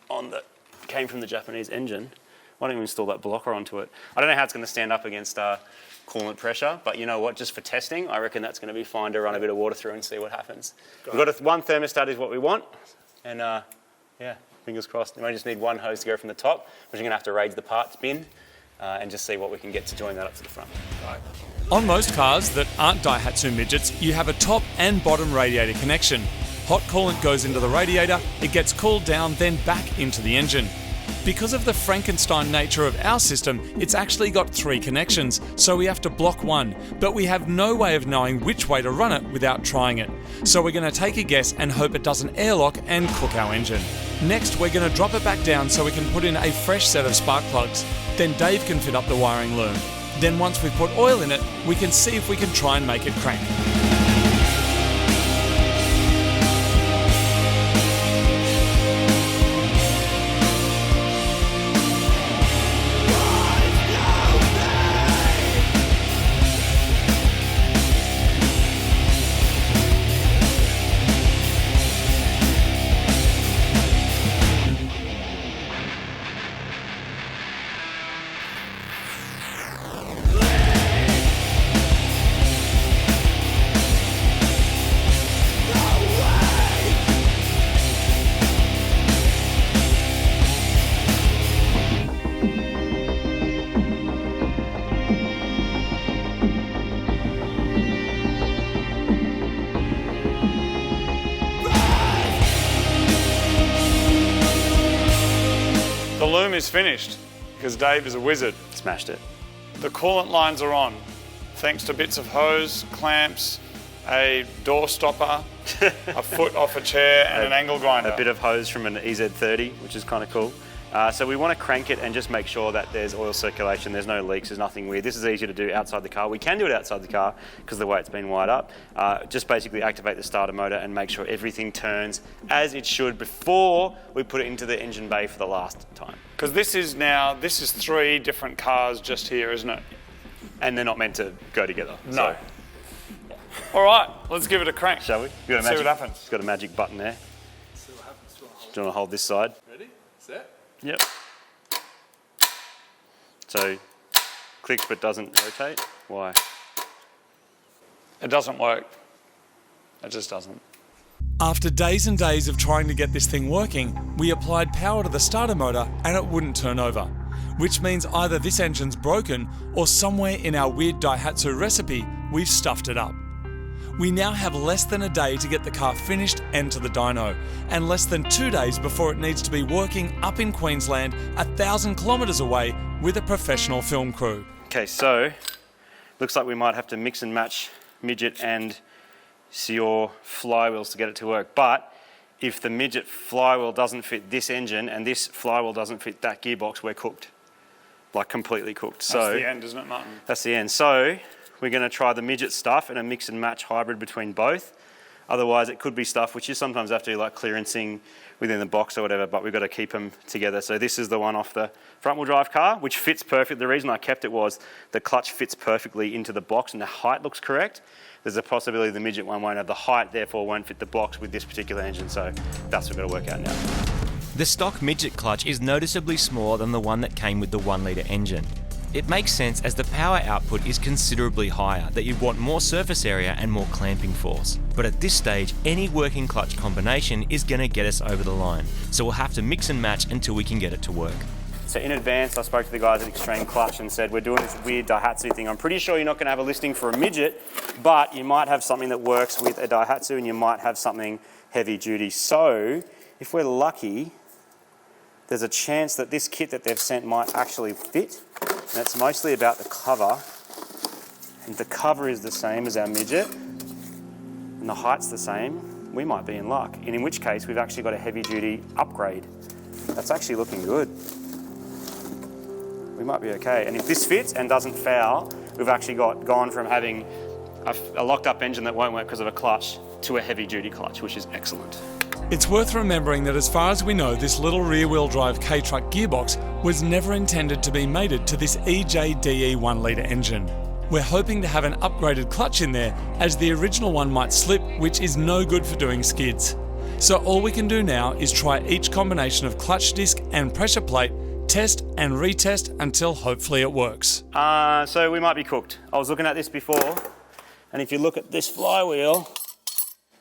came from the Japanese engine. Why don't we install that blocker onto it? I don't know how it's going to stand up against coolant pressure, but you know what? Just for testing, I reckon that's going to be fine to run a bit of water through and see what happens. We've got one thermostat is what we want, and yeah, fingers crossed. We might just need one hose to go from the top, which you're going to have to raise the parts bin and just see what we can get to join that up to the front. Right. On most cars that aren't Daihatsu Midgets, you have a top and bottom radiator connection. Hot coolant goes into the radiator, it gets cooled down, then back into the engine. Because of the Frankenstein nature of our system, it's actually got 3 connections, so we have to block one, but we have no way of knowing which way to run it without trying it. So we're going to take a guess and hope it doesn't airlock and cook our engine. Next, we're going to drop it back down so we can put in a fresh set of spark plugs. Then Dave can fit up the wiring loom. Then once we've put oil in it, we can see if we can try and make it crank. The loom is finished because Dave is a wizard. Smashed it. The coolant lines are on, thanks to bits of hose, clamps, a door stopper, a foot off a chair, and an angle grinder. A bit of hose from an EZ30, which is kind of cool. So we want to crank it and just make sure that there's oil circulation, there's no leaks, there's nothing weird. This is easy to do outside the car. We can do it outside the car because of the way it's been wired up. Just basically activate the starter motor and make sure everything turns as it should before we put it into the engine bay for the last time. Because this is 3 different cars just here, isn't it? And they're not meant to go together. No. So. All right, let's give it a crank. Shall we? See what happens. It's got a magic button there. Do you want to hold this side? Ready? Set? Yep. So, clicks but doesn't rotate. Why? It doesn't work. It just doesn't. After days and days of trying to get this thing working, we applied power to the starter motor and it wouldn't turn over, which means either this engine's broken or somewhere in our weird Daihatsu recipe, we've stuffed it up. We now have less than a day to get the car finished and to the dyno, and less than 2 days before it needs to be working up in Queensland 1,000 kilometres away with a professional film crew. Okay, so looks like we might have to mix and match Midget and your flywheels to get it to work. But if the Midget flywheel doesn't fit this engine and this flywheel doesn't fit that gearbox, we're cooked. Like completely cooked. That's So the end, isn't it, Martin? That's the end. So we're going to try the Midget stuff and a mix and match hybrid between both. Otherwise, it could be stuff which you sometimes have to do, like clearancing within the box or whatever, but we've got to keep them together. So this is the one off the front-wheel drive car, which fits perfect. The reason I kept it was the clutch fits perfectly into the box and the height looks correct. There's a possibility the Midget one won't have the height, therefore won't fit the box with this particular engine. So that's what we've got to work out now. The stock Midget clutch is noticeably smaller than the one that came with the 1 litre engine. It makes sense as the power output is considerably higher, that you'd want more surface area and more clamping force. But at this stage, any working clutch combination is going to get us over the line, so we'll have to mix and match until we can get it to work. So in advance, I spoke to the guys at Extreme Clutch and said, we're doing this weird Daihatsu thing. I'm pretty sure you're not going to have a listing for a Midget, but you might have something that works with a Daihatsu and you might have something heavy duty. So if we're lucky, there's a chance that this kit that they've sent might actually fit. And it's mostly about the cover. And if the cover is the same as our Midget and the height's the same, we might be in luck. And in which case, we've actually got a heavy duty upgrade. That's actually looking good. We might be okay. And if this fits and doesn't foul, we've actually gone from having a locked up engine that won't work because of a clutch to a heavy duty clutch, which is excellent. It's worth remembering that as far as we know, this little rear-wheel drive K-Truck gearbox was never intended to be mated to this EJDE 1 litre engine. We're hoping to have an upgraded clutch in there, as the original one might slip, which is no good for doing skids. So all we can do now is try each combination of clutch disc and pressure plate, test and retest until hopefully it works. So we might be cooked. I was looking at this before, and if you look at this flywheel,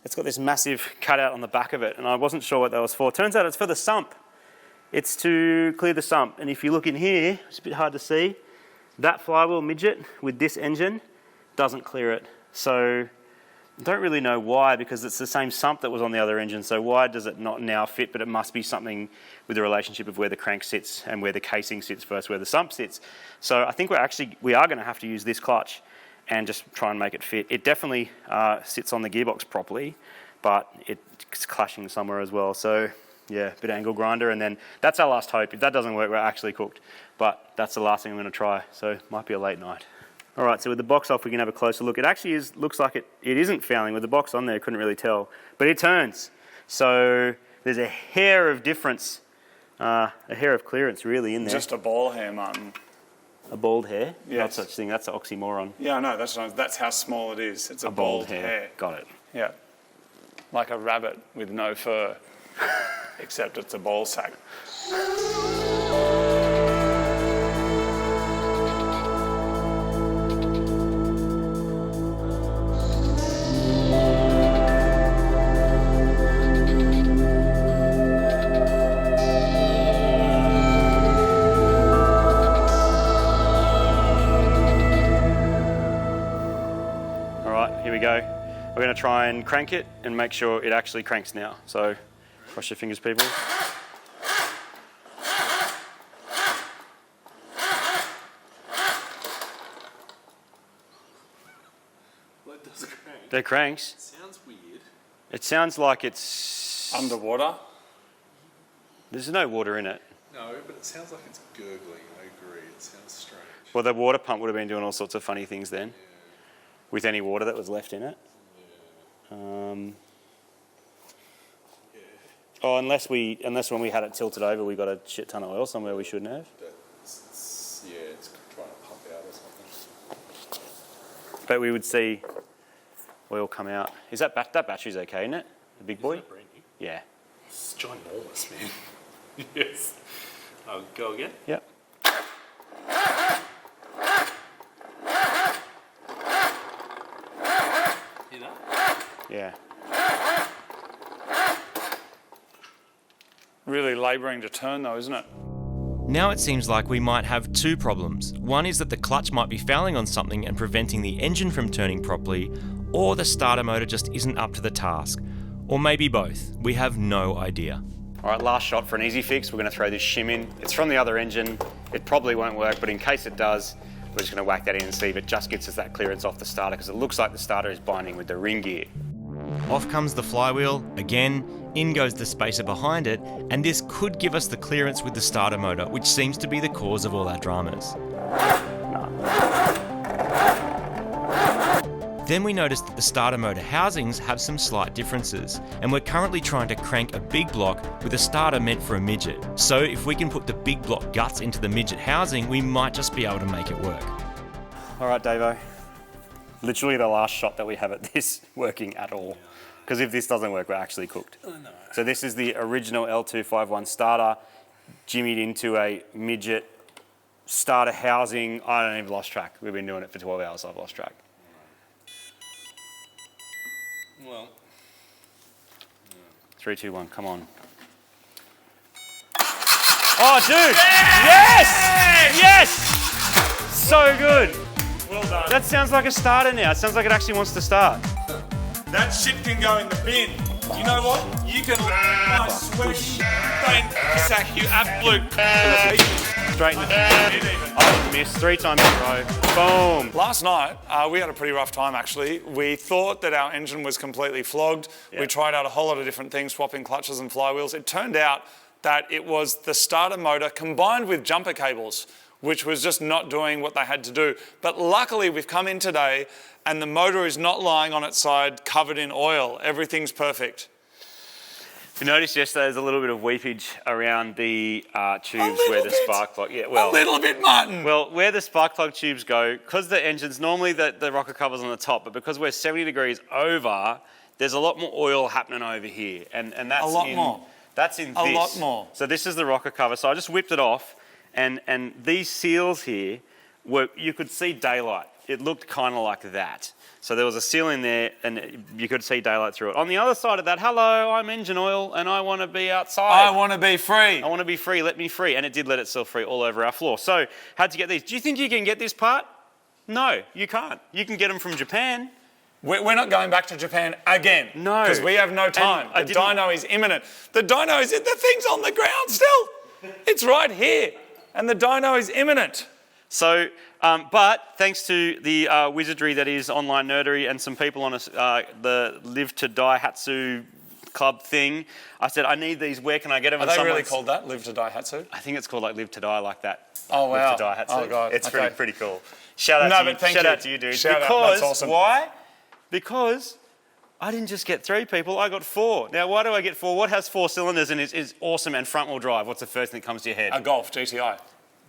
it's got this massive cutout on the back of it, and I wasn't sure what that was for. Turns out it's for the sump. It's to clear the sump. And if you look in here, it's a bit hard to see, that flywheel Midget with this engine doesn't clear it. So I don't really know why, because it's the same sump that was on the other engine. So why does it not now fit? But it must be something with the relationship of where the crank sits and where the casing sits versus where the sump sits. So I think we are going to have to use this clutch and just try and make it fit. It definitely sits on the gearbox properly, but it's clashing somewhere as well. So yeah, bit of angle grinder, and then that's our last hope. If that doesn't work, we're actually cooked. But that's the last thing I'm going to try, so might be a late night. All right, so with the box off, we can have a closer look. It actually looks like it isn't fouling. With the box on there, couldn't really tell. But it turns. So there's a hair of difference, a hair of clearance really in there. Just a ball hair, Martin. A bald hair? Yes. Not such thing, that's an oxymoron. Yeah, I know, that's how small it is. It's a bald hair. Got it. Yeah. Like a rabbit with no fur, except it's a ball sack. Go. We're going to try and crank it and make sure it actually cranks now. So cross your fingers, people. Well, it does crank. It cranks. It sounds weird. It sounds like it's underwater. There's no water in it. No, but it sounds like it's gurgling. I agree. It sounds strange. Well, the water pump would have been doing all sorts of funny things then, with any water that was left in it. Oh, unless when we had it tilted over, we got a shit ton of oil somewhere we shouldn't have. It's trying to pump out or something. But we would see oil come out. Is that battery's okay, isn't it? The big boy? That brand new? Yeah. It's ginormous, man. Yes. I'll go again. Yep. You know? Yeah. Really labouring to turn though, isn't it? Now it seems like we might have two problems. One is that the clutch might be fouling on something and preventing the engine from turning properly, or the starter motor just isn't up to the task. Or maybe both. We have no idea. All right, last shot for an easy fix. We're going to throw this shim in. It's from the other engine. It probably won't work, but in case it does, we're just going to whack that in and see if it just gets us that clearance off the starter, because it looks like the starter is binding with the ring gear. Off comes the flywheel, again, in goes the spacer behind it, and this could give us the clearance with the starter motor, which seems to be the cause of all our dramas. Then we noticed that the starter motor housings have some slight differences, and we're currently trying to crank a big block with a starter meant for a midget. So if we can put the big block guts into the midget housing, we might just be able to make it work. All right, Davo. Literally the last shot that we have at this working at all. Because if this doesn't work, we're actually cooked. I know. So this is the original L251 starter, jimmied into a midget starter housing. I don't even lost track. We've been doing it for 12 hours, I've lost track. Well. 3, 2, 1, come on. Oh, dude! Yes! Yes! So good. Well done. That sounds like a starter now. It sounds like it actually wants to start. That shit can go in the bin. You know what? You can my sweat don't sack you absolute Straight in the Oh, missed 3 times in a row. Boom. Last night, we had a pretty rough time actually. We thought that our engine was completely flogged. Yeah. We tried out a whole lot of different things, swapping clutches and flywheels. It turned out that it was the starter motor combined with jumper cables, which was just not doing what they had to do. But luckily, we've come in today and the motor is not lying on its side covered in oil. Everything's perfect. You noticed yesterday there's a little bit of weepage around the tubes where the spark plug... Yeah, A little bit, Martin. Well, where the spark plug tubes go, because the engine's normally the rocker cover's on the top, but because we're 70 degrees over, there's a lot more oil happening over here. And that's A lot more. That's in A this. lot more. So this is the rocker cover. So I just whipped it off, and these seals here, you could see daylight. It looked kind of like that. So there was a seal in there and you could see daylight through it. On the other side of that, hello, I'm engine oil and I want to be outside. I want to be free. I want to be free, let me free. And it did let itself free all over our floor. So had to get these. Do you think you can get this part? No, you can't. You can get them from Japan. We're not going back to Japan again. No. Because we have no time. The dyno is imminent. The dyno is, the thing's on the ground still. It's right here. And the dyno is imminent. So, but thanks to the wizardry that is online nerdery and some people on the Live to Daihatsu club thing, I said, I need these, where can I get them? Are they really called that, Live to Daihatsu? I think it's called like Live to Die like that. Oh, wow. Live to Daihatsu. Oh, God. It's Okay. pretty cool. Shout out to you, dude. Shout out. That's awesome. Why? Because I didn't just get 3 people, I got 4. Now, why do I get 4? What has 4 cylinders and is awesome and front-wheel drive? What's the first thing that comes to your head? A Golf GTI.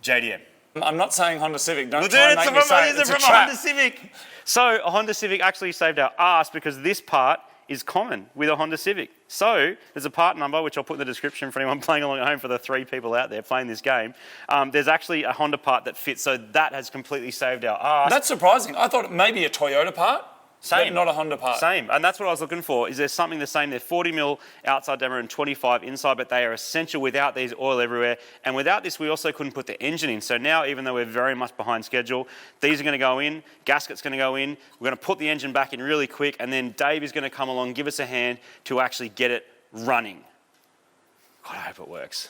JDM. I'm not saying Honda Civic. Don't Well, try dude, and make me say it's it's from a a trap. Honda Civic. So a Honda Civic actually saved our ass because this part is common with a Honda Civic. So there's a part number, which I'll put in the description for anyone playing along at home for the 3 people out there playing this game. There's actually a Honda part that fits, so that has completely saved our ass. That's surprising. I thought maybe a Toyota part. Same. But not a Honda part. Same, and that's what I was looking for. Is there something the same? They're 40mm outside diameter and 25 inside, but they are essential without these oil everywhere. And without this, we also couldn't put the engine in. So now, even though we're very much behind schedule, these are going to go in, gasket's going to go in, we're going to put the engine back in really quick, and then Dave is going to come along, give us a hand to actually get it running. God, I hope it works.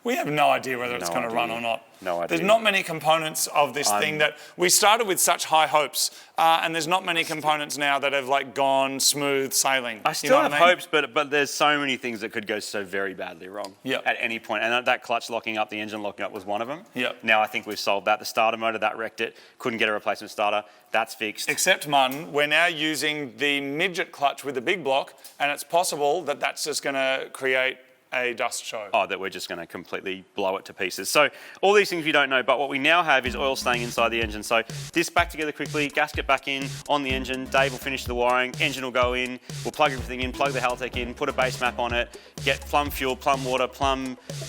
We have no idea whether it's No going to run idea. or not. No idea. There's not many components of this thing that we started with such high hopes, and there's not many components now that have like gone smooth sailing. I still You know have what I mean? hopes, but there's so many things that could go so very badly wrong Yep. at any point. And that clutch locking up, the engine locking up was one of them. Yep. Now I think we've solved that. The starter motor, that wrecked it. Couldn't get a replacement starter. That's fixed. Except, Mun, we're now using the midget clutch with the big block, and it's possible that that's just going to create a dust show. Oh, that we're just going to completely blow it to pieces. So all these things we don't know, but what we now have is oil staying inside the engine. So this back together quickly, gasket back in on the engine. Dave will finish the wiring, engine will go in, we'll plug everything in, plug the Haltech in, put a base map on it, get plumb fuel, plumb water,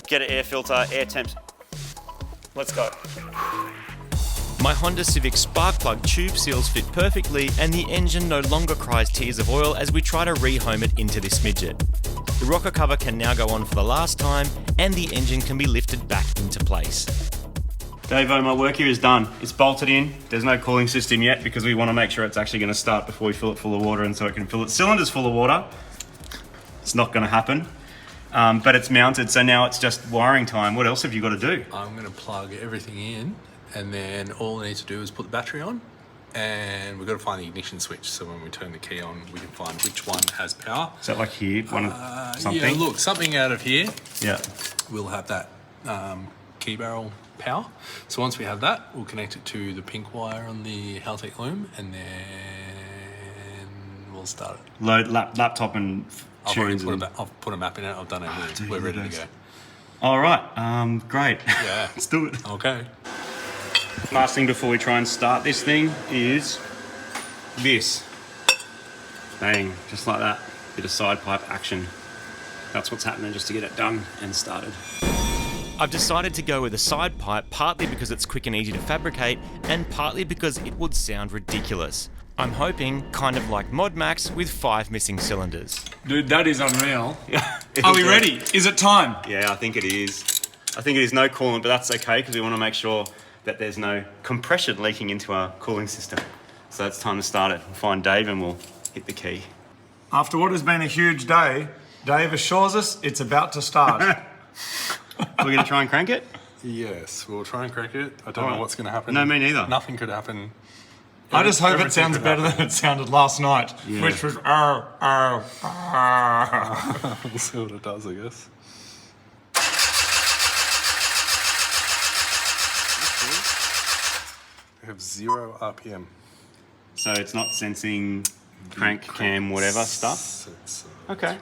get an air filter, air temps. Let's go. My Honda Civic spark plug tube seals fit perfectly, and the engine no longer cries tears of oil as we try to rehome it into this midget. The rocker cover can now go on for the last time, and the engine can be lifted back into place. Davo, my work here is done. It's bolted in. There's no cooling system yet because we want to make sure it's actually going to start before we fill it full of water, and so it can fill its cylinders full of water. It's not going to happen. But it's mounted, so now it's just wiring time. What else have you got to do? I'm going to plug everything in, and then all I need to do is put the battery on, and we've got to find the ignition switch. So when we turn the key on, we can find which one has power. Is that like here? Something? Yeah, look, something out of here. Yeah. We'll have that key barrel power. So once we have that, we'll connect it to the pink wire on the Haltech loom, and then we'll start it. Load laptop and tunes. I've put a map in it. I've done it. We're ready to go. All right. Great. Yeah. Let's do it. Okay. Last thing before we try and start this thing is this. Bang, just like that. Bit of side pipe action. That's what's happening just to get it done and started. I've decided to go with a side pipe partly because it's quick and easy to fabricate, and partly because it would sound ridiculous. I'm hoping kind of like Mod Max with 5 missing cylinders. Dude, that is unreal. Are we ready? Is it time? Yeah, I think it is. I think it is no coolant, but that's okay because we want to make sure that there's no compression leaking into our cooling system. So it's time to start it. We'll find Dave and we'll hit the key. After what has been a huge day, Dave assures us it's about to start. We're going to try and crank it? Yes, we'll try and crack it. I don't know what's going to happen. No, me neither. Nothing could happen. I just hope it Everything sounds could better happen. than it sounded last night, Yeah. which was We'll see what it does, I guess. We have 0 RPM. So it's not sensing crank, cam, whatever stuff? It's, Okay.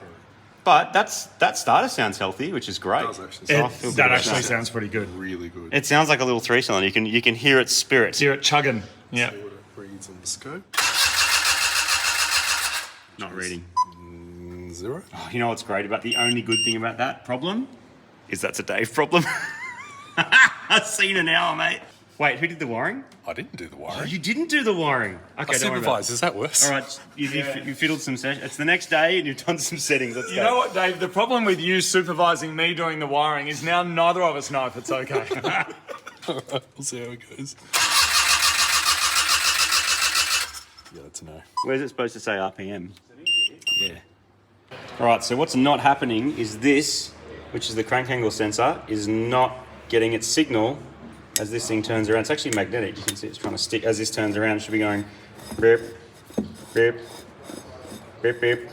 But that starter sounds healthy, which is great. It does actually. So I feel good that about actually that. sounds pretty good. really good. It sounds like a little 3-cylinder. You can hear its spirit. Hear it chugging. Yeah. See what it reads on the scope. Not reading. 0. Oh, you know what's great about the only good thing about that problem is that's a Dave problem. I've seen an hour, mate. Wait, who did the wiring? I didn't do the Oh, wiring. you didn't do the wiring. Okay, I don't worry about supervised. Is that worse? it. All right, you fiddled some sessions. It's the next day and you've done some settings. Let's You go. know what, Dave? The problem with you supervising me doing the wiring is now neither of us know if it's okay. We'll see how it goes. Yeah, that's a no. Where's it supposed to say RPM? Yeah. All right, so what's not happening is this, which is the crank angle sensor, is not getting its signal as this thing turns around. It's actually magnetic. You can see it's trying to stick. As this turns around, it should be going beep, beep, beep, beep,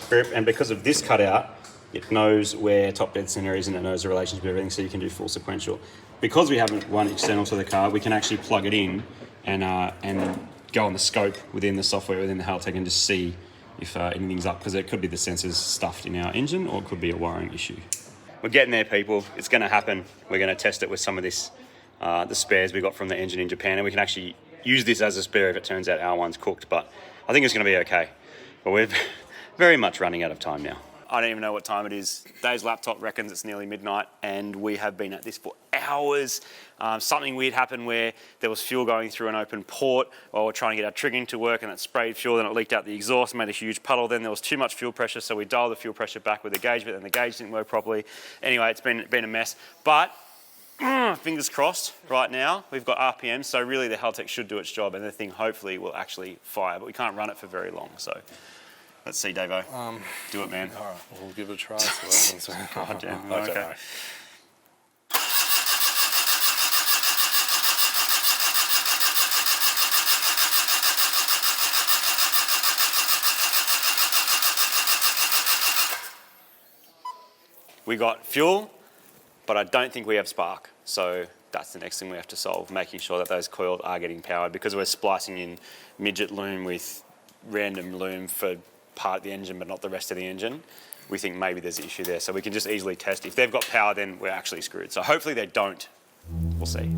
beep. And because of this cutout, it knows where top dead center is and it knows the relationship of everything, so you can do full sequential. Because we haven't one external to the car, we can actually plug it in and go on the scope within the software, within the Haltech, and just see if anything's up, because it could be the sensors stuffed in our engine or it could be a wiring issue. We're getting there, people. It's going to happen. We're going to test it with some of this, the spares we got from the engine in Japan, and we can actually use this as a spare if it turns out our one's cooked, but I think it's going to be okay. But we're very much running out of time now. I don't even know what time it is. Dave's laptop reckons it's nearly midnight, and we have been at this for hours. Something weird happened where there was fuel going through an open port while we're trying to get our triggering to work, and it sprayed fuel, then it leaked out the exhaust, made a huge puddle. Then there was too much fuel pressure, so we dialed the fuel pressure back with the gauge, but then the gauge didn't work properly. Anyway, it's been a mess. But fingers crossed right now. We've got RPM, so really the Haltech should do its job, and the thing hopefully will actually fire, but we can't run it for very long, so let's see, Davo. Do it, man. All right, we'll give it a try. See what happens. God damn. I don't Okay. know. we got fuel, but I don't think we have spark. So that's the next thing we have to solve, making sure that those coils are getting powered, because we're splicing in midget loom with random loom for part of the engine but not the rest of the engine. We think maybe there's an issue there, so we can just easily test. If they've got power, then we're actually screwed. So hopefully they don't. We'll see.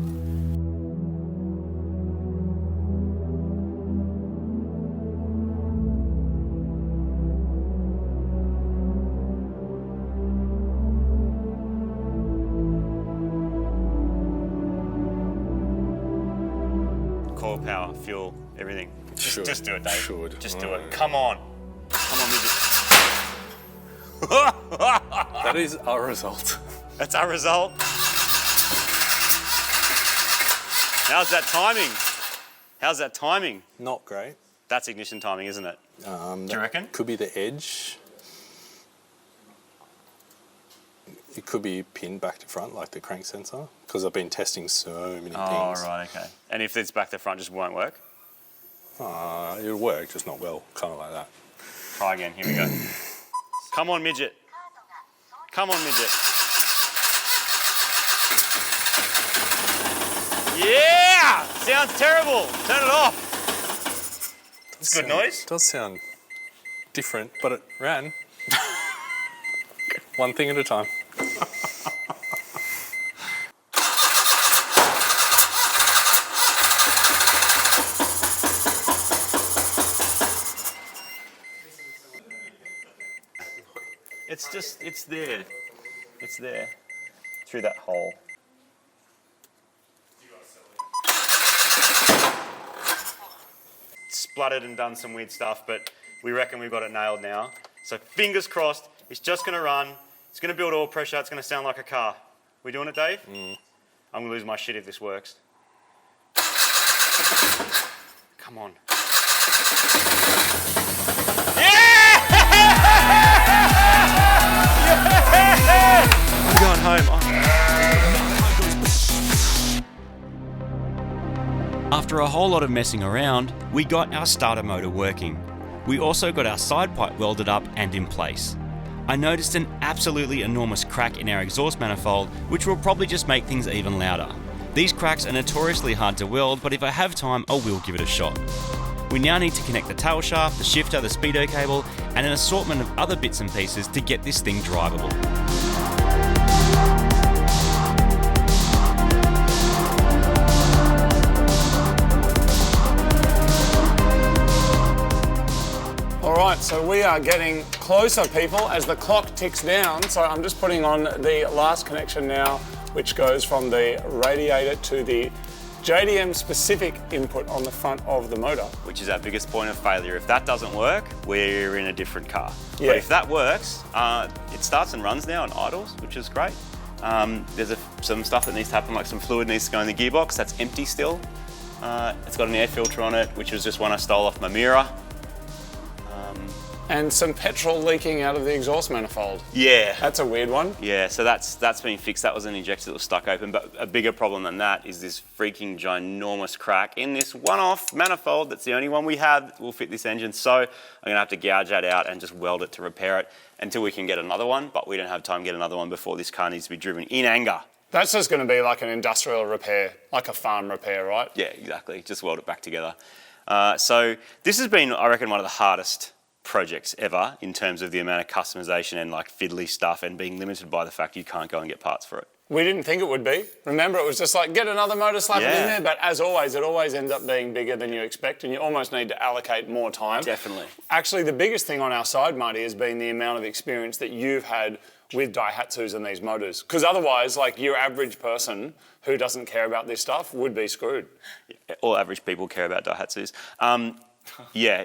Coil power, fuel, everything. Just do it, Dave. Should. Just do it. Come on. Come on, midget. That is our result. That's our result. How's that timing? How's that timing? Not great. That's ignition timing, isn't it? Do you reckon? Could be the edge. It could be pinned back to front, like the crank sensor, because I've been testing so many things. Oh, right, okay. And if it's back to front, just won't work? It'll work, just not well, kind of like that. Try again, here we go. Come on, midget. Come on, midget. Yeah! Sounds terrible. Turn it off. It's good noise. It does sound different, but it ran. One thing at a time. It's there. It's there. Through that hole. Spluttered and done some weird stuff, but we reckon we've got it nailed now. So fingers crossed, it's just going to run. It's going to build oil pressure. It's going to sound like a car. We doing it, Dave? I'm going to lose my shit if this works. Come on. I'm going home. After a whole lot of messing around, we got our starter motor working. We also got our side pipe welded up and in place. I noticed an absolutely enormous crack in our exhaust manifold, which will probably just make things even louder. These cracks are notoriously hard to weld, but if I have time, I will give it a shot. We now need to connect the tail shaft, the shifter, the speedo cable, and an assortment of other bits and pieces to get this thing drivable. All right, so we are getting closer, people, as the clock ticks down. So I'm just putting on the last connection now, which goes from the radiator to the JDM specific input on the front of the motor. Which is our biggest point of failure. If that doesn't work, we're in a different car. Yeah. But if that works, it starts and runs now and idles, which is great. There's some stuff that needs to happen, like some fluid needs to go in the gearbox. That's empty still. It's got an air filter on it, which was just one I stole off my mirror. And some petrol leaking out of the exhaust manifold. Yeah. That's a weird one. Yeah, so that's been fixed. That was an injector that was stuck open, but a bigger problem than that is this freaking ginormous crack in this one-off manifold. That's the only one we have that will fit this engine. So I'm gonna have to gouge that out and just weld it to repair it until we can get another one, but we don't have time to get another one before this car needs to be driven in anger. That's just gonna be like an industrial repair, like a farm repair, right? Yeah, exactly. Just weld it back together. So this has been, I reckon, one of the hardest projects ever in terms of the amount of customization and like fiddly stuff and being limited by the fact you can't go and get parts for it. We didn't think it would be. Remember, it was just like, get another motor, slap it in Yeah. there, but as always, it always ends up being bigger than you expect and you almost need to allocate more time. Definitely. Actually, the biggest thing on our side, Marty, has been the amount of experience that you've had with Daihatsus and these motors. Because otherwise, like your average person who doesn't care about this stuff would be screwed. All average people care about Daihatsus. Yeah,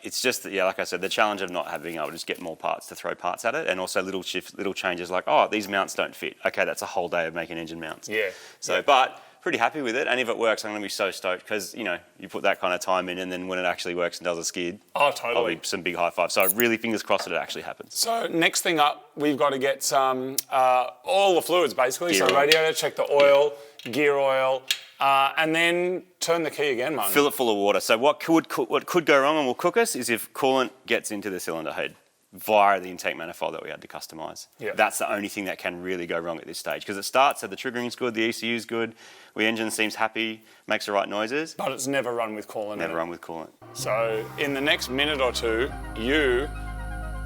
it's just, yeah, like I said, the challenge of not having able to just get more parts to throw parts at it, and also little shifts, little changes like, oh, these mounts don't fit. Okay, that's a whole day of making engine mounts. Yeah. So, yeah. But pretty happy with it, and if it works, I'm going to be so stoked because, you know, you put that kind of time in, and then when it actually works and does a skid, Oh, totally. I'll be some big high five. So really fingers crossed that it actually happens. So next thing up, we've got to get some, all the fluids basically. Gear So oil. radiator, check the oil, gear oil, and then turn the key again, Martin. Fill it full of water. So what could go wrong and will cook us is if coolant gets into the cylinder head. via the intake manifold that we had to customise. Yeah. That's the only thing that can really go wrong at this stage, because it starts, so the triggering's good, the ECU's good, the engine seems happy, makes the right noises. But it's never run with coolant. Never run with coolant. So in the next minute or two, you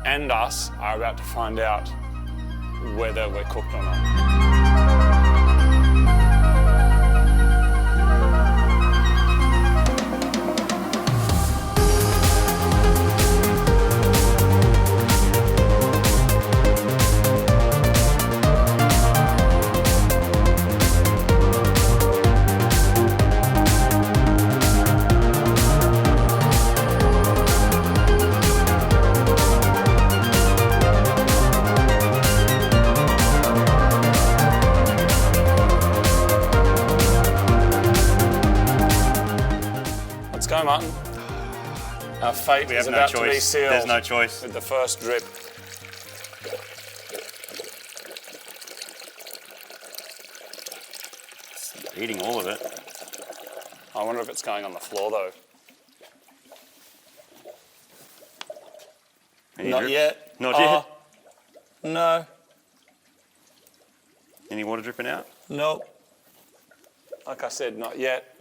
and us are about to find out whether we're cooked or not. Let's go, Martin. Our fate We is have no about to be choice. sealed. There's no choice. With the first drip. It's eating all of it. I wonder if it's going on the floor though. Any Not drip? yet. Not yet? No. Any water dripping out? Nope. Like I said, not yet.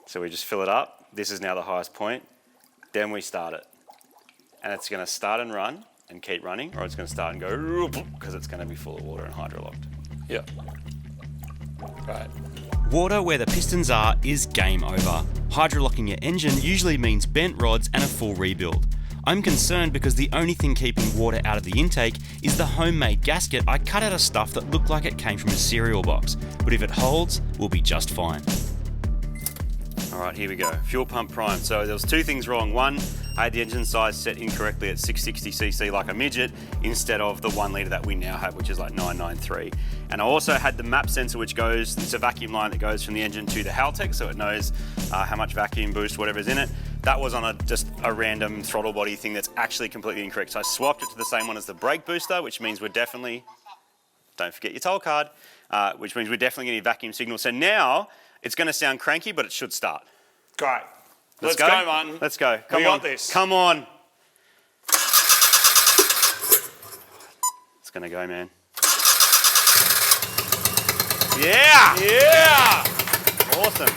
So we just fill it up. This is now the highest point. Then we start it. And it's going to start and run and keep running, or it's going to start and go because it's going to be full of water and hydrolocked. Yeah. Right. Water where the pistons are is game over. Hydrolocking your engine usually means bent rods and a full rebuild. I'm concerned because the only thing keeping water out of the intake is the homemade gasket I cut out of stuff that looked like it came from a cereal box. But if it holds, we'll be just fine. All right, here we go. Fuel pump prime. So there was two things wrong. One, I had the engine size set incorrectly at 660cc like a midget instead of the 1 litre that we now have, which is like 993. And I also had the map sensor, which goes, it's a vacuum line that goes from the engine to the Haltech, so it knows how much vacuum boost, whatever's in it. That was on just a random throttle body thing that's actually completely incorrect. So I swapped it to the same one as the brake booster, which means we're definitely, don't forget your toll card, which means we're definitely getting a vacuum signal. So now it's going to sound cranky, but it should start. Great. Let's go, Martin. Let's go. Come We on. got this. Come on. It's going to go, man. Yeah! Yeah! Awesome.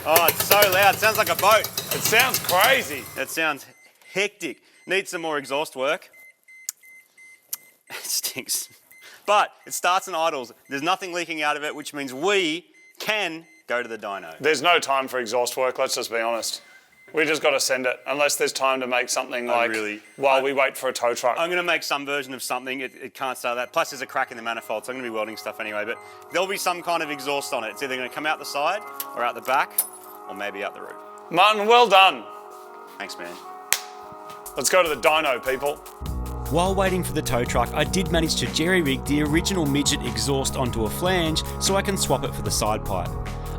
Oh, it's so loud. It sounds like a boat. It sounds crazy. It sounds hectic. Needs some more exhaust work. It stinks. But it starts and idles. There's nothing leaking out of it, which means we can go to the dyno. There's no time for exhaust work, let's just be honest. We just got to send it, unless there's time to make something while we wait for a tow truck. I'm going to make some version of something. It can't start that. Plus, there's a crack in the manifold, so I'm going to be welding stuff anyway. But there'll be some kind of exhaust on it. It's either going to come out the side or out the back or maybe out the roof. Martin, well done. Thanks, man. Let's go to the dyno, people. While waiting for the tow truck, I did manage to jerry-rig the original Midget exhaust onto a flange so I can swap it for the side pipe.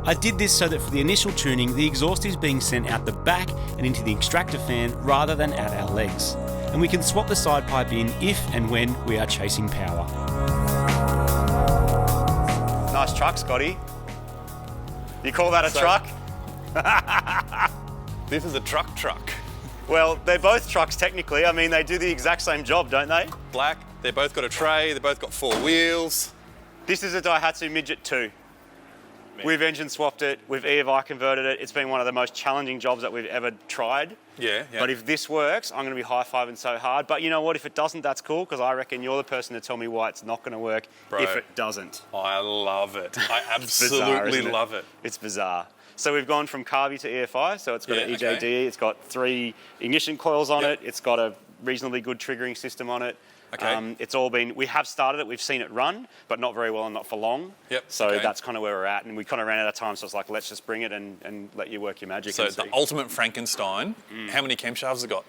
I did this so that for the initial tuning, the exhaust is being sent out the back and into the extractor fan rather than out our legs. And we can swap the side pipe in if and when we are chasing power. Nice truck, Scotty. You call that a truck? This is a truck. Well, they're both trucks technically. I mean, they do the exact same job, don't they? Black, they've both got a tray, they've both got 4 wheels. This is a Daihatsu Midget 2. We've engine swapped it, we've EFI converted it. It's been one of the most challenging jobs that we've ever tried. Yeah. But if this works, I'm going to be high-fiving so hard. But you know what? If it doesn't, that's cool, because I reckon you're the person to tell me why it's not going to work if it doesn't. I love it. I Bizarre, absolutely isn't it? love it. It's bizarre. So we've gone from carby to EFI, so it's got an EJDE, it's got 3 ignition coils on it, it's got a reasonably good triggering system on it. Okay. It's all been, we have started it, we've seen it run, but not very well and not for long. Yep. So that's kind of where we're at, and we kind of ran out of time, so it's like, let's just bring it and let you work your magic. So and the see. ultimate Frankenstein, how many camshafts has it got?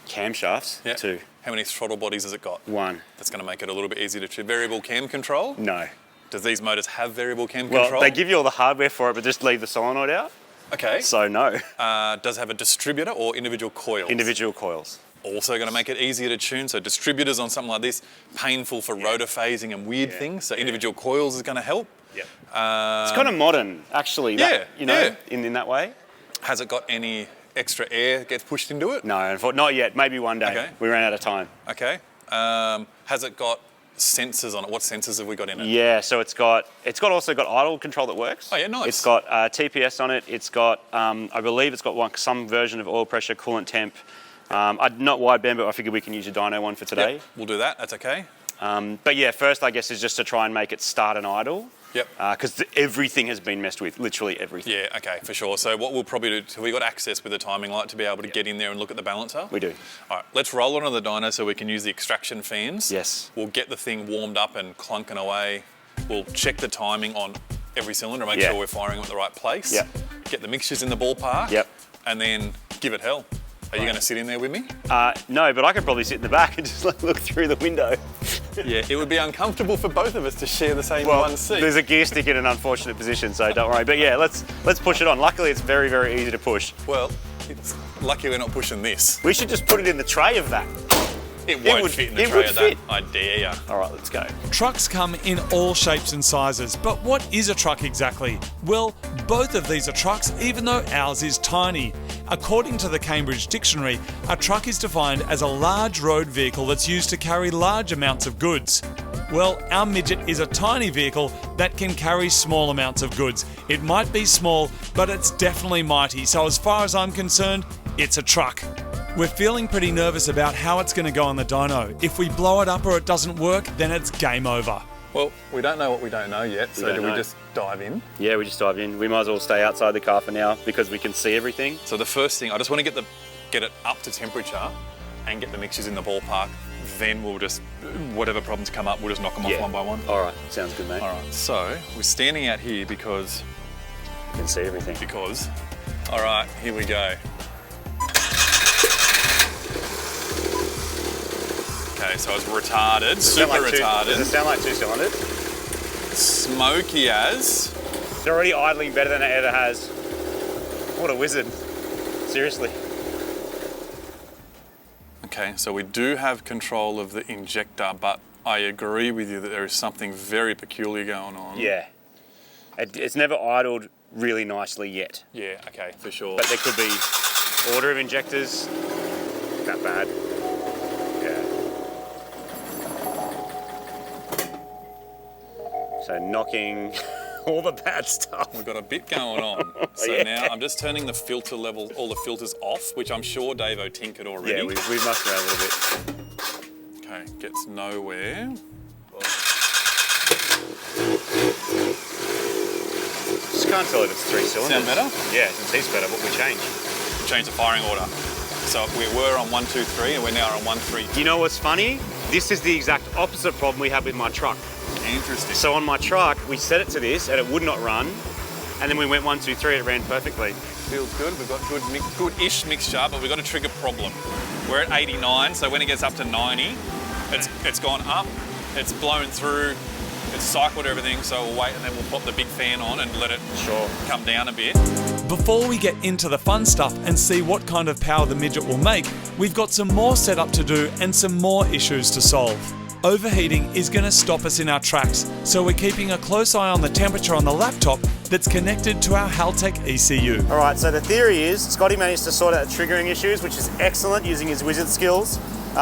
Camshafts? Yeah. 2. How many throttle bodies has it got? 1. That's going to make it a little bit easier to variable cam control? No. Does these motors have variable cam Well, control? they give you all the hardware for it, but just leave the solenoid out. Okay. So no. Does it have a distributor or individual coils? Individual coils. also going to make it easier to tune. So distributors on something like this, painful for rotor phasing and weird things. So individual coils is going to help. Yep. It's kind of modern, actually. In that way. Has it got any extra air that gets pushed into it? No, not yet. Maybe one day. Okay. We ran out of time. Okay. Has it got sensors on it? What sensors have we got in it? Yeah, so it's also got idle control that works. Oh yeah, nice. It's got TPS on it. It's got, I believe it's got some version of oil pressure, coolant temp. Not wideband, but I figured we can use a dyno one for today. Yep, we'll do that. That's okay. But yeah, first I guess is just to try and make it start and idle. Yep. Because everything has been messed with, literally everything. Yeah, okay, for sure. So what we'll probably do, have we got access with the timing light to be able to get in there and look at the balancer? We do. All right, let's roll it on the dyno so we can use the extraction fans. Yes. We'll get the thing warmed up and clunking away. We'll check the timing on every cylinder, make sure we're firing them at the right place. Yep. Get the mixtures in the ballpark. Yep. And then give it hell. Are you going to sit in there with me? No, but I could probably sit in the back and just look through the window. Yeah, it would be uncomfortable for both of us to share the same one seat. There's a gear stick in an unfortunate position, so don't worry. But yeah, let's push it on. Luckily, it's very, very easy to push. Well, it's lucky we're not pushing this. We should just put it in the tray of that. It won't fit in the tray of that. I dare ya. All right, let's go. Trucks come in all shapes and sizes, but what is a truck exactly? Well, both of these are trucks, even though ours is tiny. According to the Cambridge Dictionary, a truck is defined as a large road vehicle that's used to carry large amounts of goods. Well, our Midget is a tiny vehicle that can carry small amounts of goods. It might be small, but it's definitely mighty, so as far as I'm concerned, it's a truck. We're feeling pretty nervous about how it's going to go on the dyno. If we blow it up or it doesn't work, then it's game over. Well, we don't know what we don't know yet, so do we just dive in? Yeah, we just dive in. We might as well stay outside the car for now because we can see everything. So the first thing, I just want to get it up to temperature and get the mixtures in the ballpark. Then we'll just, whatever problems come up, we'll just knock them off one by one. All right, sounds good, mate. All right, so we're standing out here because... You can see everything. All right, here we go. Okay, so it's retarded, super retarded. Does it sound like 2 cylinders? Smoky as. It's already idling better than it ever has. What a wizard. Seriously. Okay, so we do have control of the injector, but I agree with you that there is something very peculiar going on. Yeah. It's never idled really nicely yet. Yeah, okay, for sure. But there could be order of injectors. That bad. So knocking all the bad stuff. We've got a bit going on. So now I'm just turning the filter level, all the filters off, which I'm sure Davo tinkered already. Yeah, we must around a little bit. Okay, gets nowhere. Just can't tell if it's 3 cylinders. Sound better? Yeah, it tastes better. What we change? Change the firing order. So we were on 1, 2, 3, and we're now on 1, 3. You know what's funny? This is the exact opposite problem we had with my truck. Interesting. So on my truck, we set it to this and it would not run. And then we went 1, 2, 3, it ran perfectly. Feels good. We've got good-ish mixture, but we've got a trigger problem. We're at 89, so when it gets up to 90, it's gone up, it's blown through, it's cycled everything, so we'll wait and then we'll pop the big fan on and let it come down a bit. Before we get into the fun stuff and see what kind of power the Midget will make, we've got some more setup to do and some more issues to solve. Overheating is going to stop us in our tracks, so we're keeping a close eye on the temperature on the laptop that's connected to our Haltech ECU. All right, so the theory is Scotty managed to sort out the triggering issues, which is excellent using his wizard skills.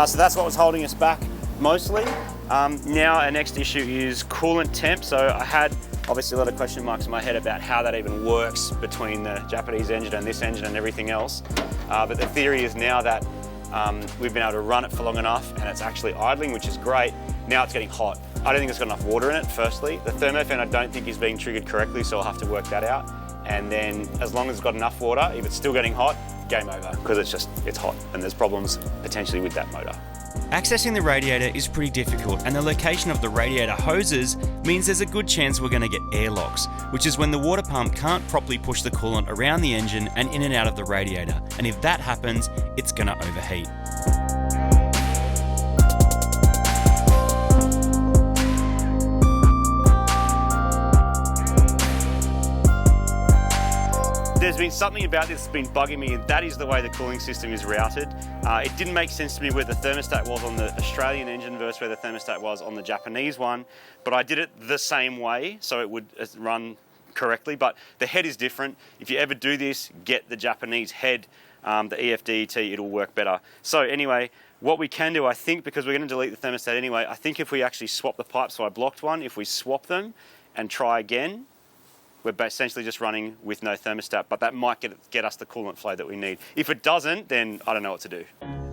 So that's what was holding us back mostly. Now our next issue is coolant temp. So I had obviously a lot of question marks in my head about how that even works between the Japanese engine and this engine and everything else. But the theory is now that we've been able to run it for long enough and it's actually idling, which is great. Now it's getting hot. I don't think it's got enough water in it, firstly. The thermofan I don't think is being triggered correctly, so I'll have to work that out. And then as long as it's got enough water, if it's still getting hot, game over, because it's hot and there's problems potentially with that motor. Accessing the radiator is pretty difficult, and the location of the radiator hoses means there's a good chance we're going to get airlocks, which is when the water pump can't properly push the coolant around the engine and in and out of the radiator. And if that happens, it's going to overheat. There's been something about this that's been bugging me, and that is the way the cooling system is routed. It didn't make sense to me where the thermostat was on the Australian engine versus where the thermostat was on the Japanese one, but I did it the same way so it would run correctly, but the head is different. If you ever do this, get the Japanese head, the EFDET, it'll work better. So anyway, what we can do, I think, because we're going to delete the thermostat anyway, I think if we actually swap the pipes, so I blocked one, if we swap them and try again, we're essentially just running with no thermostat, but that might get us the coolant flow that we need. If it doesn't, then I don't know what to do.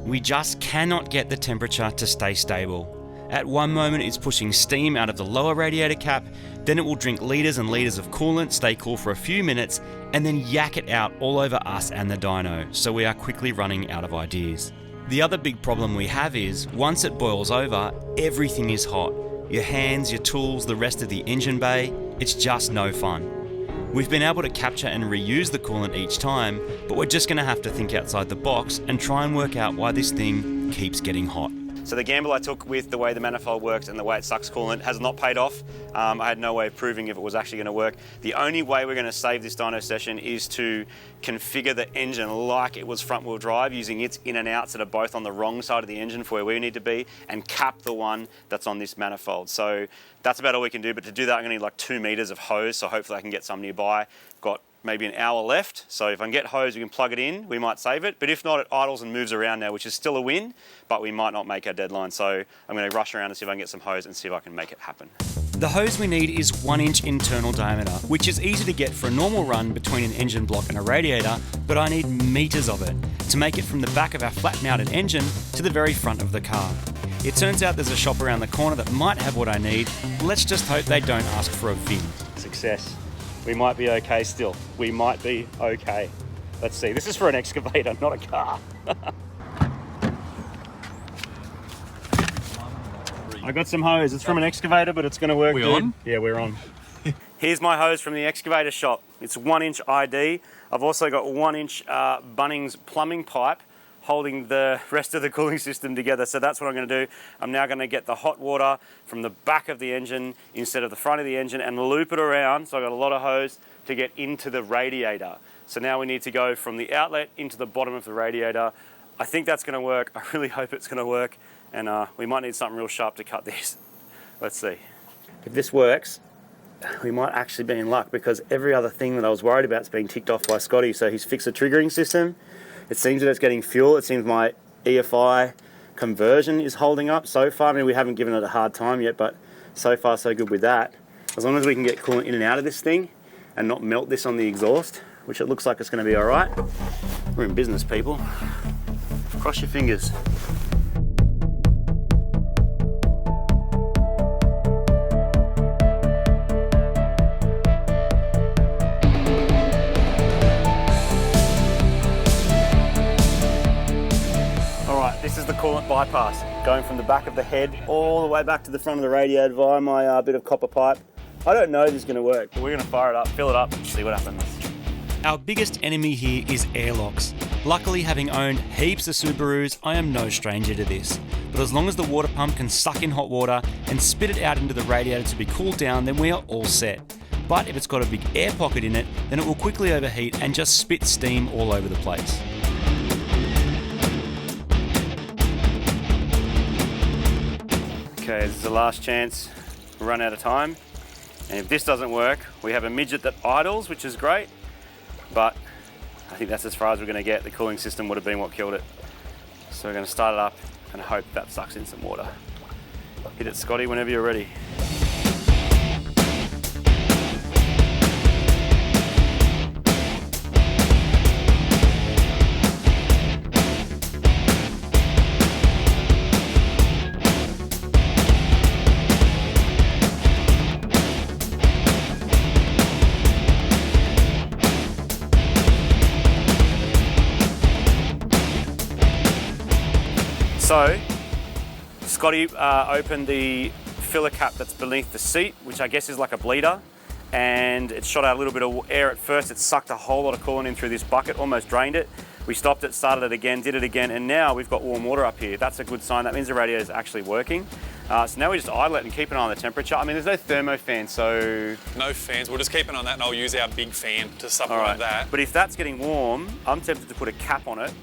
We just cannot get the temperature to stay stable. At one moment it's pushing steam out of the lower radiator cap, then it will drink litres and litres of coolant, stay cool for a few minutes, and then yak it out all over us and the dyno, so we are quickly running out of ideas. The other big problem we have is, once it boils over, everything is hot. Your hands, your tools, the rest of the engine bay, it's just no fun. We've been able to capture and reuse the coolant each time, but we're just going to have to think outside the box and try and work out why this thing keeps getting hot. So the gamble I took with the way the manifold works and the way it sucks coolant has not paid off. I had no way of proving if it was actually going to work. The only way we're going to save this dyno session is to configure the engine like it was front wheel drive, using its in and outs that are both on the wrong side of the engine for where we need to be, and cap the one that's on this manifold. So that's about all we can do, but to do that I'm going to need like 2 meters of hose, so hopefully I can get some nearby. Got maybe an hour left, so if I can get hose, we can plug it in, we might save it, but if not, it idles and moves around now, which is still a win, but we might not make our deadline, so I'm going to rush around and see if I can get some hose and see if I can make it happen. The hose we need is 1-inch internal diameter, which is easy to get for a normal run between an engine block and a radiator, but I need meters of it to make it from the back of our flat-mounted engine to the very front of the car. It turns out there's a shop around the corner that might have what I need. Let's just hope they don't ask for a VIN. Success. We might be okay still. We might be okay. Let's see. This is for an excavator, not a car. I got some hose. It's from an excavator, but it's going to work. We dude. on? Yeah, we're on. Here's my hose from the excavator shop. It's 1-inch ID. I've also got 1-inch Bunnings plumbing pipe holding the rest of the cooling system together. So that's what I'm going to do. I'm now going to get the hot water from the back of the engine instead of the front of the engine and loop it around. So I've got a lot of hose to get into the radiator. So now we need to go from the outlet into the bottom of the radiator. I think that's going to work. I really hope it's going to work. And we might need something real sharp to cut this. Let's see. If this works, we might actually be in luck, because every other thing that I was worried about is being ticked off by Scotty. So he's fixed the triggering system. It seems that it's getting fuel. It seems my EFI conversion is holding up so far. I mean, we haven't given it a hard time yet, but so far so good with that. As long as we can get coolant in and out of this thing and not melt this on the exhaust, which it looks like it's going to be all right. We're in business, people. Cross your fingers. This is the coolant bypass, going from the back of the head all the way back to the front of the radiator via my bit of copper pipe. I don't know if this is going to work, but we're going to fire it up, fill it up, and see what happens. Our biggest enemy here is airlocks. Luckily, having owned heaps of Subarus, I am no stranger to this. But as long as the water pump can suck in hot water and spit it out into the radiator to be cooled down, then we are all set. But if it's got a big air pocket in it, then it will quickly overheat and just spit steam all over the place. Okay, this is the last chance. We'll run out of time. And if this doesn't work, we have a midget that idles, which is great. But I think that's as far as we're going to get. The cooling system would have been what killed it. So we're going to start it up and hope that sucks in some water. Hit it, Scotty, whenever you're ready. So, Scotty opened the filler cap that's beneath the seat, which I guess is like a bleeder, and it shot out a little bit of air at first. It sucked a whole lot of coolant in through this bucket, almost drained it. We stopped it, started it again, did it again, and now we've got warm water up here. That's a good sign. That means the radiator is actually working. So now we just idle it and keep an eye on the temperature. I mean, there's no thermo fan, so... No fans, we'll just keep an eye on that and I'll use our big fan to supplement that. But if that's getting warm, I'm tempted to put a cap on it.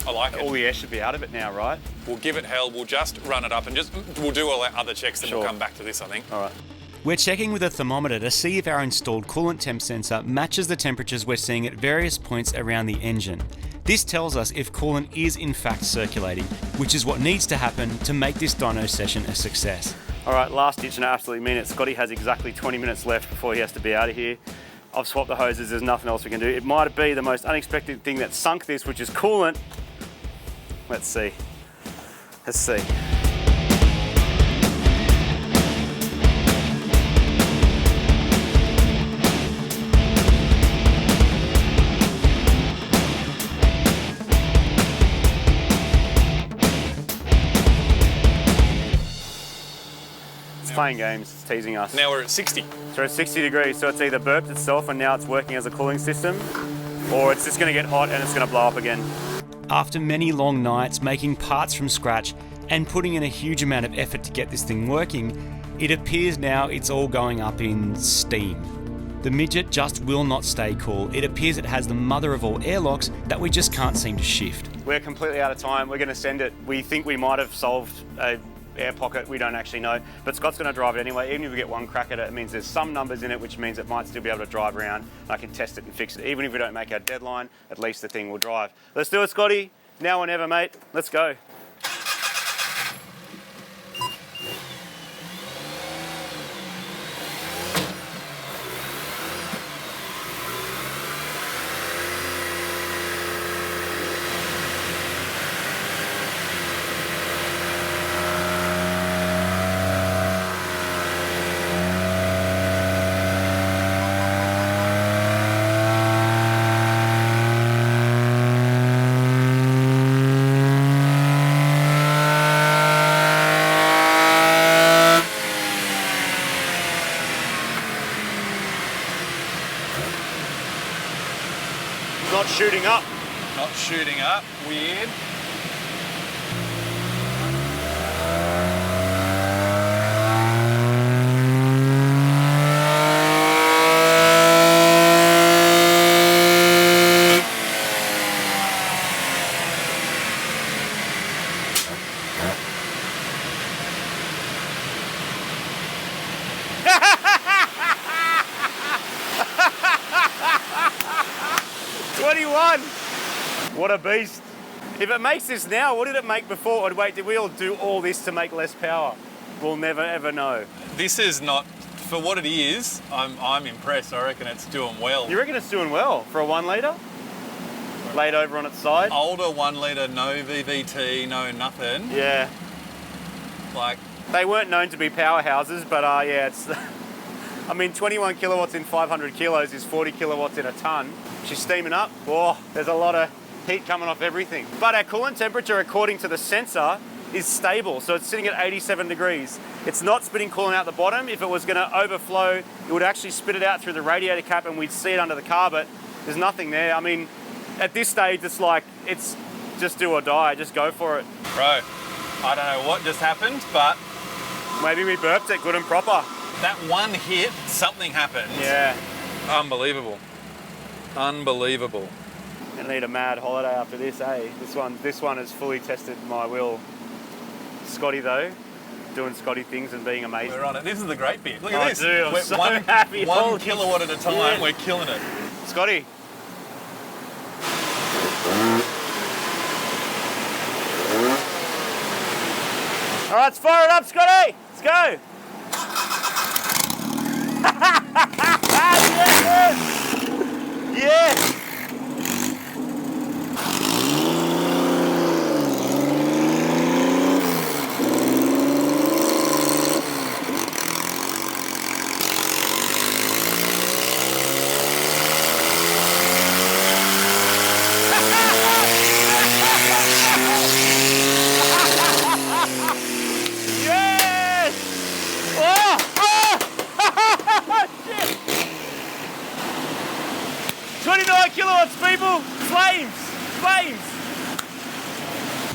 I like it. All the air should be out of it now, right? We'll give it hell, we'll just run it up and we'll do all our other checks, then we'll come back to this, I think. All right. We're checking with a thermometer to see if our installed coolant temp sensor matches the temperatures we're seeing at various points around the engine. This tells us if coolant is in fact circulating, which is what needs to happen to make this dyno session a success. All right, last ditch and I absolutely mean it. Scotty has exactly 20 minutes left before he has to be out of here. I've swapped the hoses, there's nothing else we can do. It might be the most unexpected thing that sunk this, which is coolant. Let's see. Let's see. Playing games, it's teasing us. Now we're at 60. So we're at 60 degrees, so it's either burped itself and now it's working as a cooling system, or it's just going to get hot and it's going to blow up again. After many long nights making parts from scratch and putting in a huge amount of effort to get this thing working, it appears now it's all going up in steam. The Midget just will not stay cool. It appears it has the mother of all airlocks that we just can't seem to shift. We're completely out of time. We're going to send it. We think we might have solved a air pocket, we don't actually know, but Scott's going to drive it anyway. Even if we get one crack at it, it means there's some numbers in it, which means it might still be able to drive around. I can test it and fix it. Even if we don't make our deadline, at least the thing will drive. Let's do it, Scotty. Now or never, mate. Let's go. Not shooting up. Not shooting up, weird. What a beast. If it makes this now, what did it make before? Wait, did we all do all this to make less power? We'll never ever know. This is not, for what it is, I'm impressed. I reckon it's doing well. You reckon it's doing well for a 1 litre? Laid over on its side? Older 1 litre, no VVT, no nothing. Yeah. Like, they weren't known to be powerhouses, but yeah, it's, I mean, 21 kilowatts in 500 kilos is 40 kilowatts in a tonne. She's steaming up. Oh, there's a lot of heat coming off everything. But our coolant temperature, according to the sensor, is stable. So it's sitting at 87 degrees. It's not spitting coolant out the bottom. If it was gonna overflow, it would actually spit it out through the radiator cap and we'd see it under the car, but there's nothing there. I mean, at this stage, it's like, it's just do or die, just go for it. Bro, I don't know what just happened, but maybe we burped it good and proper. That one hit, something happened. Yeah. Unbelievable. Unbelievable. Gonna need a mad holiday after this, eh? This one has fully tested my will. Scotty though, doing Scotty things and being amazing. We're on it. This is the great bit. Look at this. Dude, I'm we're so one, happy. 1 kilowatt at a time. Yeah. We're killing it. Scotty. All right, let's fire it up, Scotty. Let's go. Yes. Yes.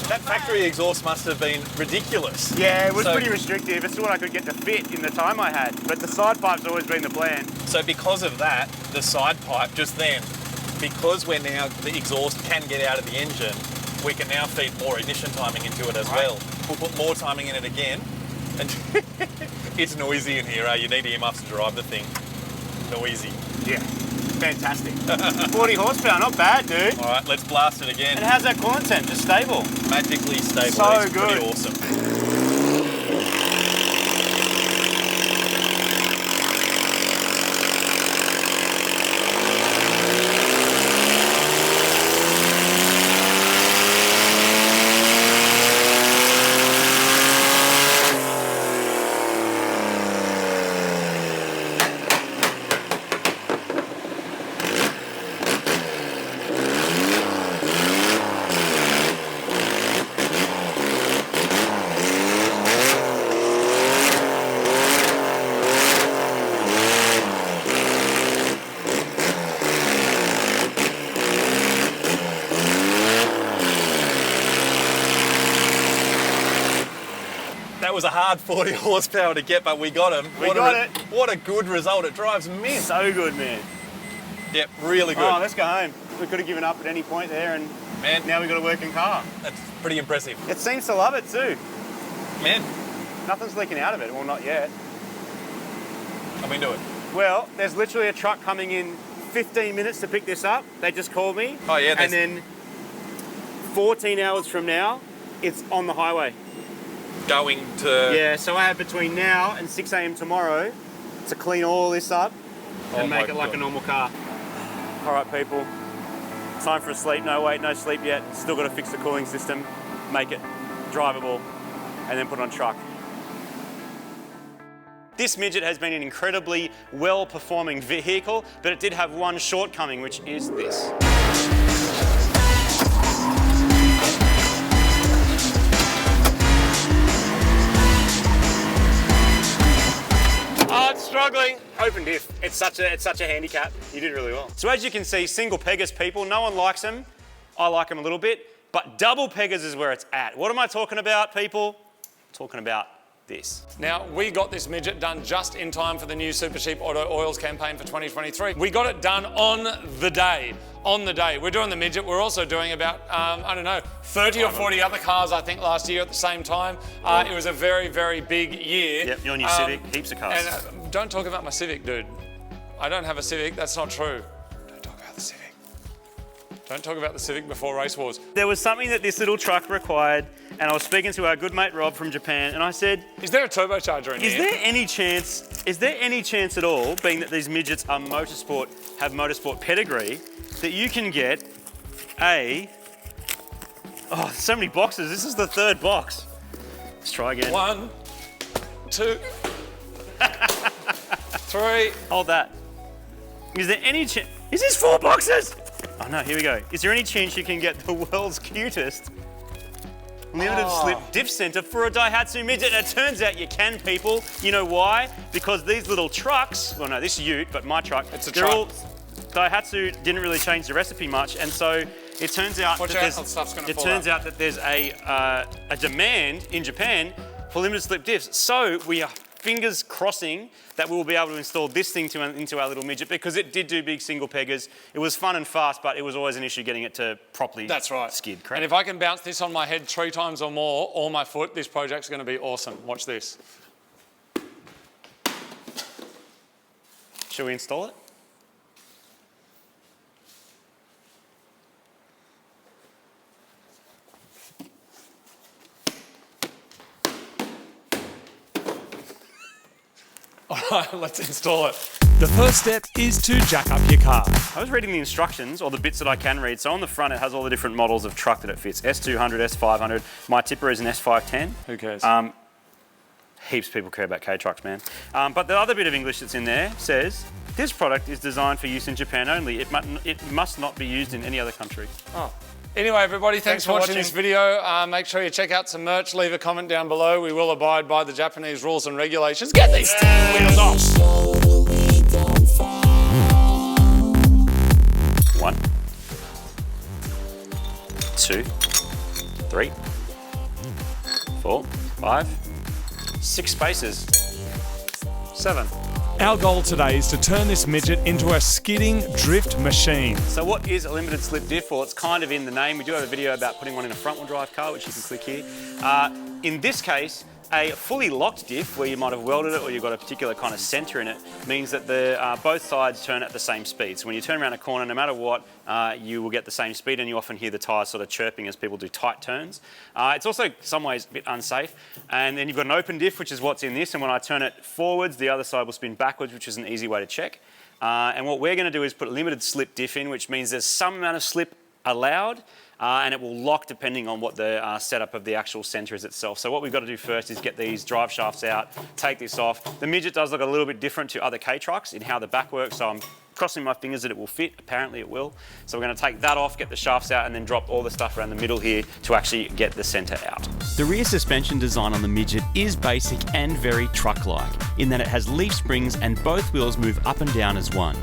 That factory exhaust must have been ridiculous. Yeah, it was So- pretty restrictive. It's what I could get to fit in the time I had. But the side pipe's always been the plan. So because of that, the side pipe just then, because we're now, the exhaust can get out of the engine, we can now feed more ignition timing into it as well. We'll put more timing in it again. And it's noisy in here, eh? You need earmuffs to drive the thing. Noisy. Yeah, fantastic. 40 horsepower, not bad, dude. All right, let's blast it again. And how's that coolant temp? Just stable? Magically stable. So It's good. pretty awesome. That was a hard 40 horsepower to get, but we got him. We got it. What a good result. It drives mint. So good, man. Yep, really good. Oh, let's go home. We could have given up at any point there, and Man, now we've got a working car. that's pretty impressive. It seems to love it too. Man, Nothing's leaking out of it. Well, not yet. I'm into it. Well, there's literally a truck coming in 15 minutes to pick this up. They just called me. Oh, yeah, And then 14 hours from now, it's on the highway. Going to... Yeah, so I have between now and 6 a.m. tomorrow to clean all this up and make it like a normal car. All right, people. Time for a sleep. No, wait, no sleep yet. Still got to fix the cooling system, make it drivable, and then put it on truck. This Midget has been an incredibly well-performing vehicle, but it did have one shortcoming, which is this. Oh, it's struggling. Open diff. It's such a handicap. You did really well. So as you can see, single peggers, people, no one likes them. I like them a little bit, but double peggers is where it's at. What am I talking about, people? I'm talking about this. Now, we got this Midget done just in time for the new Super Cheap Auto Oils campaign for 2023. We got it done on the day. On the day. We're doing the Midget. We're also doing about, I don't know, 30 or 40 other cars, I think, last year at the same time. It was a very, very big year. Yep, your new Civic, heaps of cars. And don't talk about my Civic, dude. I don't have a Civic. That's not true. Don't talk about the Civic. Don't talk about the Civic before race wars. There was something that this little truck required, and I was speaking to our good mate Rob from Japan, and I said, is there a turbocharger in here? Is there any chance at all, being that these midgets are motorsport, have motorsport pedigree, that you can get so many boxes. This is the third box. Let's try again. 1, 2, 3. Hold that. Is there any chance? Is this 4 boxes? Oh no, here we go. Is there any chance you can get the world's cutest limited slip diff center for a Daihatsu Midget? And it turns out you can, people. You know why? Because these little trucks, well no, this Ute, but my truck, It's a they're truck. all, Daihatsu didn't really change the recipe much, and so it turns out Watch that out, there's, that stuff's gonna fall turns out. out that there's a demand in Japan for limited slip diffs. So we are fingers crossing that we will be able to install this thing into our little Midget, because it did do big single peggers. It was fun and fast, but it was always an issue getting it to properly skid, correct? And if I can bounce this on my head 3 times or more, or my foot, this project's going to be awesome. Watch this. Shall we install it? All right, let's install it. The first step is to jack up your car. I was reading the instructions, or the bits that I can read. So on the front, it has all the different models of truck that it fits. S200, S500. My tipper is an S510. Who cares? Heaps of people care about K-trucks, man. But the other bit of English that's in there says, this product is designed for use in Japan only. It must not be used in any other country. Oh. Anyway, everybody, thanks for watching this video. Make sure you check out some merch. Leave a comment down below. We will abide by the Japanese rules and regulations. Get these steering wheels off! 1, 2, 3. 4, 5, 6 spaces. 7. Our goal today is to turn this midget into a skidding drift machine. So what is a limited slip diff? Well, it's kind of in the name. We do have a video about putting one in a front-wheel drive car, which you can click here. In this case, a fully locked diff, where you might have welded it or you've got a particular kind of centre in it, means that both sides turn at the same speed. So when you turn around a corner, no matter what, you will get the same speed, and you often hear the tyres sort of chirping as people do tight turns. It's also, in some ways, a bit unsafe. And then you've got an open diff, which is what's in this, and when I turn it forwards, the other side will spin backwards, which is an easy way to check. And what we're going to do is put a limited slip diff in, which means there's some amount of slip allowed, and it will lock depending on what the setup of the actual centre is itself. So what we've got to do first is get these drive shafts out, take this off. The Midget does look a little bit different to other K-trucks in how the back works, so I'm crossing my fingers that it will fit. Apparently it will. So we're going to take that off, get the shafts out, and then drop all the stuff around the middle here to actually get the centre out. The rear suspension design on the Midget is basic and very truck-like, in that it has leaf springs and both wheels move up and down as one.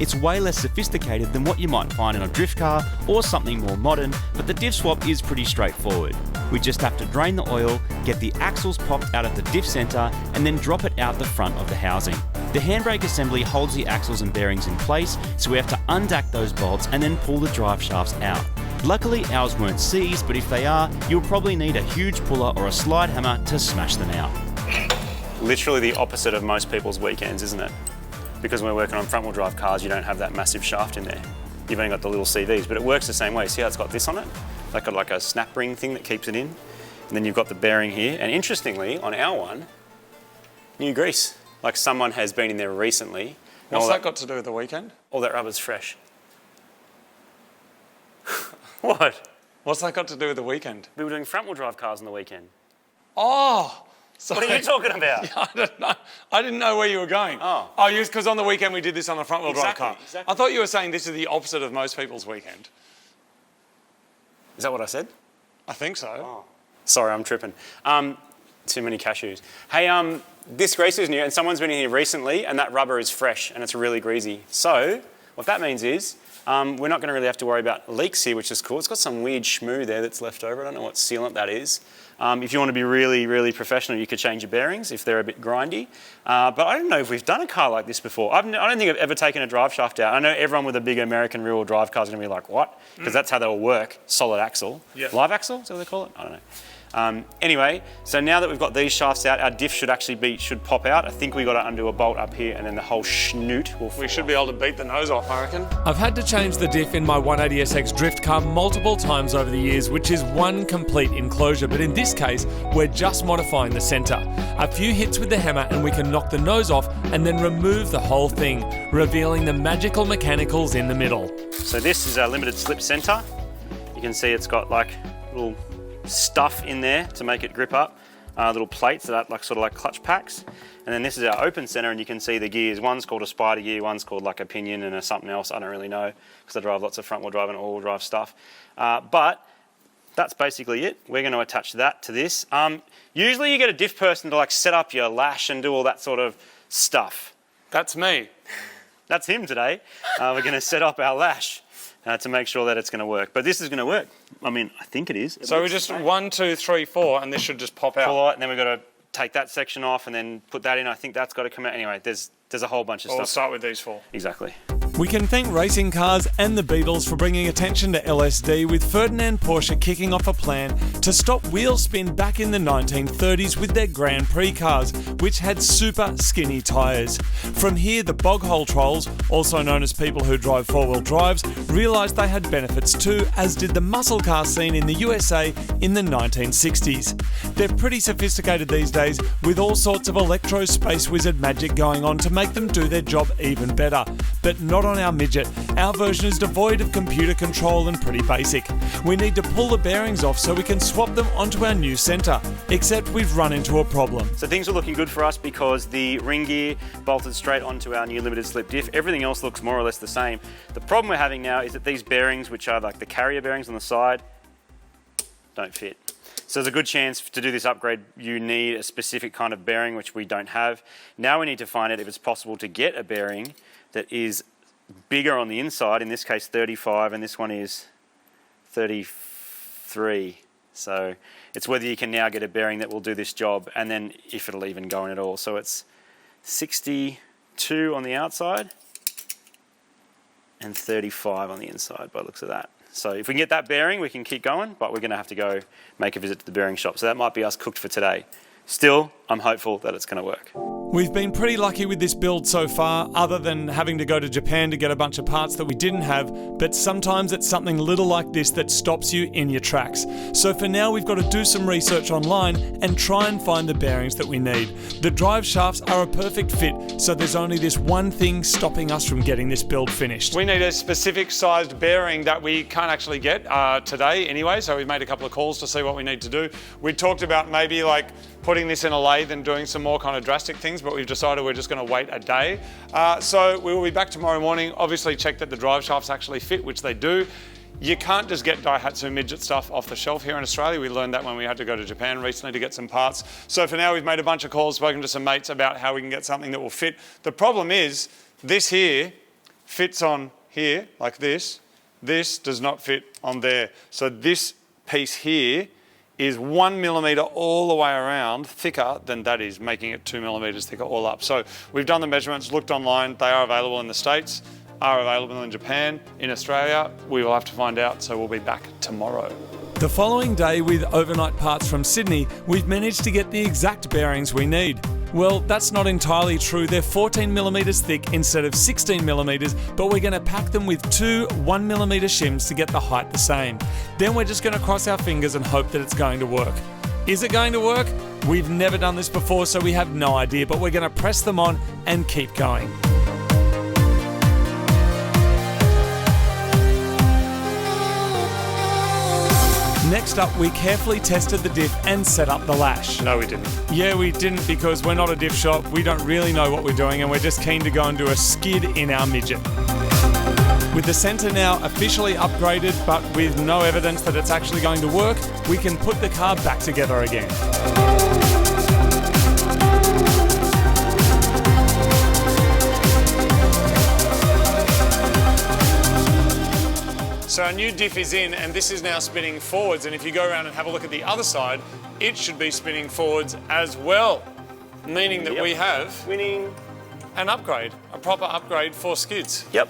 It's way less sophisticated than what you might find in a drift car or something more modern, but the diff swap is pretty straightforward. We just have to drain the oil, get the axles popped out of the diff centre, and then drop it out the front of the housing. The handbrake assembly holds the axles and bearings in place, so we have to undack those bolts and then pull the drive shafts out. Luckily ours weren't seized, but if they are, you'll probably need a huge puller or a slide hammer to smash them out. Literally the opposite of most people's weekends, isn't it? Because when we're working on front-wheel drive cars, you don't have that massive shaft in there. You've only got the little CVs, but it works the same way. See how it's got this on it? It's got like a snap ring thing that keeps it in. And then you've got the bearing here. And interestingly, on our one, new grease. Like someone has been in there recently. What's that got to do with the weekend? All that rubber's fresh. What? What's that got to do with the weekend? We were doing front-wheel drive cars on the weekend. Oh! Sorry. What are you talking about? Yeah, I don't know. I didn't know where you were going. Oh. Oh, because on the weekend we did this on a front-wheel drive car. Exactly. I thought you were saying this is the opposite of most people's weekend. Is that what I said? I think so. Oh. Sorry, I'm tripping. Too many cashews. Hey, this grease is new, and someone's been in here recently, and that rubber is fresh, and it's really greasy. So, what that means is, we're not going to really have to worry about leaks here, which is cool. It's got some weird schmoo there that's left over. I don't know what sealant that is. If you want to be really, really professional, you could change your bearings if they're a bit grindy. But I don't know if we've done a car like this before. I don't think I've ever taken a drive shaft out. I know everyone with a big American rear-wheel drive car is going to be like, what? Because that's how they'll work, solid axle. Yep. Live axle, is that what they call it? I don't know. Anyway, so now that we've got these shafts out, our diff should pop out. I think we got to undo a bolt up here, and then the whole schnoot will fall We should be able to beat the nose off, I reckon. I've had to change the diff in my 180SX drift car multiple times over the years, which is one complete enclosure, but in this case, we're just modifying the centre. A few hits with the hammer and we can knock the nose off and then remove the whole thing, revealing the magical mechanicals in the middle. So this is our limited slip centre. You can see it's got like little stuff in there to make it grip up, little plates that are sort of like clutch packs. And then this is our open centre, and you can see the gears. One's called a spider gear, one's called like a pinion and something else. I don't really know because I drive lots of front-wheel drive and all-wheel drive stuff. But that's basically it. We're going to attach that to this. Usually you get a diff person to like set up your lash and do all that sort of stuff. That's me. That's him today. We're going to set up our lash to make sure that it's going to work. But this is going to work. I mean, I think it is. So we just 1, 2, 3, 4, and this should just pop out. Pull it, and then we've got to take that section off and then put that in. I think that's got to come out. Anyway, there's a whole bunch of stuff. We'll start with these 4. Exactly. We can thank racing cars and the Beatles for bringing attention to LSD, with Ferdinand Porsche kicking off a plan to stop wheel spin back in the 1930s with their Grand Prix cars, which had super skinny tyres. From here, the boghole trolls, also known as people who drive four-wheel drives, realised they had benefits too, as did the muscle car scene in the USA in the 1960s. They're pretty sophisticated these days, with all sorts of electro space wizard magic going on to make them do their job even better. But not on our Midget. Our version is devoid of computer control and pretty basic. We need to pull the bearings off so we can swap them onto our new centre, except we've run into a problem. So things are looking good for us because the ring gear bolted straight onto our new limited slip diff. Everything else looks more or less the same. The problem we're having now is that these bearings, which are like the carrier bearings on the side, don't fit. So there's a good chance to do this upgrade you need a specific kind of bearing, which we don't have. Now we need to find out if it's possible to get a bearing that is bigger on the inside, in this case 35, and this one is 33. So it's whether you can now get a bearing that will do this job, and then if it'll even go in at all. So it's 62 on the outside and 35 on the inside by the looks of that. So if we can get that bearing, we can keep going, but we're going to have to go make a visit to the bearing shop. So that might be us cooked for today. Still, I'm hopeful that it's going to work. We've been pretty lucky with this build so far, other than having to go to Japan to get a bunch of parts that we didn't have, but sometimes it's something little like this that stops you in your tracks. So for now, we've got to do some research online and try and find the bearings that we need. The drive shafts are a perfect fit, so there's only this one thing stopping us from getting this build finished. We need a specific sized bearing that we can't actually get today anyway, so we've made a couple of calls to see what we need to do. We talked about maybe like putting this in a lathe and doing some more kind of drastic things, but we've decided we're just going to wait a day. So we will be back tomorrow morning. Obviously check that the drive shafts actually fit, which they do. You can't just get Daihatsu Midget stuff off the shelf here in Australia. We learned that when we had to go to Japan recently to get some parts. So for now, we've made a bunch of calls, spoken to some mates about how we can get something that will fit. The problem is this here fits on here like this. This does not fit on there. So this piece here is 1 millimetre all the way around thicker than that is, making it 2 millimetres thicker all up. So we've done the measurements, looked online, they are available in the States, are available in Japan. In Australia, we will have to find out, so we'll be back tomorrow. The following day, with overnight parts from Sydney, we've managed to get the exact bearings we need. Well, that's not entirely true. They're 14 millimetres thick instead of 16 millimetres, but we're going to pack them with two 1 millimetre shims to get the height the same. Then we're just going to cross our fingers and hope that it's going to work. Is it going to work? We've never done this before, so we have no idea, but we're going to press them on and keep going. Next up, we carefully tested the diff and set up the lash. No, we didn't. Yeah, we didn't, because we're not a diff shop, we don't really know what we're doing, and we're just keen to go and do a skid in our Midget. With the centre now officially upgraded, but with no evidence that it's actually going to work, we can put the car back together again. So our new diff is in, and this is now spinning forwards, and if you go around and have a look at the other side, it should be spinning forwards as well, meaning that we have Winning. an upgrade, a proper upgrade for skids. Yep.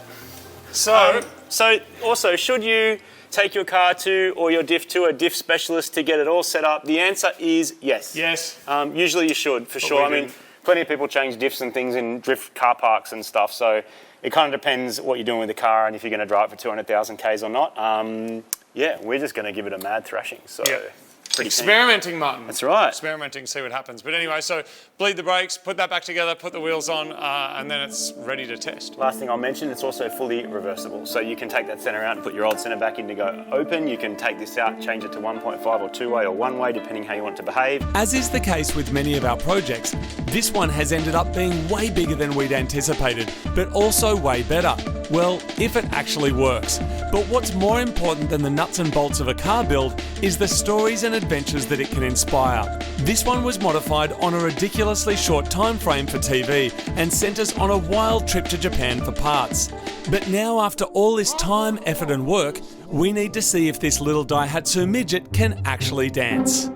So, So also, should you take your car to, or your diff to, a diff specialist to get it all set up? The answer is yes. yes. Usually you should, for sure. I we mean, do. plenty of people change diffs and things in drift car parks and stuff, so it kind of depends what you're doing with the car and if you're going to drive it for 200,000 Ks or not. Yeah, we're just going to give it a mad thrashing. So pretty Experimenting, Martin. That's right. Experimenting, see what happens. But anyway, so bleed the brakes, put that back together, put the wheels on, and then it's ready to test. Last thing I'll mention, it's also fully reversible. So you can take that centre out and put your old centre back in to go open. You can take this out, change it to 1.5 or 2-way or 1-way, depending how you want it to behave. As is the case with many of our projects, this one has ended up being way bigger than we'd anticipated, but also way better. Well, if it actually works. But what's more important than the nuts and bolts of a car build is the stories and adventures that it can inspire. This one was modified on a ridiculously short time frame for TV and sent us on a wild trip to Japan for parts. But now, after all this time, effort and work, we need to see if this little Daihatsu Midget can actually dance.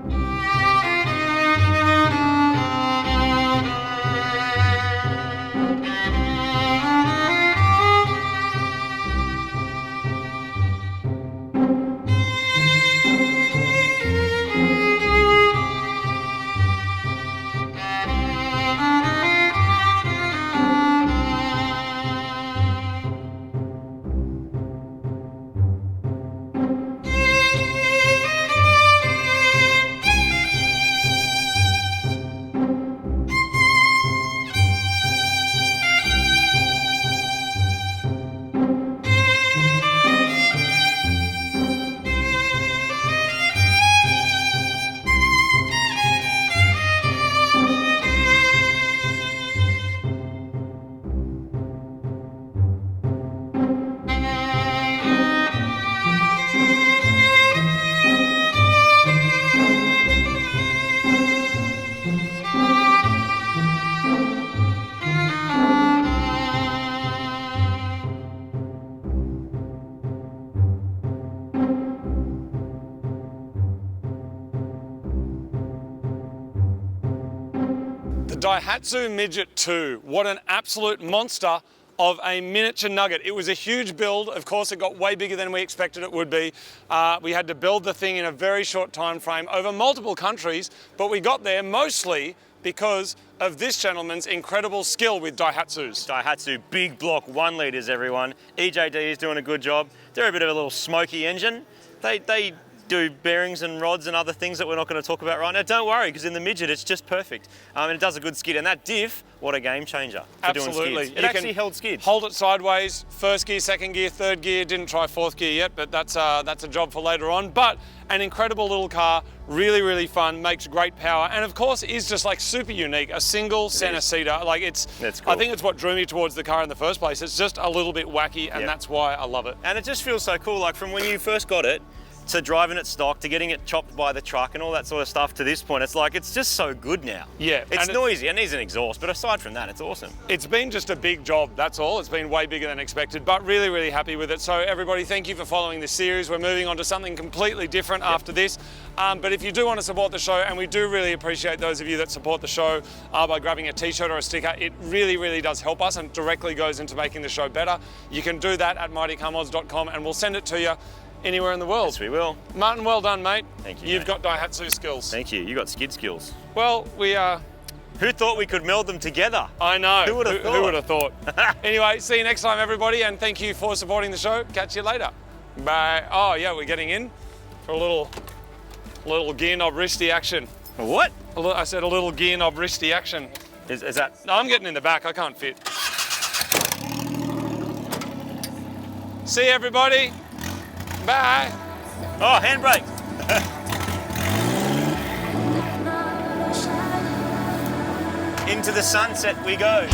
Daihatsu Midget 2. What an absolute monster of a miniature nugget. It was a huge build. Of course, it got way bigger than we expected it would be. We had to build the thing in a very short time frame over multiple countries, but we got there mostly because of this gentleman's incredible skill with Daihatsus. Daihatsu big block 1 litres, everyone. EJD is doing a good job. They're a bit of a little smoky engine. They do bearings and rods and other things that we're not going to talk about right now. Don't worry, because in the Midget it's just perfect. And it does a good skid. And that diff, what a game changer for doing skids. It actually held skids. Hold it sideways, first gear, second gear, third gear. Didn't try fourth gear yet, but that's a job for later on. But an incredible little car, really, really fun, makes great power, and of course is just like super unique. A single center seater, like that's cool. I think it's what drew me towards the car in the first place. It's just a little bit wacky, and that's why I love it. And it just feels so cool, like from when you first got it, to driving it stock, to getting it chopped by the truck and all that sort of stuff to this point, it's like, it's just so good now. Yeah. It's noisy, it needs an exhaust, but aside from that, it's awesome. It's been just a big job, that's all. It's been way bigger than expected, but really, really happy with it. So everybody, thank you for following this series. We're moving on to something completely different after this. But if you do want to support the show, and we do really appreciate those of you that support the show by grabbing a t-shirt or a sticker, it really, really does help us and directly goes into making the show better. You can do that at mightycarmods.com and we'll send it to you anywhere in the world. Yes, we will. Martin, well done, mate. Thank you. You've got Daihatsu skills. Thank you. You got skid skills. Well, we are. Who thought we could meld them together? I know. Who would have thought? Who would have thought? Anyway, see you next time, everybody, and thank you for supporting the show. Catch you later. Bye. Oh yeah, we're getting in for a little gear knob wristy action. A what? I said a little gear knob wristy action. Is that? No, I'm getting in the back. I can't fit. See you, everybody. Bye. Oh, handbrake. Into the sunset we go.